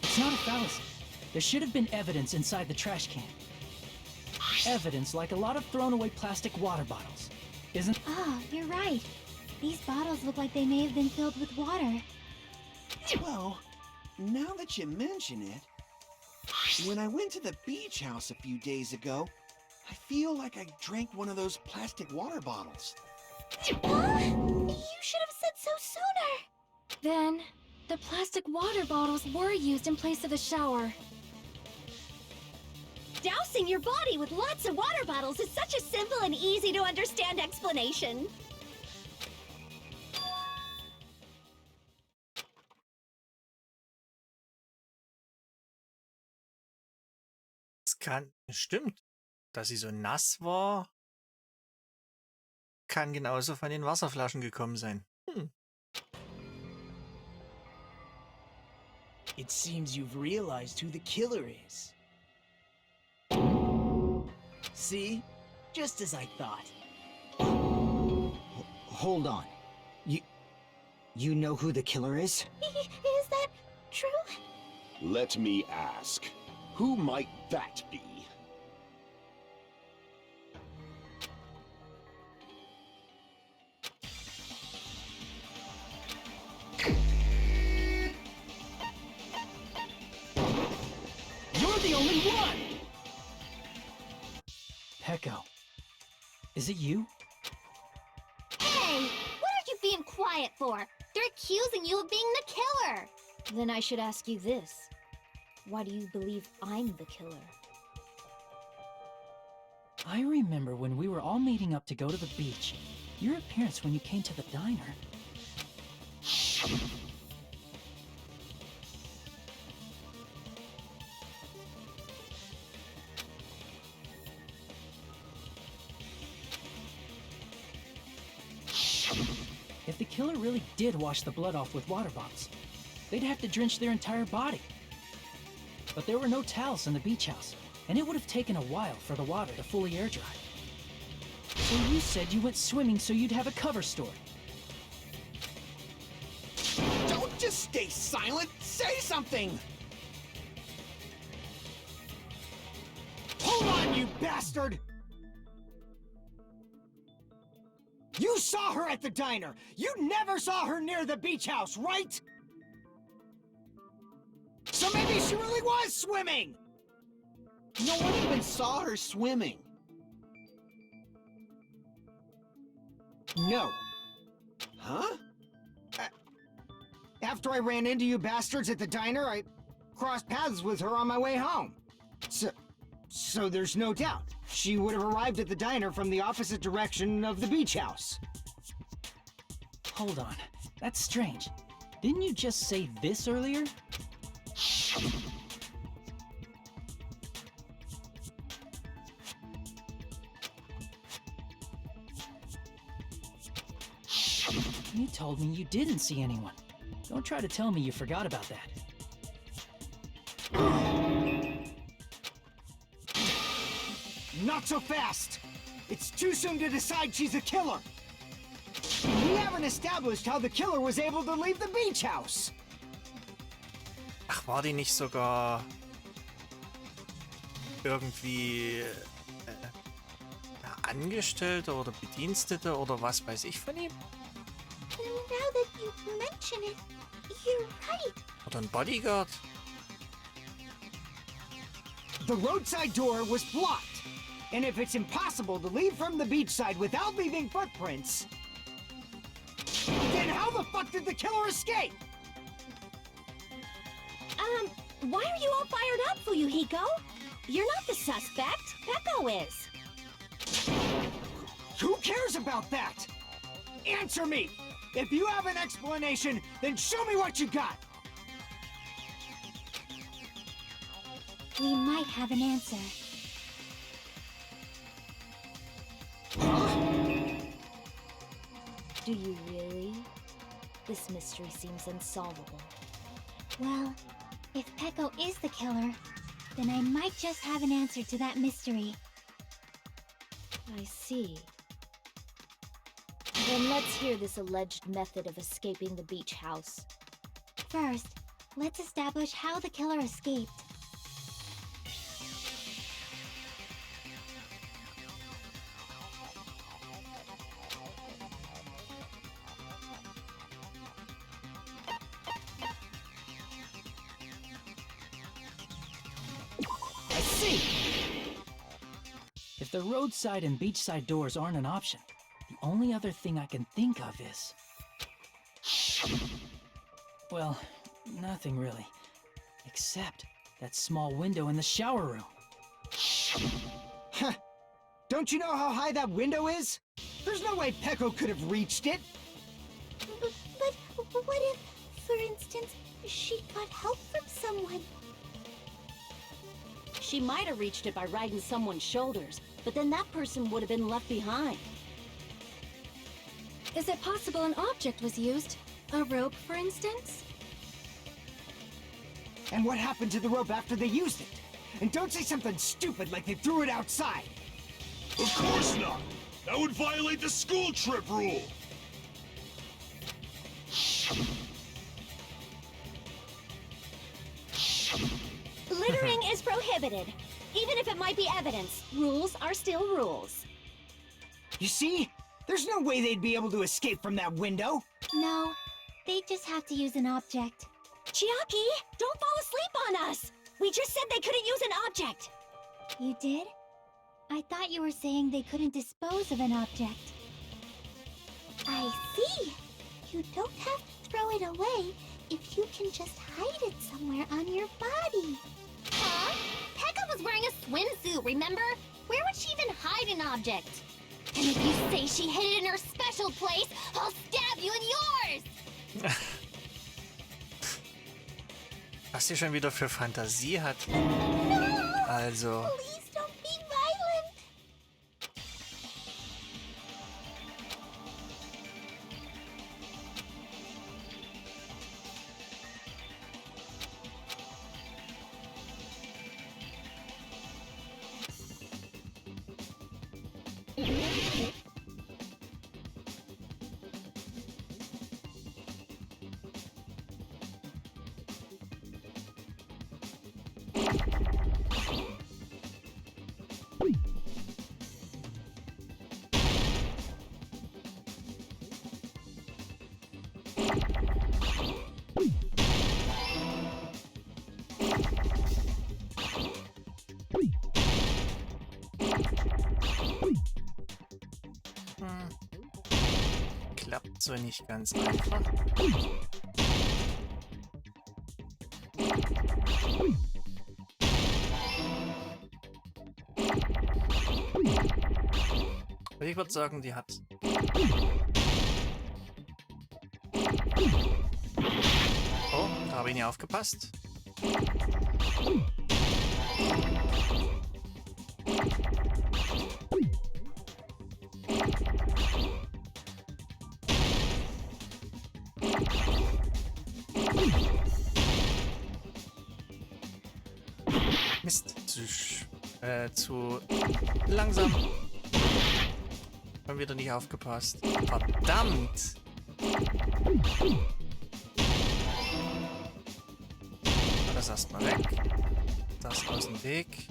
It's not a fallacy. There should have been evidence inside the trash can. Evidence like a lot of thrown away plastic water bottles. Isn't... Oh, you're right. These bottles look like they may have been filled with water. Well, now that you mention it, when I went to the beach house a few days ago, I feel like I drank one of those plastic water bottles. Huh? You should have said so sooner. Then, the plastic water bottles were used in place of a shower. Dousing your body with lots of water bottles is such a simple and easy to understand explanation. Stimmt, dass sie so nass war, kann genauso von den Wasserflaschen gekommen sein. It seems you've realized who the killer is. See? Just as I thought. Hold on. You know who the killer is? Is that true? Let me ask, who might that be? You're the only one! Pecco. Is it you? Hey! What are you being quiet for? They're accusing you of being the killer! Then I should ask you this. Why do you believe I'm the killer? I remember when we were all meeting up to go to the beach. Your appearance when you came to the diner. If the killer really did wash the blood off with water bottles, they'd have to drench their entire body. But there were no towels in the beach house, and it would have taken a while for the water to fully air dry. So you said you went swimming so you'd have a cover story. Don't just stay silent! Say something! Hold on, you bastard! You saw her at the diner! You never saw her near the beach house, right? So maybe she really was swimming! No one even saw her swimming. No. Huh? After I ran into you bastards at the diner, I crossed paths with her on my way home. So there's no doubt. She would have arrived at the diner from the opposite direction of the beach house. Hold on. That's strange. Didn't you just say this earlier? You told me you didn't see anyone. Don't try to tell me you forgot about that. Not so fast! It's too soon to decide she's a killer! We haven't established how the killer was able to leave the beach house! Ach, war die nicht sogar irgendwie Angestellte oder Bedienstete oder was weiß ich von ihm? Now that you mention it, you're right. Oder ein Bodyguard? The roadside door was blocked, and if it's impossible to leave from the beachside without leaving footprints, then how the fuck did the killer escape? Why are you all fired up, Fuyuhiko? You're not the suspect. Peko is. Who cares about that? Answer me! If you have an explanation, then show me what you got! We might have an answer. Do you really? This mystery seems unsolvable. Well, if Peko is the killer, then I might just have an answer to that mystery. I see. Then let's hear this alleged method of escaping the beach house. First, let's establish how the killer escaped. I see! If the roadside and beachside doors aren't an option, the only other thing I can think of is... well, nothing really. Except that small window in the shower room. Huh. Don't you know how high that window is? There's no way Peko could have reached it! But what if, for instance, she got help from someone? She might have reached it by riding someone's shoulders, but then that person would have been left behind. Is it possible an object was used? A rope, for instance? And what happened to the rope after they used it? And don't say something stupid like they threw it outside! Of course not! That would violate the school trip rule! Littering is prohibited. Even if it might be evidence, rules are still rules. You see? There's no way they'd be able to escape from that window! No, they just have to use an object. Chiaki, don't fall asleep on us! We just said they couldn't use an object! You did? I thought you were saying they couldn't dispose of an object. I see! You don't have to throw it away if you can just hide it somewhere on your body. Huh? Pekka was wearing a swimsuit, remember? Where would she even hide an object? And if you say she hid it in her special place, I'll stab you in yours! Was sie schon wieder für Fantasie hat. Also... Please don't be violent! Klappt so nicht ganz einfach. Aber ich würde sagen, die hat Habe ich nicht aufgepasst? Mist, zu langsam. Haben wieder nicht aufgepasst. Verdammt! Das erstmal weg. Das aus dem Weg.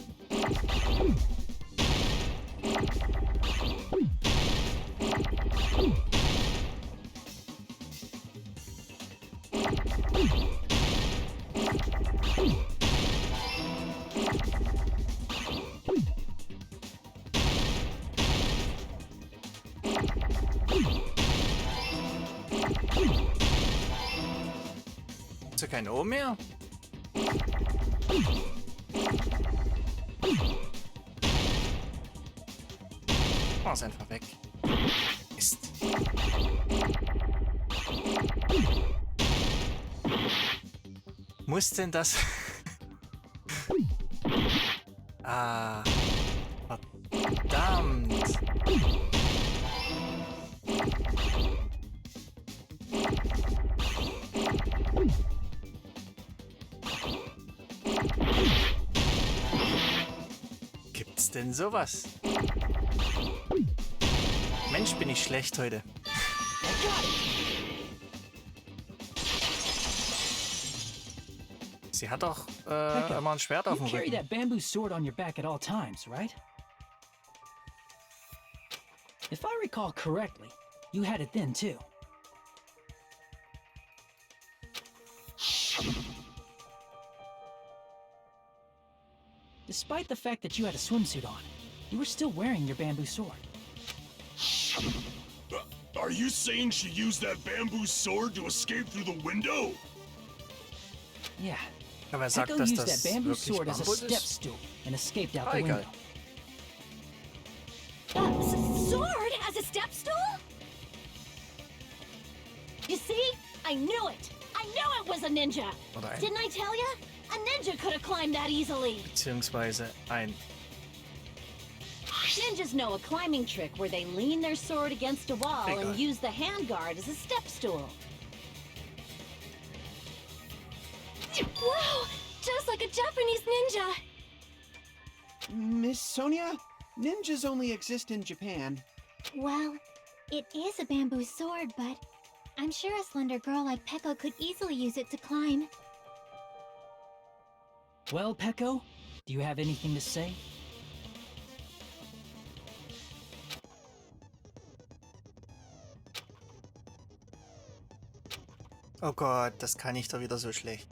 Ist ja kein O mehr? Oh, ist einfach weg. Mist. Muss denn das? Ah. Verdammt. Gibt's denn sowas? Mensch, bin ich schlecht heute. Sie hat doch immer ein Schwert auf dem You carry Rücken. that bamboo sword on your back at all times, right? If I recall correctly, you had it then too. Despite the fact that you had a swimsuit on, you were still wearing your bamboo sword. Are you saying she used that bamboo sword to escape through the window? Yeah. Aber er sagt, Echo dass used das that bamboo wirklich sword as a Bambus step ist. stool and escaped out Ah, the egal. window. Sword as a step stool? You see? I knew it! I knew it was a ninja! Oder ein, Didn't I tell ya? A ninja could have climbed that easily! beziehungsweise ein. Ninjas know a climbing trick where they lean their sword against a wall Egal. and use the handguard as a step stool. Wow! Just like a Japanese ninja! Miss Sonia, ninjas only exist in Japan. Well, it is a bamboo sword, but I'm sure a slender girl like Peko could easily use it to climb. Well, Peko, do you have anything to say? Oh Gott, das kann ich doch wieder so schlecht.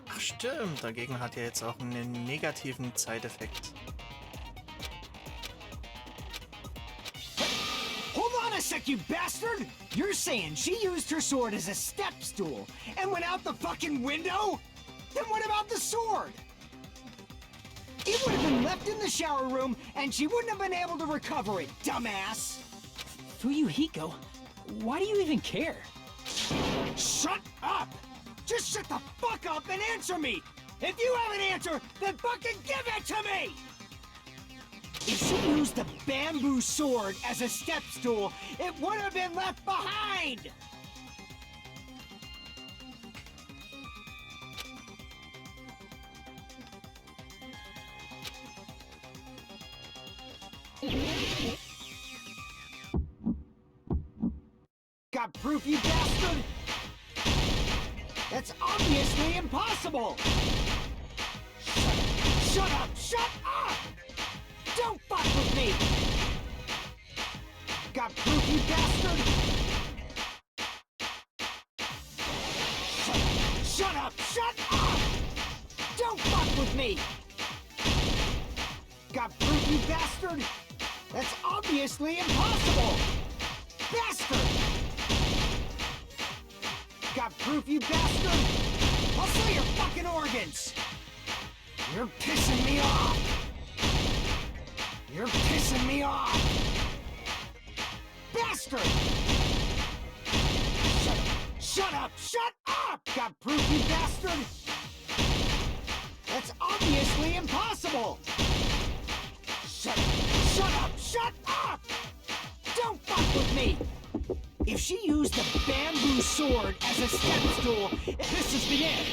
Ach stimmt, dagegen hat ja jetzt auch einen negativen Zeiteffekt. Hold on a sec, you bastard! You're saying she used her sword as a step stool and went out the fucking window? Then what about the sword? It would have been left in the shower room and she wouldn't have been able to recover it, dumbass! Fuyuhiko, why do you even care? Shut up! Just shut the fuck up and answer me! If you have an answer, then fucking give it to me! If she used the bamboo sword as a step stool, it would have been left behind! Got proof, you bastard? That's obviously impossible! Shut up! Shut up! Don't fuck with me! Got proof, you bastard? Shut up! Shut up! Don't fuck with me! Got proof, you bastard? That's obviously impossible! Bastard! Got proof, you bastard? I'll sell your fucking organs! You're pissing me off! You're pissing me off! Bastard! Shut up! Shut up! Got proof, you bastard? That's obviously impossible! Shut up! Shut up! Don't fuck with me! If she used the bamboo sword as a step stool, this is the end!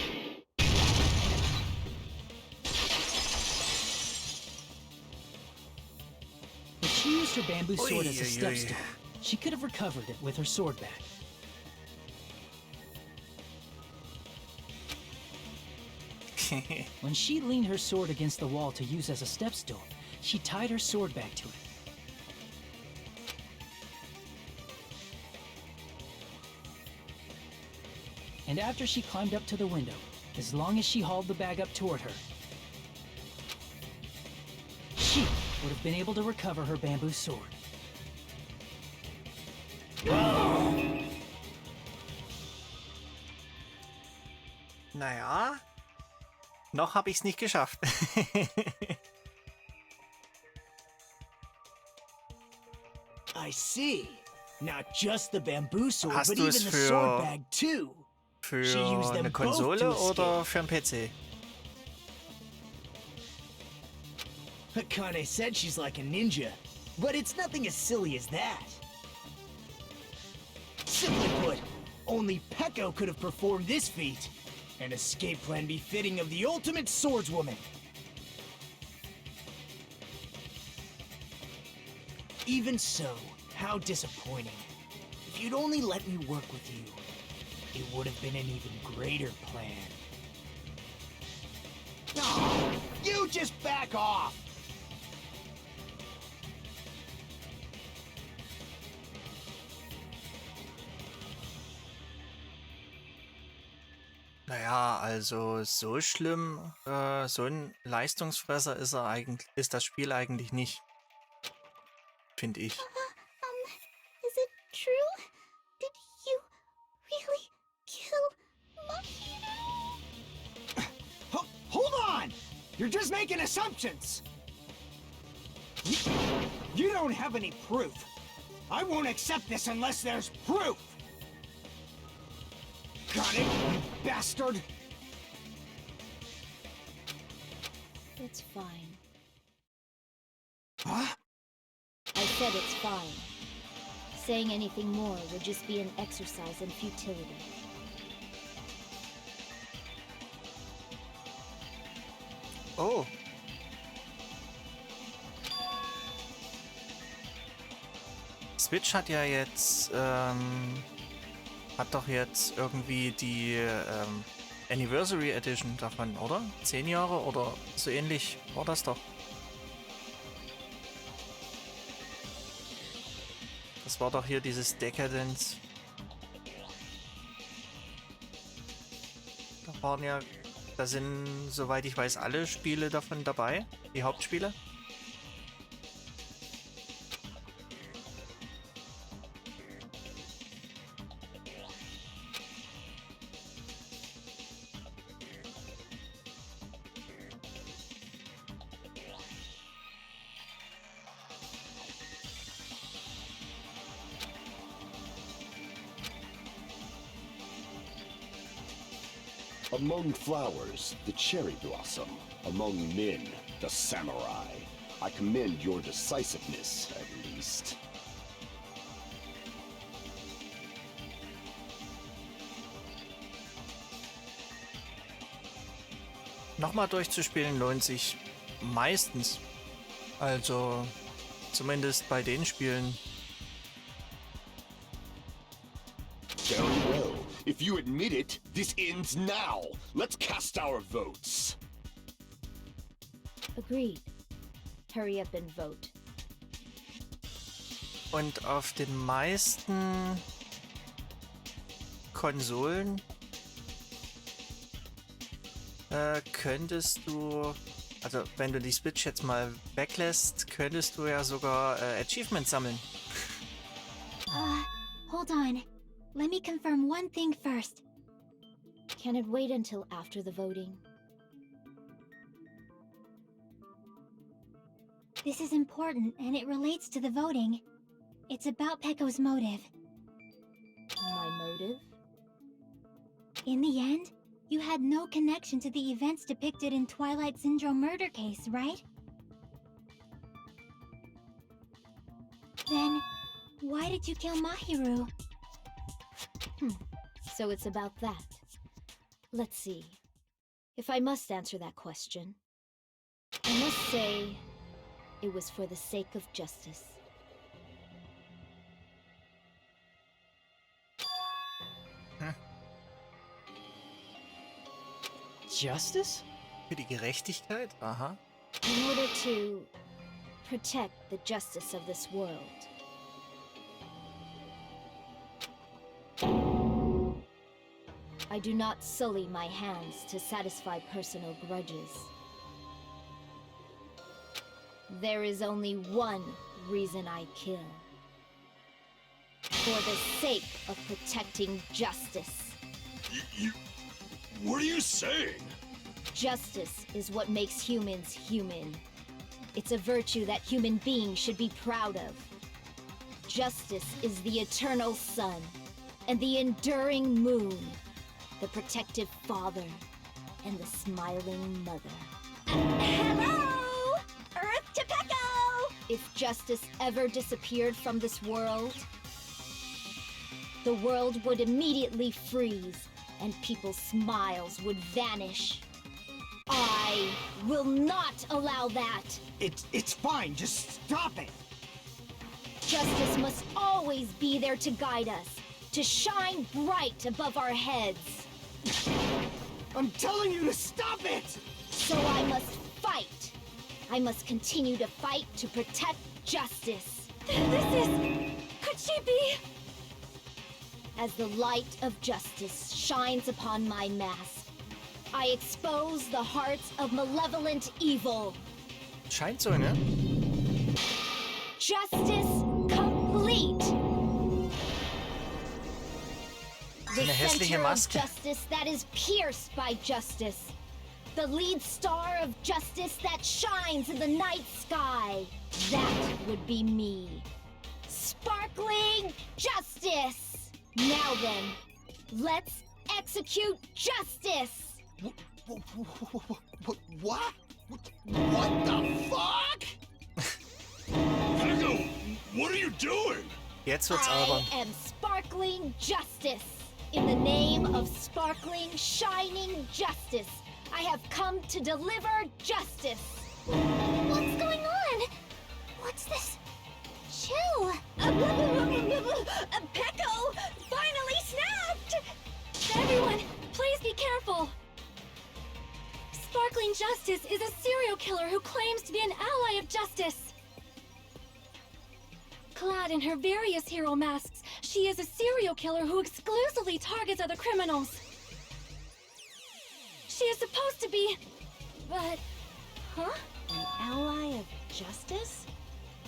If she used her bamboo sword as a step stool, she could have recovered it with her sword back. When she leaned her sword against the wall to use as a step stool, she tied her sword back to it. And after she climbed up to the window, as long as she hauled the bag up toward her, she would have been able to recover her bamboo sword. Naja, noch habe ich's nicht geschafft. I see. Not just the bamboo sword, Hast but du even es the für- sword bag too. Für She used them eine both Konsole to oder escape. für einen PC? Akane said she's like a ninja, but it's nothing as silly as that. Simply put, only Peko could have performed this feat. An escape plan befitting of the ultimate swordswoman. Even so, how disappointing. If you'd only let me work with you, it would have been an even greater plan. No, you just back off! Naja, also so schlimm, so ein Leistungsfresser ist ist das Spiel eigentlich nicht. Finde ich. Is it true? Did you really kill Mahiru? Hold on! You're just making assumptions! You don't have any proof. I won't accept this unless there's proof! Got it, you bastard? It's fine. Huh? I said it's fine. Saying anything more would just be an exercise in futility. Oh. Switch hat ja jetzt, hat doch jetzt irgendwie die Anniversary Edition davon, oder? 10 Jahre oder so ähnlich war das doch. Das war doch hier dieses Decadence. Da sind, soweit ich weiß, alle Spiele davon dabei, die Hauptspiele. Among flowers, the cherry blossom. Among men, the samurai. I commend your decisiveness, at least. Nochmal durchzuspielen lohnt sich meistens. Also zumindest bei den Spielen. Very well. If you admit it, this ends now. Let's cast our votes. Agreed. Hurry up and vote. Und auf den meisten Konsolen könntest du, also wenn du die Switch jetzt mal weglässt, könntest du ja sogar Achievements sammeln. Hold on. let me confirm one thing first. Can it wait until after the voting? This is important, and it relates to the voting. It's about Pecco's motive. My motive? In the end, you had no connection to the events depicted in Twilight Syndrome murder case, right? Then, why did you kill Mahiru? So it's about that. Let's see. If I must answer that question, I must say it was for the sake of justice. Justice? Für die Gerechtigkeit? Aha. In order to protect the justice of this world. I do not sully my hands to satisfy personal grudges. There is only one reason I kill. For the sake of protecting justice. What are you saying? Justice is what makes humans human. It's a virtue that human beings should be proud of. Justice is the eternal sun and the enduring moon, the protective father and the smiling mother. Hello! Earth to Pecco! If justice ever disappeared from this world, the world would immediately freeze and people's smiles would vanish. I will not allow that! It's fine, just stop it! Justice must always be there to guide us, to shine bright above our heads. I'm telling you to stop it! So I must fight. I must continue to fight to protect justice. Could she be? As the light of justice shines upon my mask, I expose the hearts of malevolent evil. Scheint so, ne? Justice complete. The Eine hässliche center of Maske. justice that is pierced by justice. The lead star of justice that shines in the night sky. That would be me. Sparkling justice. Now then, let's execute justice. What? What the fuck? Pecco, what are you doing? Jetzt wird's albern. I am sparkling justice. In the name of sparkling, shining justice, I have come to deliver justice. What's going on? What's this? Chill! Pecco finally snapped! Everyone, please be careful! Sparkling Justice is a serial killer who claims to be an ally of justice. Clad in her various hero masks, she is a serial killer who exclusively targets other criminals. She is supposed to be... but... huh? An ally of justice?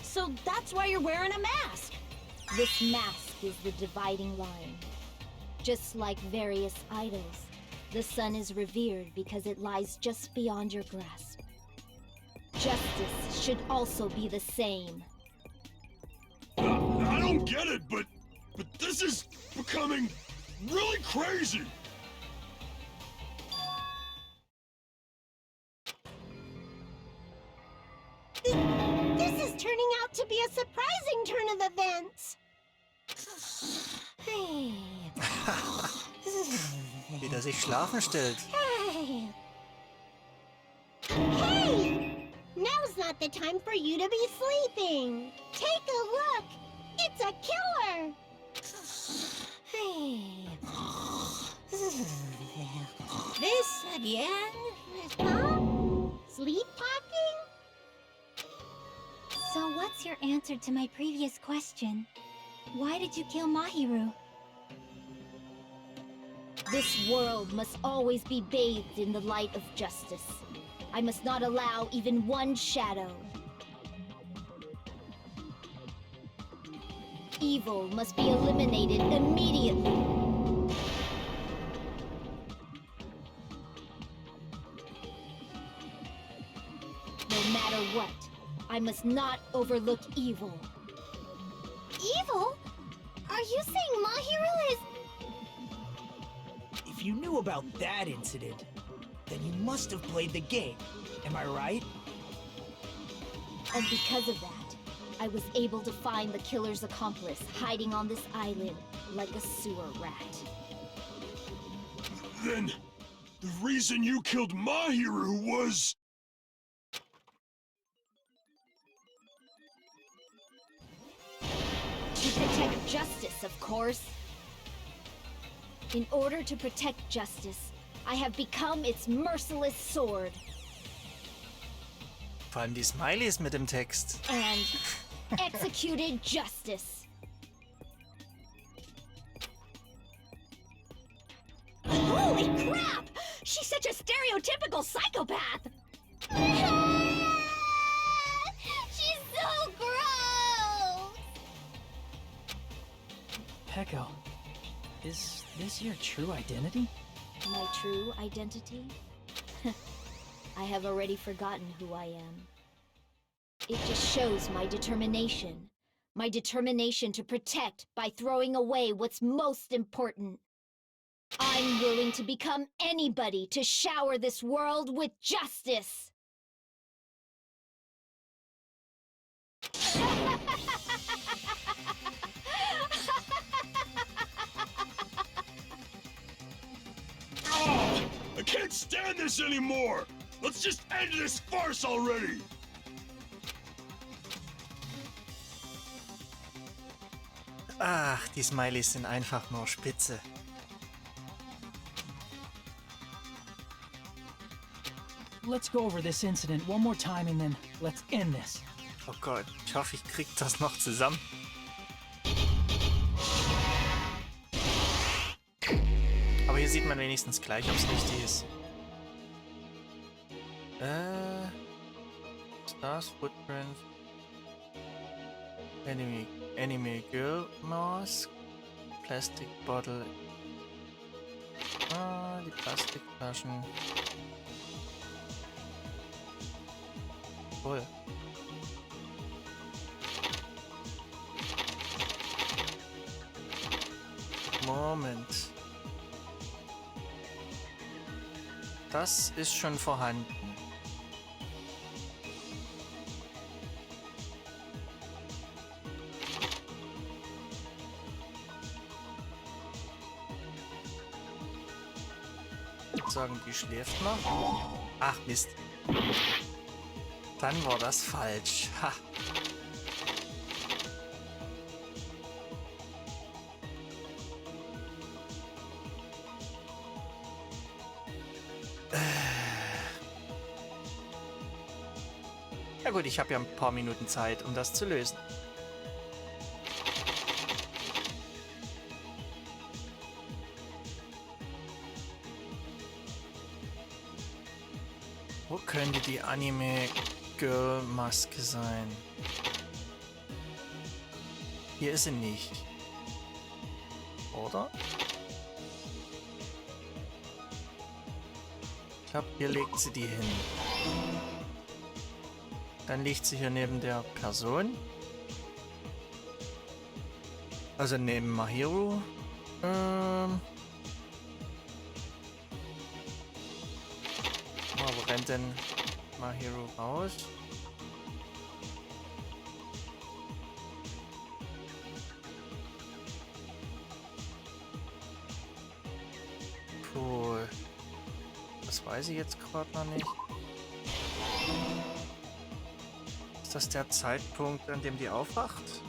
So that's why you're wearing a mask! This mask is the dividing line. Just like various idols, the sun is revered because it lies just beyond your grasp. Justice should also be the same. I don't get it, but this is becoming really crazy. This is turning out to be a surprising turn of events! Hey. Wie der sich schlafen stellt. Hey! Hey! Now's not the time for you to be sleeping! Take a look! It's a killer! Hey! This again? Huh? Sleep talking? So what's your answer to my previous question? Why did you kill Mahiru? This world must always be bathed in the light of justice. I must not allow even one shadow. Evil must be eliminated immediately. No matter what, I must not overlook evil. Evil? Are you saying Mahiru is... If you knew about that incident, then you must have played the game. Am I right? And because of that, I was able to find the killer's accomplice hiding on this island like a sewer rat. Then, the reason you killed Mahiru was... To protect justice, of course. In order to protect justice, I have become its merciless sword. Vor allem die Smileys mit dem Text. And executed justice. Holy crap! She's such a stereotypical psychopath! She's so gross! Peko, is this your true identity? My true identity? I have already forgotten who I am. It just shows my determination. My determination to protect by throwing away what's most important. I'm willing to become anybody to shower this world with justice. I can't stand this anymore! Let's just end this farce already! Ach, die Smileys sind einfach nur spitze. Let's go over this incident one more time and then let's end this. Oh Gott, ich hoffe, ich krieg das noch zusammen. Aber hier sieht man wenigstens gleich, ob es richtig ist. Stars, Footprint, Enemy Girl Mask, Plastic Bottle. Ah, die Plastikflaschen. Voll. Moment. Das ist schon vorhanden. Ich würde sagen, die schläft noch. Ach Mist. Dann war das falsch. Ha. Ja gut, ich habe ja ein paar Minuten Zeit, um das zu lösen. Wo könnte die Anime-Girl-Maske sein? Hier ist sie nicht. Oder? Ich glaube, hier legt sie die hin. Dann liegt sie hier neben der Person. Also neben Mahiru. Wo rennt denn Mahiru raus? Puh. Das weiß ich jetzt gerade noch nicht. Ist das der Zeitpunkt, an dem die aufwacht?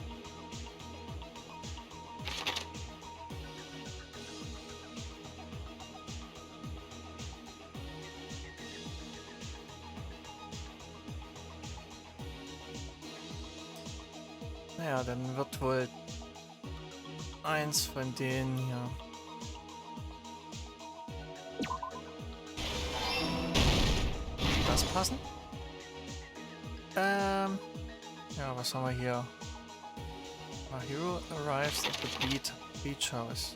Naja, dann wird wohl eins von denen hier. Das passen? Ja, was haben wir hier? Mahiru arrives at the beach house.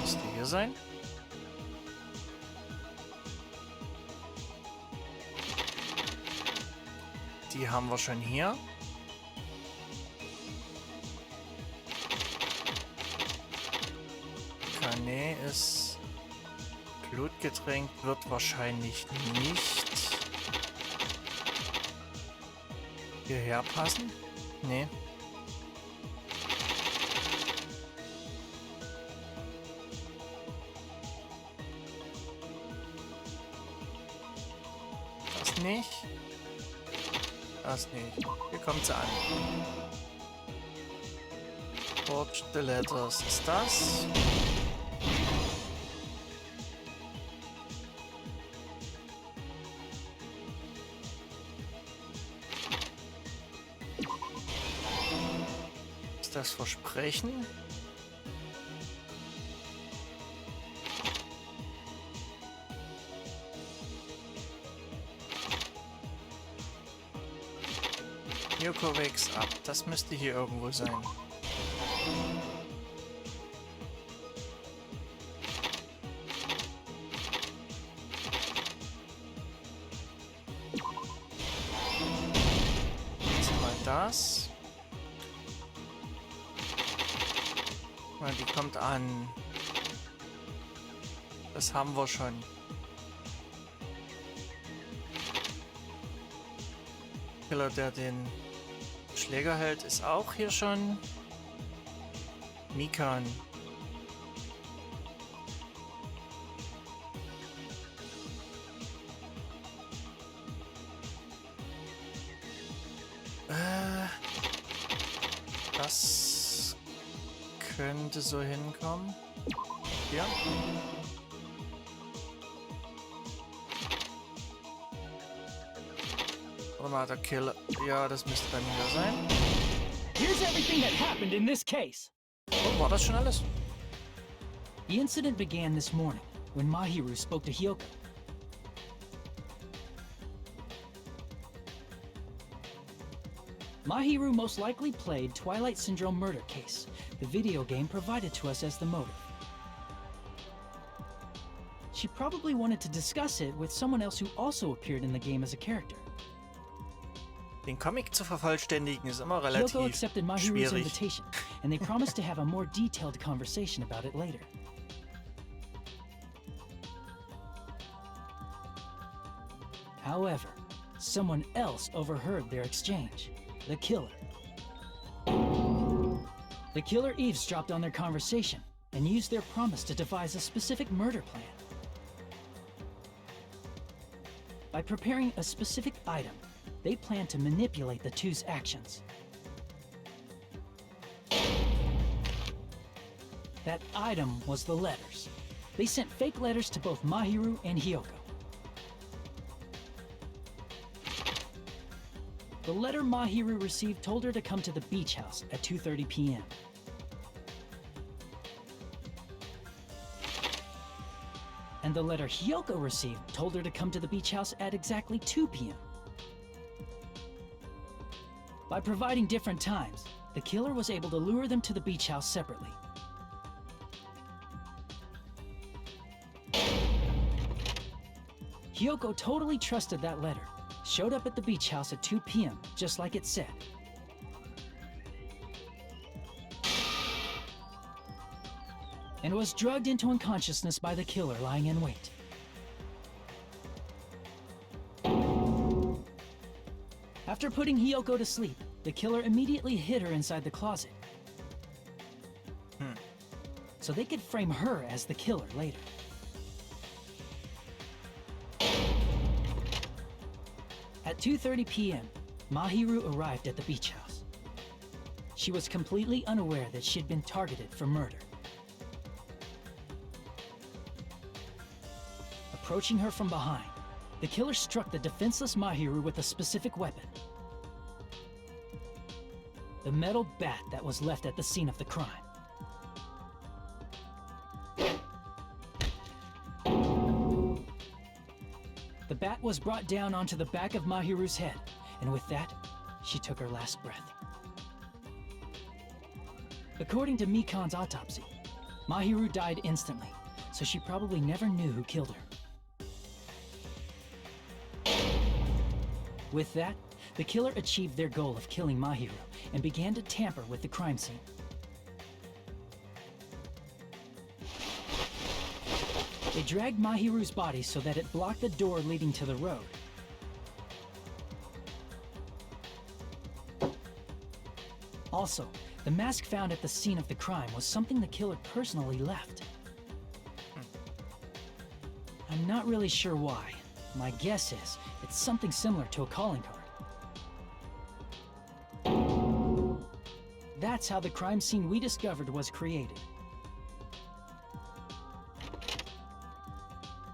Müsste hier sein. Die haben wir schon hier. Kane ist blutgetränkt, wird wahrscheinlich nicht hierher passen. Nee. Das nicht. Das nicht. Hier kommt sie an. Forge the Letters ist das. Ist das Versprechen? Yoko wakes up. Das müsste hier irgendwo sein. Jetzt mal das. Mal, die kommt an. Das haben wir schon. Killer, der den Schläger hält, ist auch hier schon. Mikan. Das könnte so hinkommen. Ja. Oder mal der Killer. Ja, das müsste bei mir sein. Here's everything that happened in this case. Oh, war das schon alles? The incident began this morning when Mahiru spoke to Hyoko. Mahiru most likely played Twilight Syndrome Murder Case, the video game provided to us as the motive. She probably wanted to discuss it with someone else who also appeared in the game as a character. Den Comic zu vervollständigen ist immer Hyoko relativ accepted Mahiru's schwierig. invitation, and they promised to have a more detailed conversation about it later. However, someone else overheard their exchange. The killer. The killer eavesdropped on their conversation and used their promise to devise a specific murder plan. By preparing a specific item, they planned to manipulate the two's actions. That item was the letters. They sent fake letters to both Mahiru and Hyoko. The letter Mahiru received told her to come to the beach house at 2:30 p.m. And the letter Hyoko received told her to come to the beach house at exactly 2 p.m. By providing different times, the killer was able to lure them to the beach house separately. Hyoko totally trusted that letter, showed up at the beach house at 2 p.m., just like it said. And was drugged into unconsciousness by the killer lying in wait. After putting Hyoko to sleep, the killer immediately hid her inside the closet. So they could frame her as the killer later. At 2:30 p.m., Mahiru arrived at the beach house. She was completely unaware that she'd been targeted for murder. Approaching her from behind, the killer struck the defenseless Mahiru with a specific weapon. The metal bat that was left at the scene of the crime. The bat was brought down onto the back of Mahiru's head, and with that, she took her last breath. According to Mikan's autopsy, Mahiru died instantly, so she probably never knew who killed her. With that, the killer achieved their goal of killing Mahiru and began to tamper with the crime scene. They dragged Mahiru's body so that it blocked the door leading to the road. Also, the mask found at the scene of the crime was something the killer personally left. I'm not really sure why. My guess is it's something similar to a calling card. That's how the crime scene we discovered was created.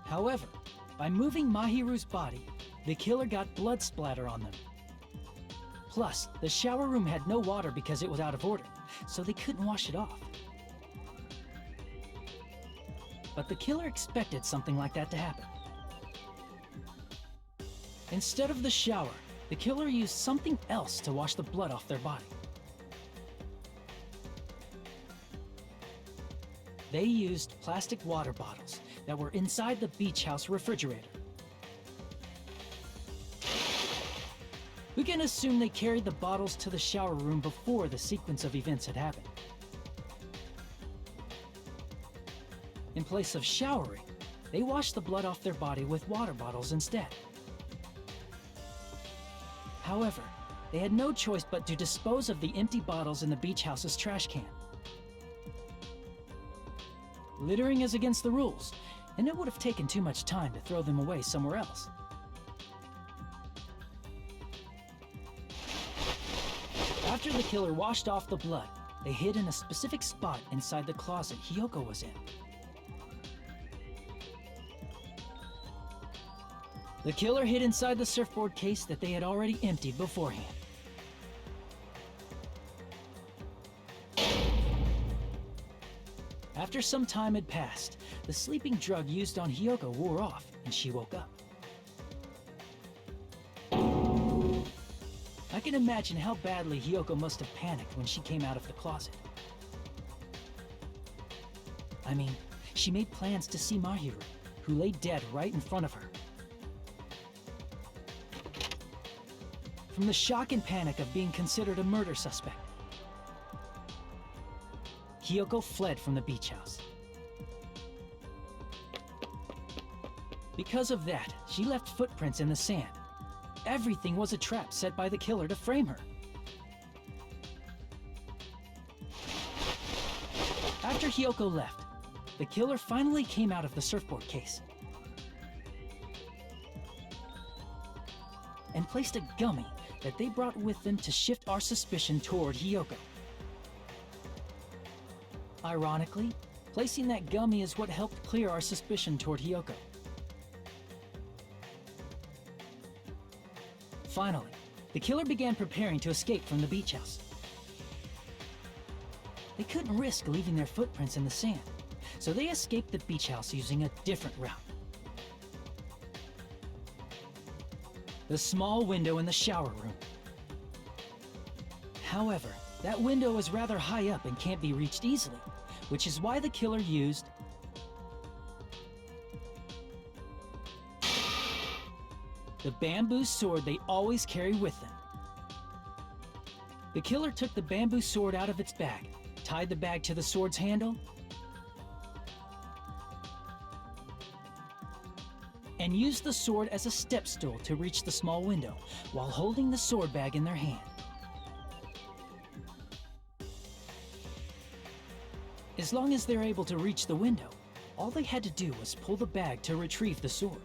However, by moving Mahiru's body, the killer got blood splatter on them. Plus, the shower room had no water because it was out of order, so they couldn't wash it off. But the killer expected something like that to happen. Instead of the shower, the killer used something else to wash the blood off their body. They used plastic water bottles that were inside the beach house refrigerator. We can assume they carried the bottles to the shower room before the sequence of events had happened. In place of showering, they washed the blood off their body with water bottles instead. However, they had no choice but to dispose of the empty bottles in the beach house's trash can. Littering is against the rules, and it would have taken too much time to throw them away somewhere else. After the killer washed off the blood, they hid in a specific spot inside the closet Hiyoko was in. The killer hid inside the surfboard case that they had already emptied beforehand. After some time had passed, the sleeping drug used on Hiyoko wore off, and she woke up. I can imagine how badly Hiyoko must have panicked when she came out of the closet. I mean, she made plans to see Mahiru, who lay dead right in front of her. From the shock and panic of being considered a murder suspect, Hiyoko fled from the beach house. Because of that, she left footprints in the sand. Everything was a trap set by the killer to frame her. After Hiyoko left, the killer finally came out of the surfboard case and placed a gummy that they brought with them to shift our suspicion toward Hiyoko. Ironically, placing that gummy is what helped clear our suspicion toward Hiyoko. Finally, the killer began preparing to escape from the beach house. They couldn't risk leaving their footprints in the sand, so they escaped the beach house using a different route. The small window in the shower room. However, that window is rather high up and can't be reached easily, which is why the killer used the bamboo sword they always carry with them. The killer took the bamboo sword out of its bag, tied the bag to the sword's handle, and used the sword as a step stool to reach the small window while holding the sword bag in their hand. As long as they're able to reach the window, all they had to do was pull the bag to retrieve the sword.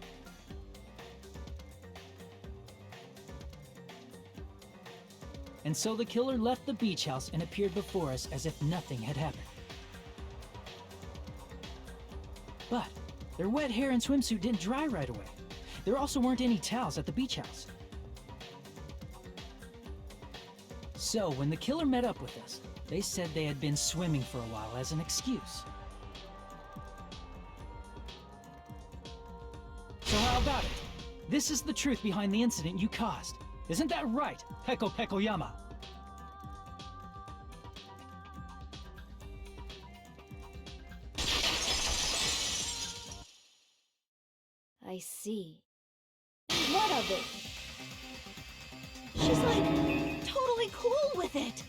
And so the killer left the beach house and appeared before us as if nothing had happened. But their wet hair and swimsuit didn't dry right away. There also weren't any towels at the beach house. So when the killer met up with us, they said they had been swimming for a while as an excuse. So how about it? This is the truth behind the incident you caused. Isn't that right, Peko Pekoyama? I see. What of it? She's like totally cool with it.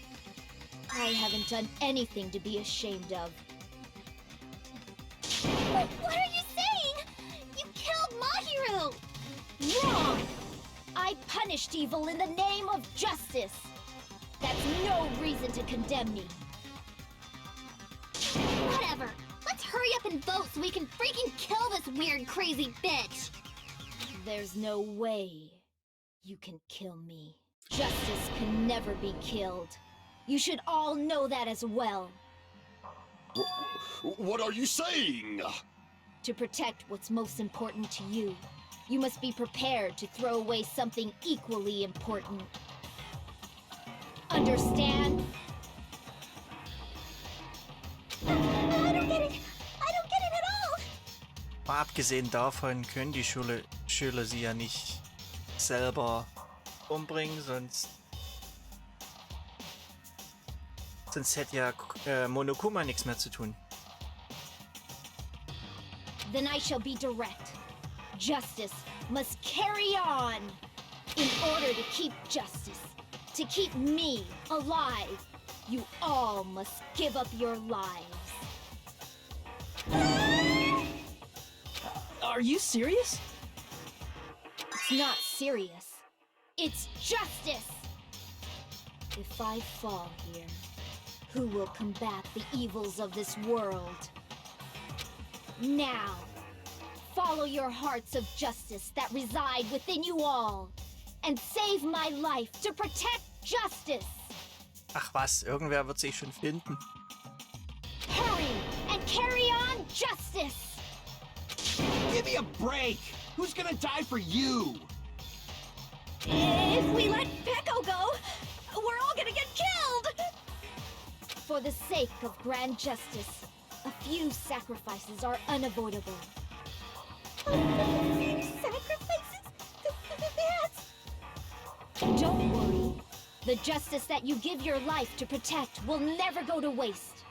I haven't done anything to be ashamed of. What are you saying? You killed Mahiru! Wrong! I punished evil in the name of justice. That's no reason to condemn me. Whatever. Let's hurry up and vote so we can freaking kill this weird, crazy bitch. There's no way you can kill me. Justice can never be killed. You should all know that as well. What are you saying? To protect what's most important to you, you must be prepared to throw away something equally important. Understand? I don't get it. I don't get it at all. Mal abgesehen davon können die Schüler sie ja nicht selber umbringen, sonst hätte ja Monokuma nichts mehr zu tun. Then I shall be direct. Justice must carry on. In order to keep justice, to keep me alive, you all must give up your lives. Are you serious? It's not serious. It's justice! If I fall here, who will combat the evils of this world? Now, follow your hearts of justice that reside within you all, and save my life to protect justice! Ach was, irgendwer wird sich schon finden. Hurry and carry on justice! Give me a break! Who's gonna die for you? If we let Peko go, we're all gonna get killed! For the sake of grand justice, a few sacrifices are unavoidable. A few sacrifices? That's... Don't worry. The justice that you give your life to protect will never go to waste.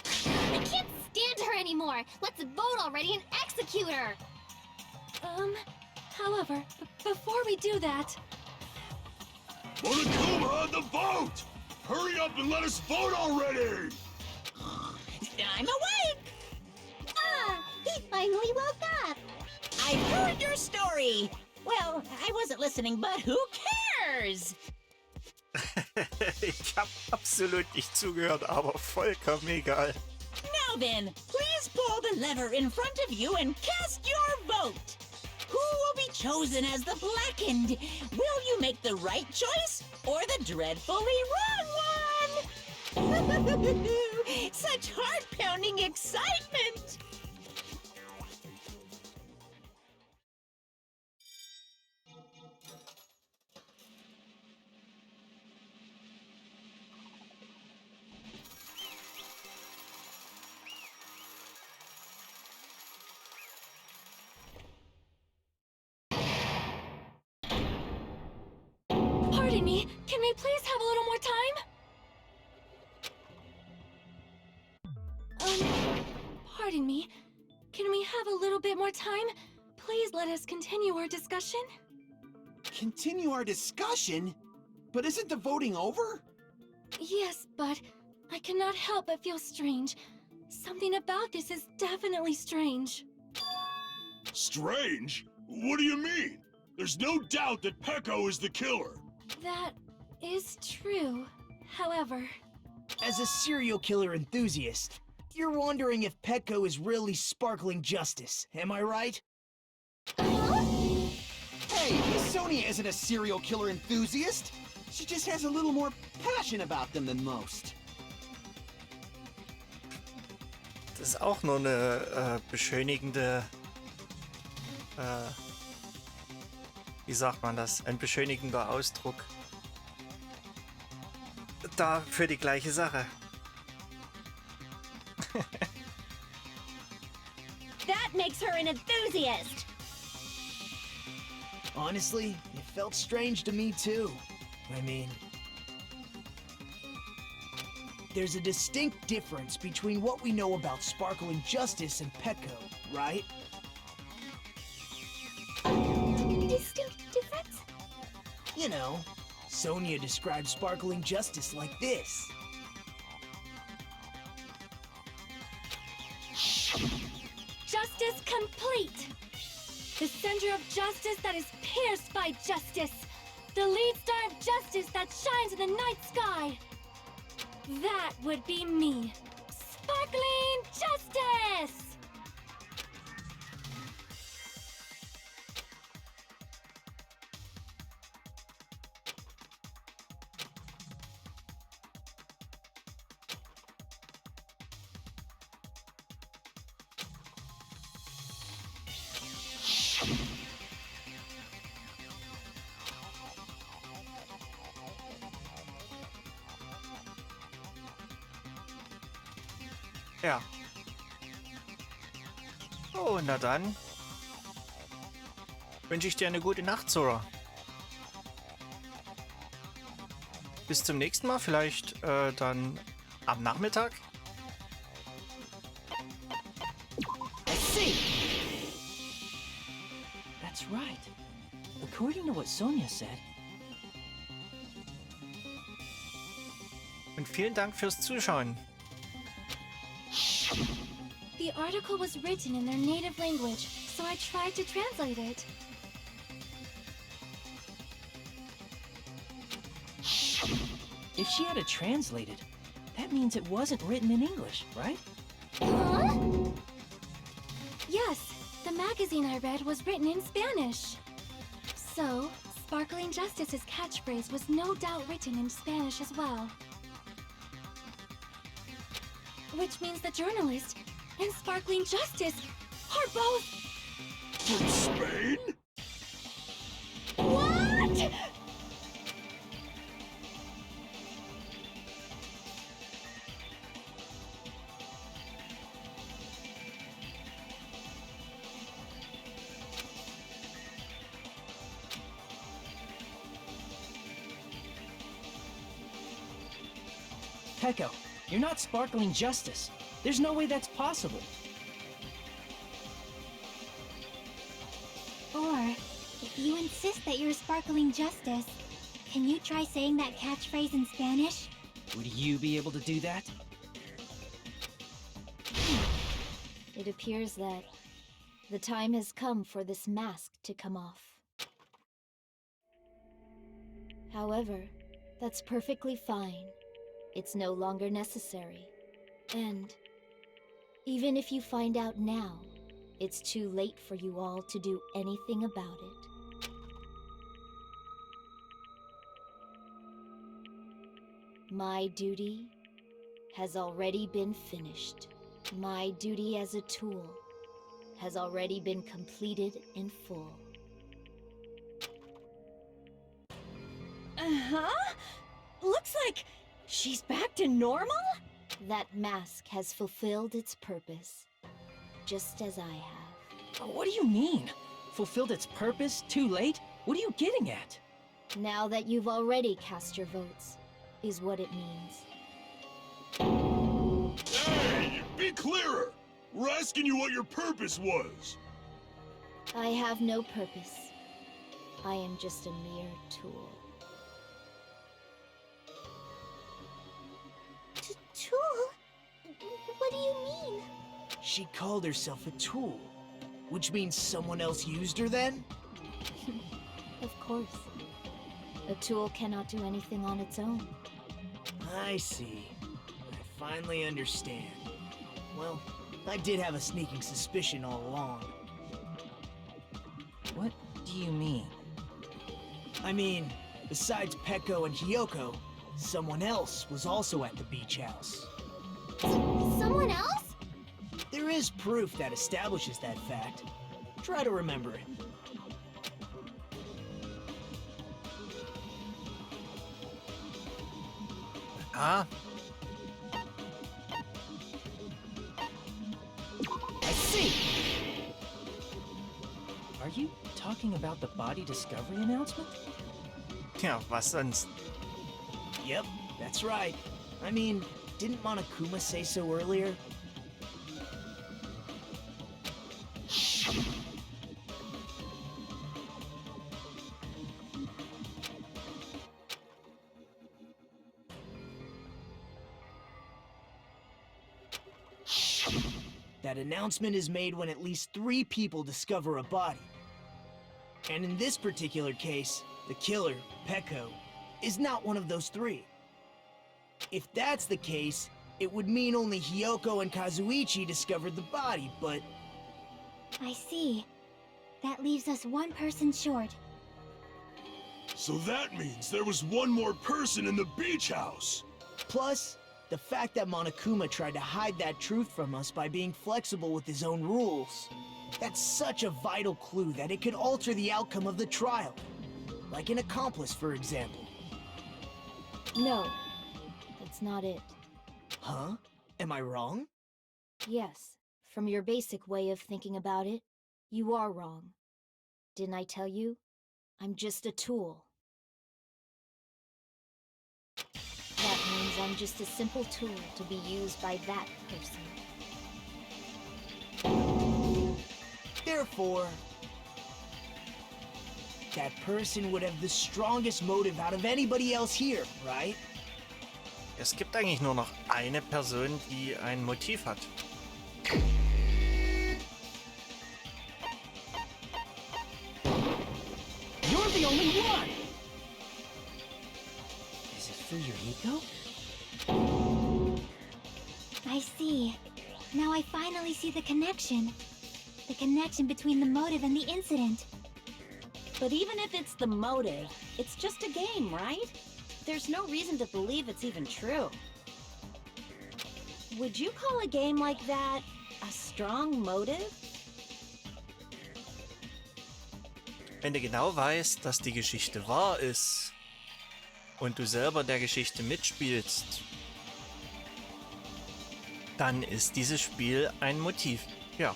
I can't stand her anymore. Let's vote already and execute her. However, before we do that... Monokuma, the vote! Hurry up and let us vote already! I'm awake! Ah, he finally woke up. I've heard your story! Well, I wasn't listening, but who cares? Ich hab absolut nicht zugehört, aber vollkommen egal. Now then, please pull the lever in front of you and cast your vote! Who will be chosen as the blackened? Will you make the right choice or the dreadfully wrong one? Such heart-pounding excitement! Pardon me, can we please have a little more time? Pardon me, can we have a little bit more time? Please let us continue our discussion. Continue our discussion? But isn't the voting over? Yes, but I cannot help but feel strange. Something about this is definitely strange. Strange? What do you mean? There's no doubt that Peko is the killer. That is true. However... As a serial killer enthusiast, you're wondering if Peko is really sparkling justice, am I right? Hey, Miss Sonia isn't a serial killer enthusiast. She just has a little more passion about them than most. Das ist auch nur eine beschönigende... wie sagt man das? Ein beschönigender Ausdruck. Da für die gleiche Sache. That That makes her an enthusiast! Honestly, it felt strange to me too. I mean, there's a distinct difference between what we know about Sparkling Justice and Petco, right? Distinct difference? You know, Sonia described Sparkling Justice like this. Justice complete! The center of justice that is pierced by justice! The lead star of justice that shines in the night sky! That would be me! Sparkling Justice! Ja. Oh, na dann. Wünsche ich dir eine gute Nacht, Sora. Bis zum nächsten Mal, vielleicht dann am Nachmittag. I see! That's right. According to what Sonia said, Und vielen Dank fürs Zuschauen. The article was written in their native language, so I tried to translate it. if she had it translated, that means it wasn't written in English, right? Huh? Yes, the magazine I read was written in Spanish. So, Sparkling Justice's catchphrase was no doubt written in Spanish as well. Which means the journalist and Sparkling Justice are both... From Spain? What?! Peko, you're not Sparkling Justice. There's no way that's possible. Or, if you insist that you're Sparkling Justice, can you try saying that catchphrase in Spanish? Would you be able to do that? It appears that the time has come for this mask to come off. However, that's perfectly fine. It's no longer necessary. And even if you find out now, it's too late for you all to do anything about it. My duty has already been finished. My duty as a tool has already been completed in full. Uh-huh? Looks like she's back to normal? That mask has fulfilled its purpose, just as I have. What do you mean? Fulfilled its purpose? Too late? What are you getting at? Now that you've already cast your votes, is what it means. Hey, be clearer! We're asking you what your purpose was. I have no purpose. I am just a mere tool. Tool? What do you mean? She called herself a tool, which means someone else used her then? Of course. A tool cannot do anything on its own. I see. I finally understand. Well, I did have a sneaking suspicion all along. What do you mean? I mean, besides Peko and Hiyoko, someone else was also at the beach house. Someone else? There is proof that establishes that fact. Try to remember it. Ah, I see! you talking about the body discovery announcement? Ja, was sonst? Yep, that's right. I mean, didn't Monokuma say so earlier? That announcement is made when at least 3 people discover a body. And in this particular case, the killer, Peko, is not one of those 3. If that's the case, it would mean only Hiyoko and Kazuichi discovered the body, but... I see. That leaves us 1 person short. So that means there was one more person in the beach house. Plus, the fact that Monokuma tried to hide that truth from us by being flexible with his own rules. That's such a vital clue that it could alter the outcome of the trial. Like an accomplice, for example. No, that's not it. Huh? Am I wrong? Yes, from your basic way of thinking about it, you are wrong. Didn't I tell you? I'm just a tool. That means I'm just a simple tool to be used by that person. Therefore, that person would have the strongest motive out of anybody else here, right? Es gibt eigentlich nur noch eine Person, die ein Motiv hat. You're the only one! Is it for Yuriko? I see. Now I finally see the connection. The connection between the motive and the incident. But even if it's the motive, it's just a game, right? There's no reason to believe it's even true. Would you call a game like that a strong motive? Wenn du genau weißt, dass die Geschichte wahr ist und du selber der Geschichte mitspielst, dann ist dieses Spiel ein Motiv. Ja.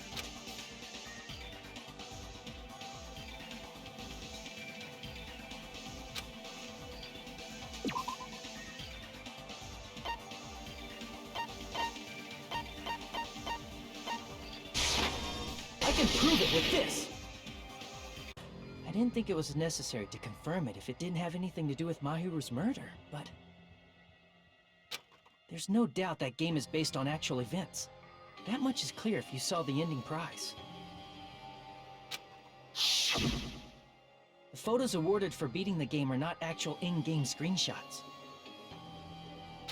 I can prove it with this! I didn't think it was necessary to confirm it if it didn't have anything to do with Mahiru's murder, but... There's no doubt that game is based on actual events. That much is clear if you saw the ending prize. The photos awarded for beating the game are not actual in-game screenshots.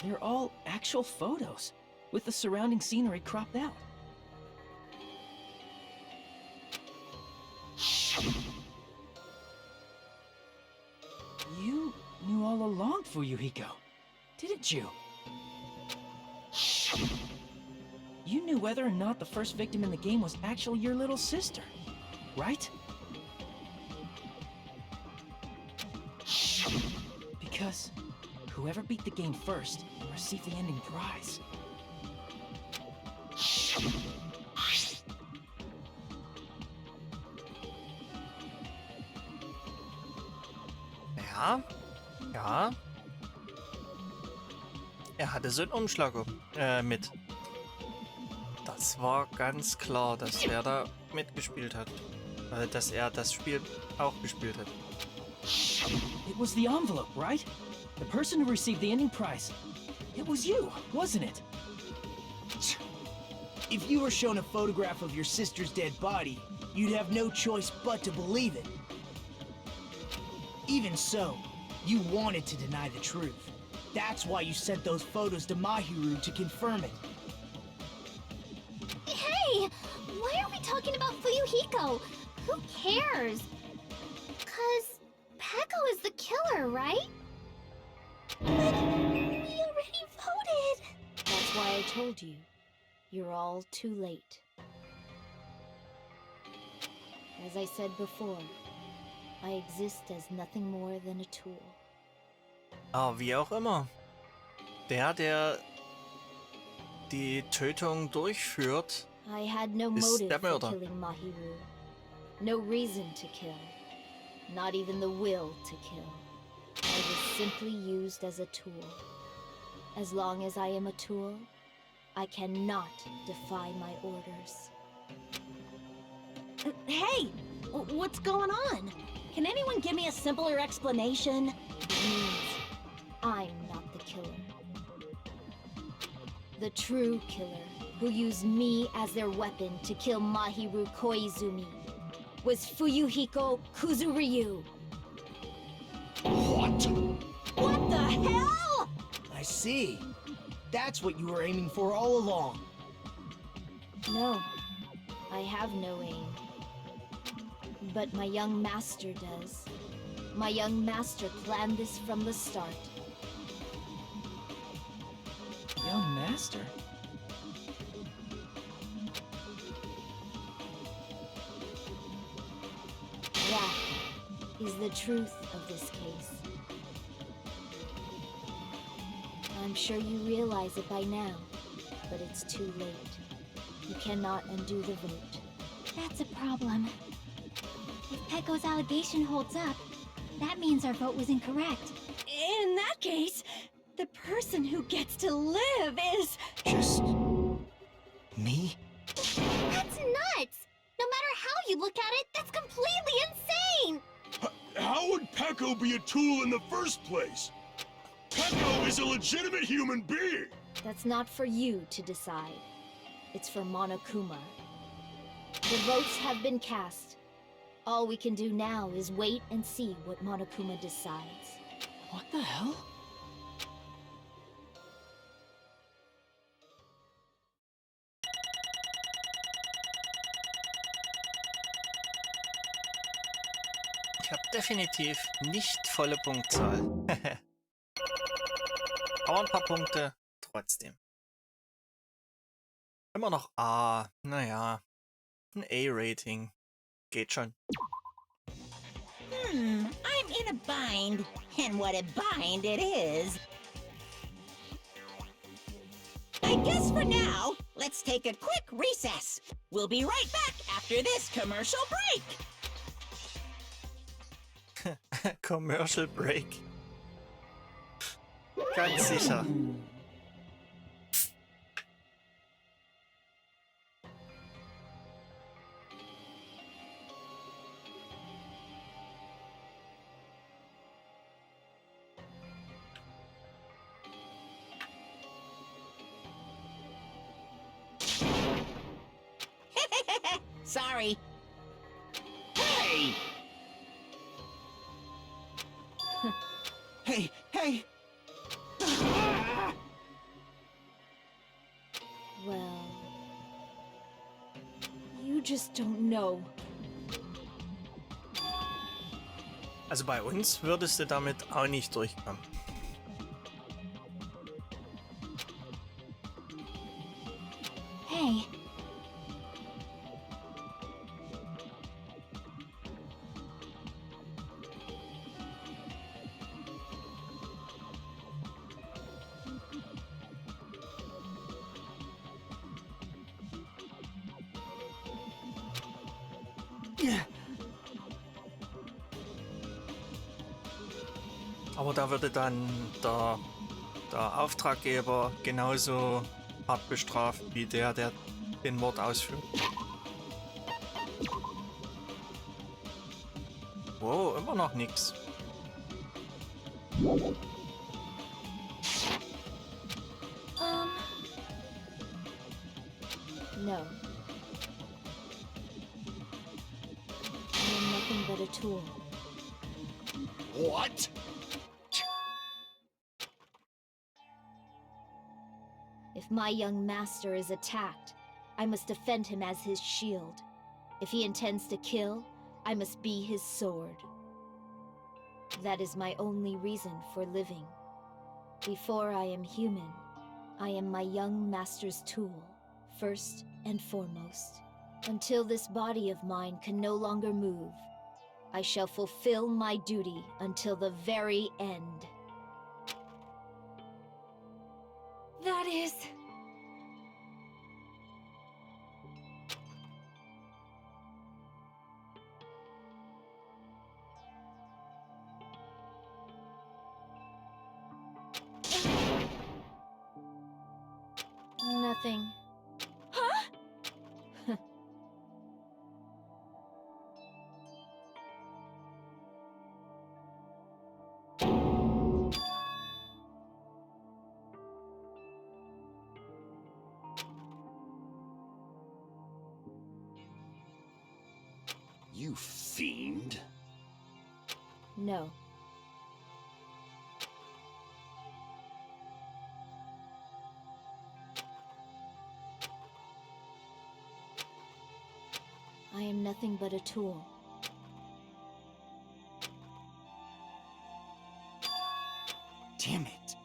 They're all actual photos, with the surrounding scenery cropped out. You knew all along, Fuyuhiko, didn't you? You knew whether or not the first victim in the game was actually your little sister, right? Because whoever beat the game first received the ending prize. Ja, ja. Er hatte so einen Umschlag mit. Das war ganz klar, dass er da mitgespielt hat. Dass er das Spiel auch gespielt hat. It was the envelope, right? The person who received the ending prize. It was you, wasn't it? If you were shown a photograph of your sister's dead body, you'd have no choice but to believe it. Even so, you wanted to deny the truth. That's why you sent those photos to Mahiru to confirm it. Hey! Why are we talking about Fuyuhiko? Who cares? 'Cause Peko is the killer, right? But we already voted. That's why I told you. You're all too late. As I said before, I exist as nothing more than a tool. Aber wie auch immer. Der die Tötung durchführt, I had no ist motive der for Mörder. killing Mahiru. No reason to kill. Not even the will to kill. I was simply used as a tool. As long as I am a tool, I cannot defy my orders. Hey! What's going on? Can anyone give me a simpler explanation? It means I'm not the killer. The true killer, who used me as their weapon to kill Mahiru Koizumi, was Fuyuhiko Kuzuryu. What? What the hell? I see. That's what you were aiming for all along. No, I have no aim. But my young master does. My young master planned this from the start. Young master? That is the truth of this case. I'm sure you realize it by now, but it's too late. You cannot undo the vote. That's a problem. If Pecco's allegation holds up, that means our vote was incorrect. In that case, the person who gets to live is... Just... me? That's nuts! No matter how you look at it, that's completely insane! How would Pecco be a tool in the first place? Pecco is a legitimate human being! That's not for you to decide. It's for Monokuma. The votes have been cast. All we can do now is wait and see what Monokuma decides. What the hell? Ich habe definitiv nicht volle Punktzahl. Aber ein paar Punkte trotzdem. Immer noch A. Naja, ein A-Rating. Geht schon. I'm in a bind, and what a bind it is. I guess for now, let's take a quick recess. We'll be right back after this commercial break. Commercial Break. Ganz sicher. Sorry. Hey! Hey, hey! Well, you just don't know. Also bei uns würdest du damit auch nicht durchkommen. Hey, Aber da würde dann der Auftraggeber genauso hart bestraft wie der den Mord ausführt. Wow, immer noch nix. No. I am nothing but a tool. What? If my young master is attacked, I must defend him as his shield. If he intends to kill, I must be his sword. That is my only reason for living. Before I am human, I am my young master's tool, first and foremost. Until this body of mine can no longer move, I shall fulfill my duty until the very end. That is... Nothing. Huh? You fiend. No. I am nothing but a tool. Damn it.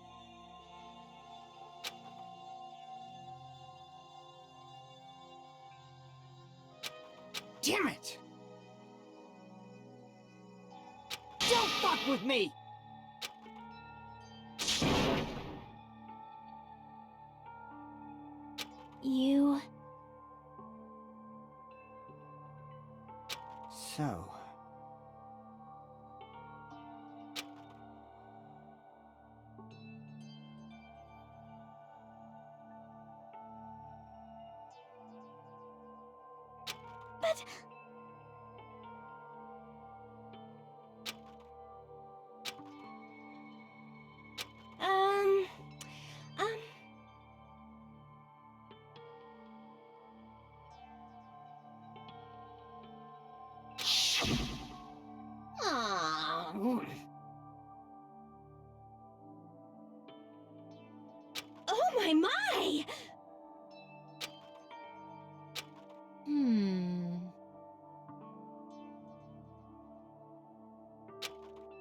Damn it! Don't fuck with me! You... So... But... Um... Oh. Oh my!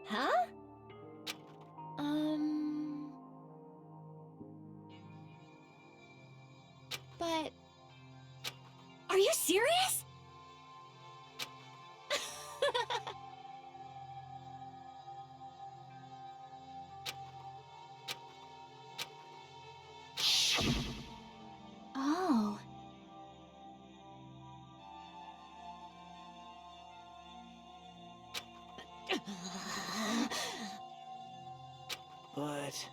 Huh? But... Are you serious? Oh. But...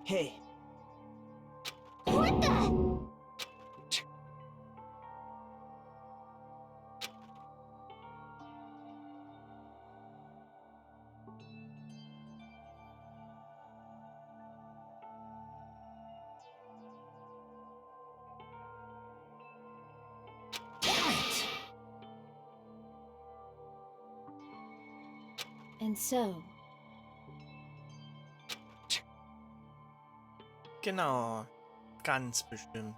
Hey. What the? And so... Genau. Ganz bestimmt.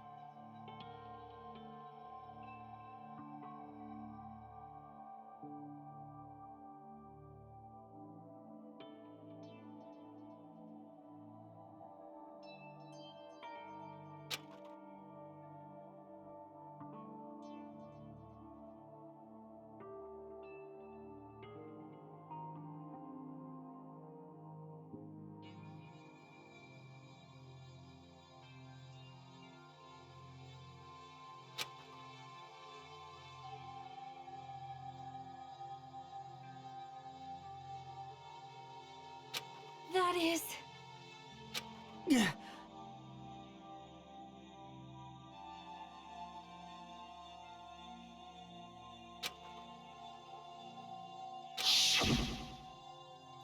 That is...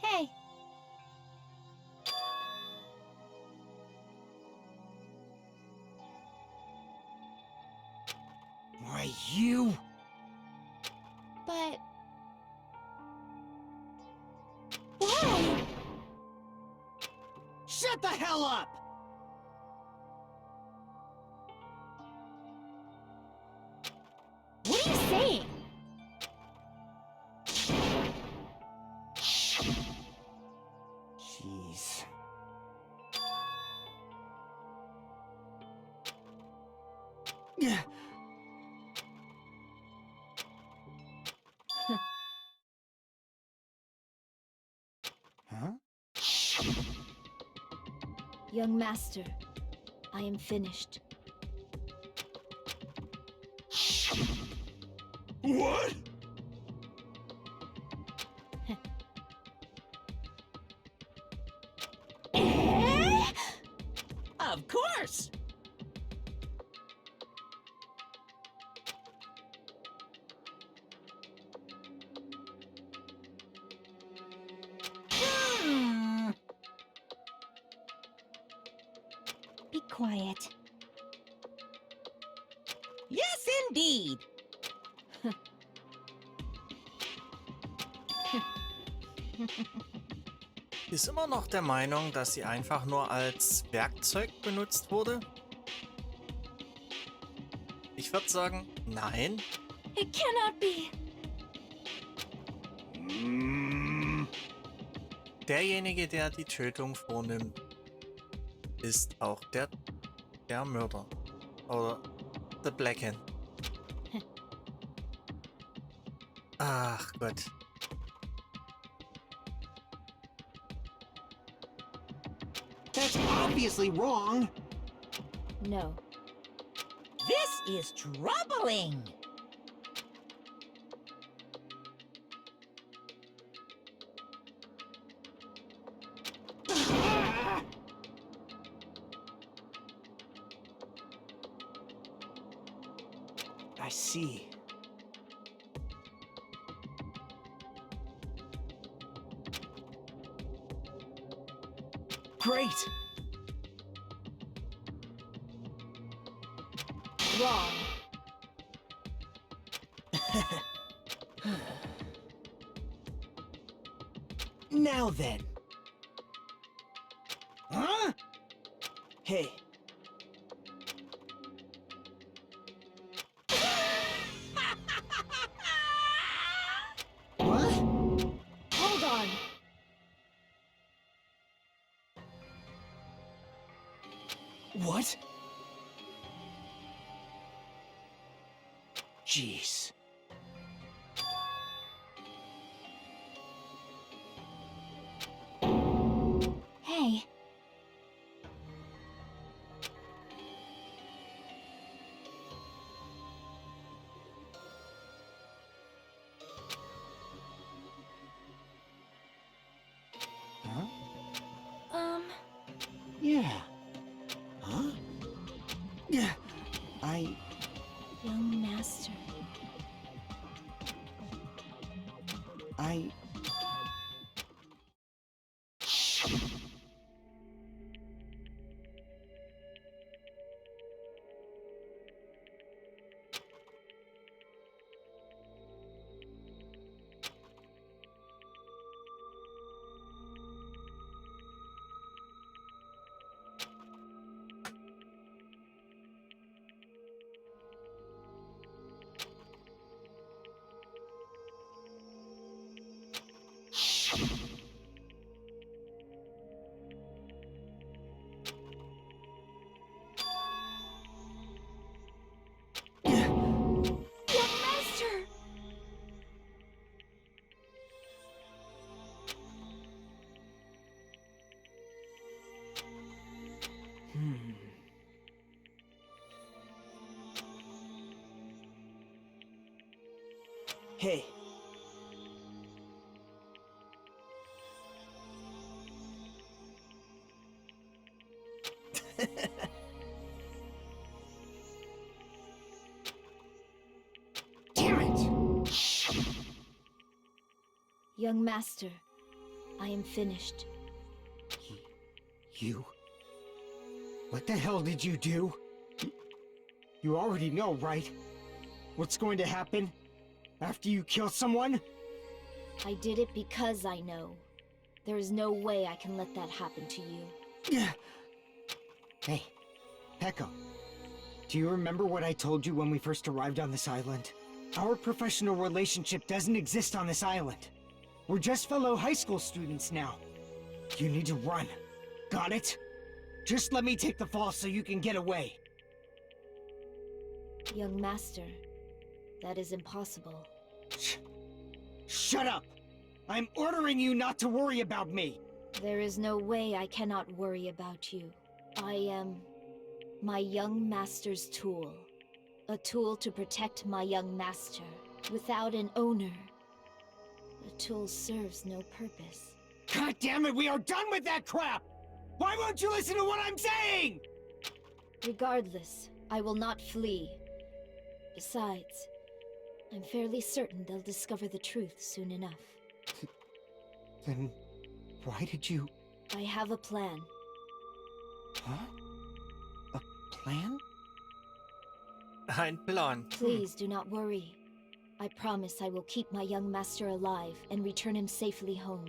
Hey. Why, you... But... Why? Shut the hell up! What are you saying? Jeez. Huh? Young master, I am finished. What? Of course! Be quiet. Yes, indeed! Ist immer noch der Meinung, dass sie einfach nur als Werkzeug benutzt wurde? Ich würde sagen, nein. It cannot be. Derjenige, der die Tötung vornimmt, ist auch der Mörder. Oder The Black Hand. Ach Gott. That's obviously wrong. No. This is troubling! I see. Great! Wrong. Now then. Huh? Hey. What? Hold on. What? Jeez. Hey. Huh? Yeah. Huh? Yeah. Young master. Hey. Damn it! Young master, I am finished. You? What the hell did you do? You already know, right? What's going to happen after you kill someone? I did it because I know. There is no way I can let that happen to you. Hey, Pekko. Do you remember what I told you when we first arrived on this island? Our professional relationship doesn't exist on this island. We're just fellow high school students now. You need to run. Got it? Just let me take the fall so you can get away. Young master, that is impossible. Shut up! I'm ordering you not to worry about me! There is no way I cannot worry about you. I am my young master's tool. A tool to protect my young master. Without an owner, the tool serves no purpose. God damn it, we are done with that crap! Why won't you listen to what I'm saying? Regardless, I will not flee. Besides, I'm fairly certain they'll discover the truth soon enough. Then why did you... I have a plan. Huh? A plan? Ein Plan. Please do not worry. I promise I will keep my young master alive and return him safely home.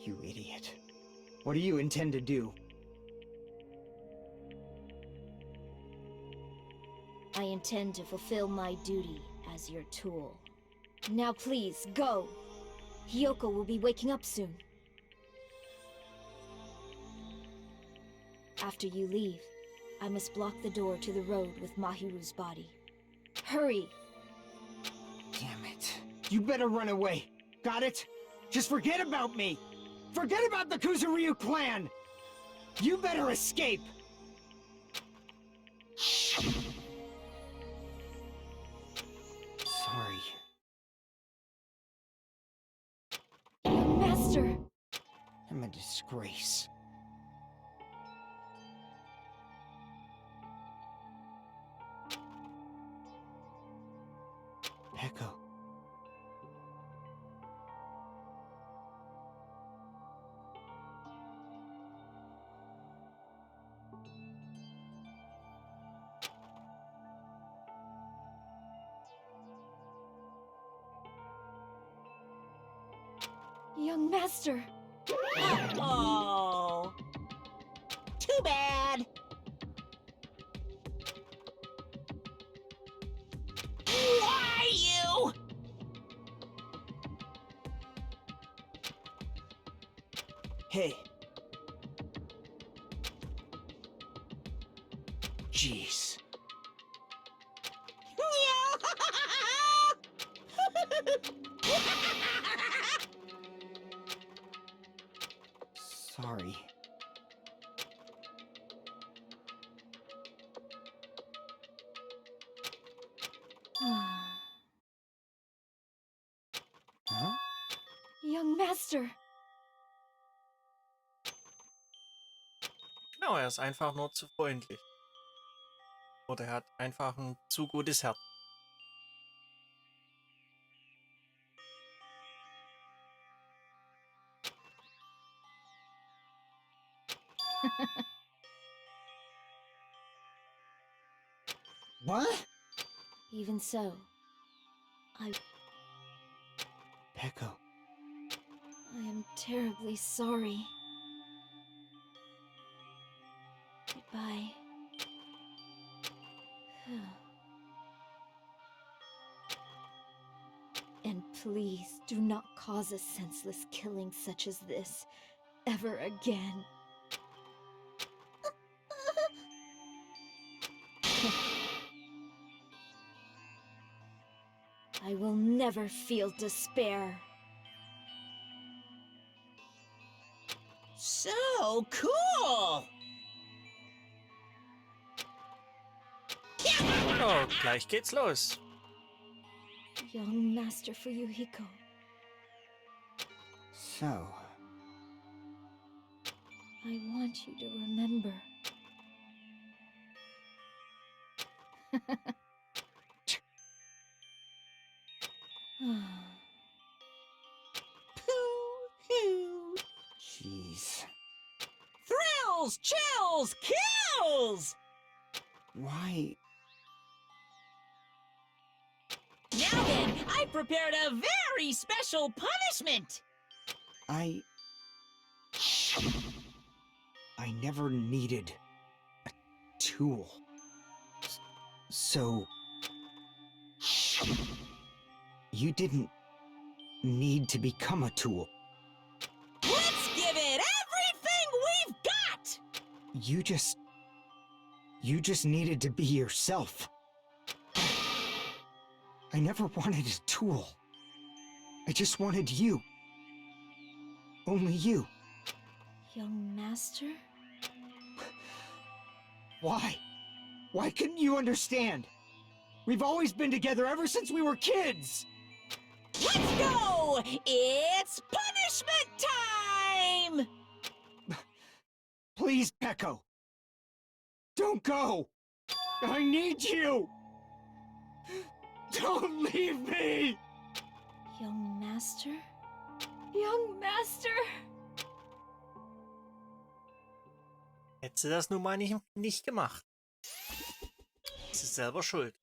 You idiot. What do you intend to do? I intend to fulfill my duty as your tool. Now please, go! Hiyoko will be waking up soon. After you leave, I must block the door to the road with Mahiru's body. Hurry! Damn it. You better run away. Got it? Just forget about me! Forget about the Kuzuryu clan! You better escape! Sorry. Young master! I'm a disgrace. Peko. Young master! Oh, too bad. Why you? Hey. Jeez. Sorry. Huh? Young master! Genau, er ist einfach nur zu freundlich. Oder er hat einfach ein zu gutes Herz. What? Even so, Peko. I am terribly sorry. Goodbye. And please do not cause a senseless killing such as this ever again. I will never feel despair. So cool! Oh, gleich geht's los. Young Master Fuyuhiko. So, I want you to remember. jeez. Thrills, chills, kills! Why? Now then, I prepared a very special punishment! I never needed a tool. So... You didn't need to become a tool. Let's give it everything we've got! You just needed to be yourself. I never wanted a tool. I just wanted you. Only you. Young Master? Why? Why couldn't you understand? We've always been together ever since we were kids! Let's go! It's punishment time! Please, Echo. Don't go! I need you! Don't leave me! Young master? Young master! Hätte sie das nun mal nicht gemacht. Sie ist selber schuld.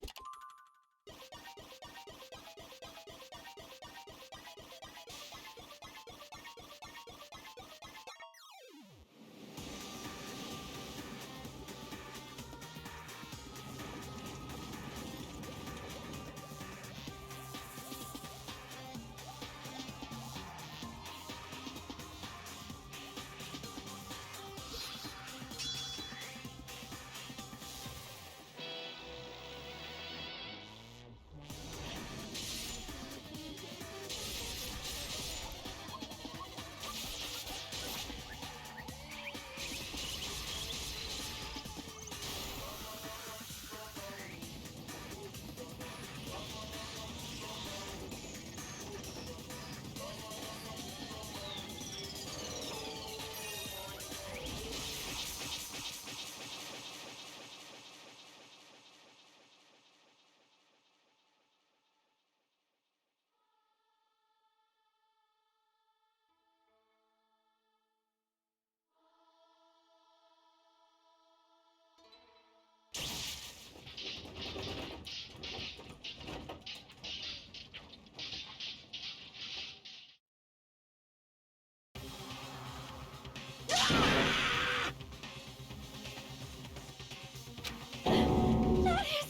That is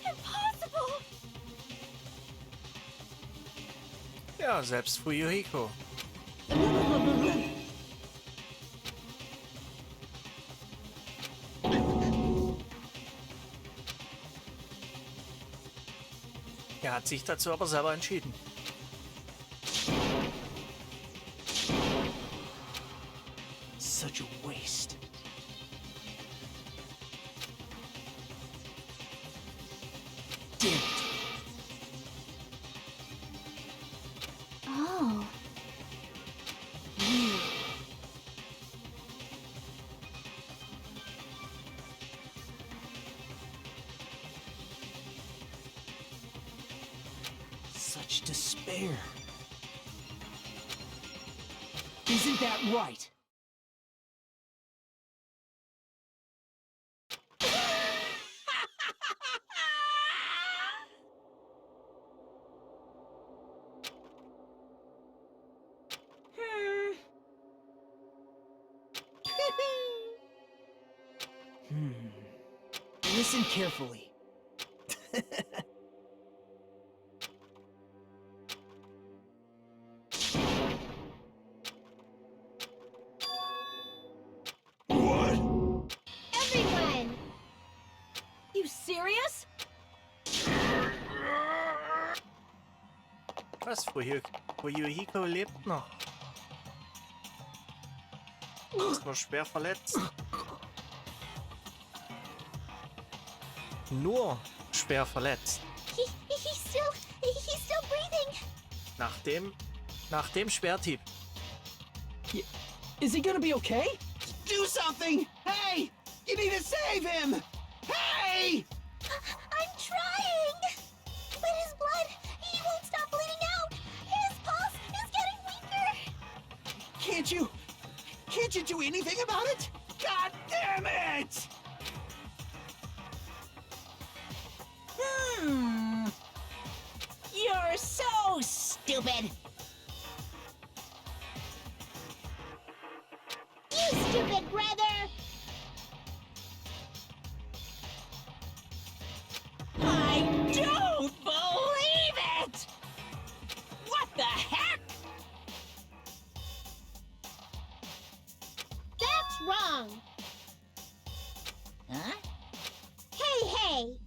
impossible! Ja, selbst Fuyuhiko. Er hat sich dazu aber selber entschieden. Such a waste. Damn it. Oh. Such despair. Isn't that right? Listen carefully. What? Everyone! You serious? Was? Fuyuhiko lebt noch. Ist nur schwer verletzt. Nur schwer verletzt. He's still breathing. Nach dem Schwerthieb. Is he gonna be okay? Do something! Hey! You need to save him! Hey! I'm trying! But his blood, he won't stop bleeding out! His pulse is getting weaker! Can't you do anything about it? God damn it! You're so stupid! You stupid brother! I don't believe it! What the heck? That's wrong! Huh? Hey!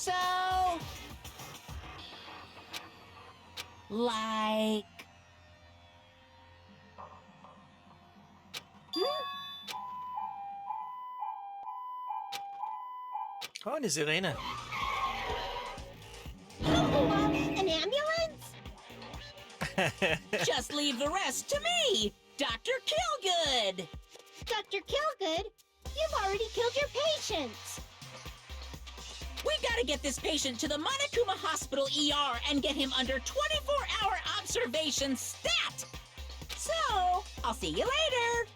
So... like... Oh, eine Sirene. An ambulance? Just leave the rest to me, Dr. Killgood! Dr. Killgood, you've already killed your patient! We gotta get this patient to the Monokuma Hospital ER and get him under 24-hour observation stat! So, I'll see you later!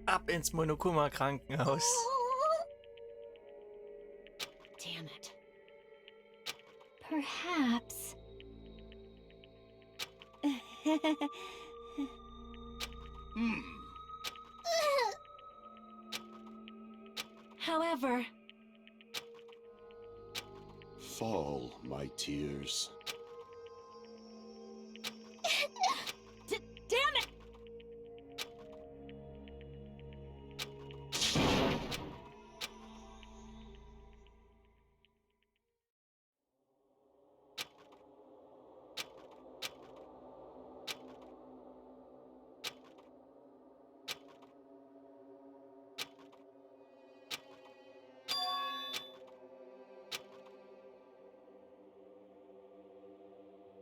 Ab ins Monokuma-Krankenhaus. Damn it. Perhaps. However... Fall, my tears. Damn it!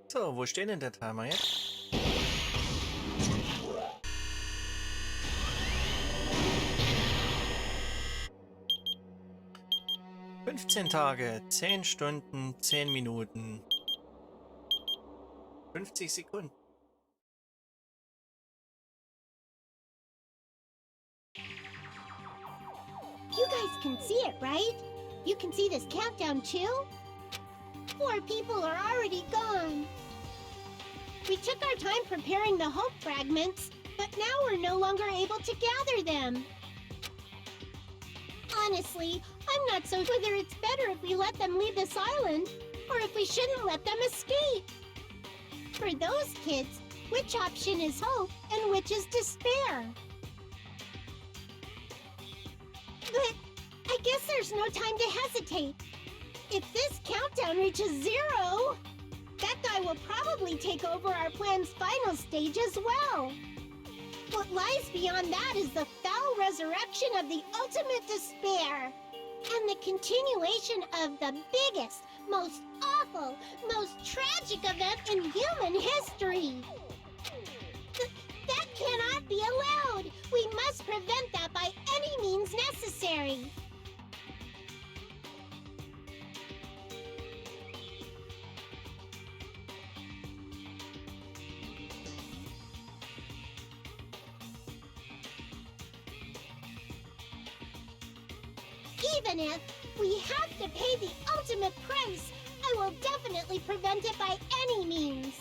So, wo steht denn der Timer jetzt? ...15 Tage, 10 Stunden, 10 Minuten, 50 Sekunden. You guys can see it, right? You can see this countdown too? 4 people are already gone. We took our time preparing the hope fragments, but now we're no longer able to gather them. Honestly, I'm not so sure whether it's better if we let them leave this island, or if we shouldn't let them escape. For those kids, which option is hope and which is despair? But I guess there's no time to hesitate. If this countdown reaches 0, that guy will probably take over our plan's final stage as well. What lies beyond that is the foul resurrection of the ultimate despair, and the continuation of the biggest, most awful, most tragic event in human history. That cannot be allowed! We must prevent that by any means necessary! Even if we have to pay the ultimate price, I will definitely prevent it by any means.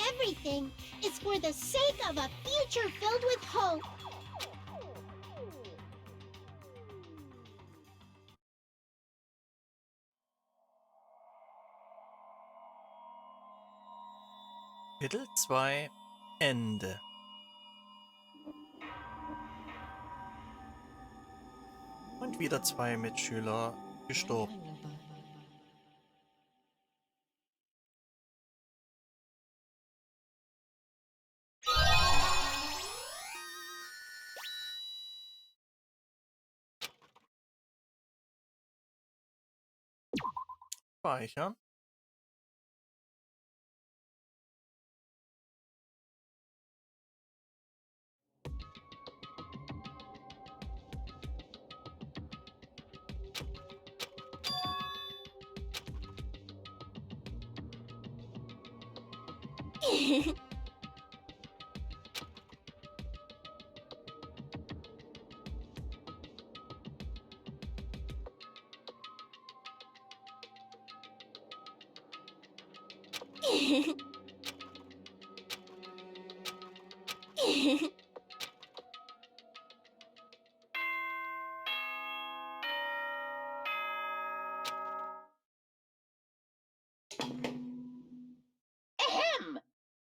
Everything is for the sake of a future filled with hope. Kapitel 2 Ende. Und wieder 2 Mitschüler gestorben. Speichern. Ahem!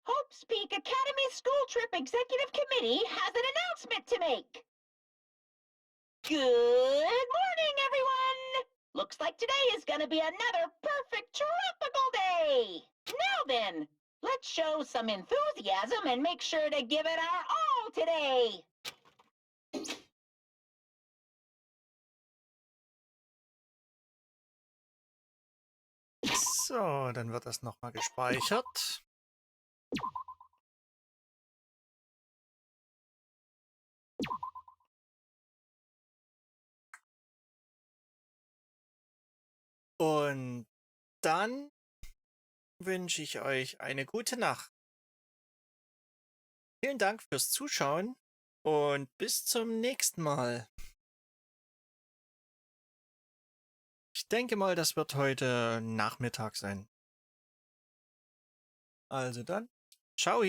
Hope's Peak Academy school trip Executive Committee has an announcement to make. Good morning, everyone! Looks like today is gonna be another perfect tropical day! Now then, let's show some enthusiasm and make sure to give it our all today! So, dann wird das nochmal gespeichert. Und dann wünsche ich euch eine gute Nacht. Vielen Dank fürs Zuschauen und bis zum nächsten Mal. Ich denke mal, das wird heute Nachmittag sein. Also dann, ciao.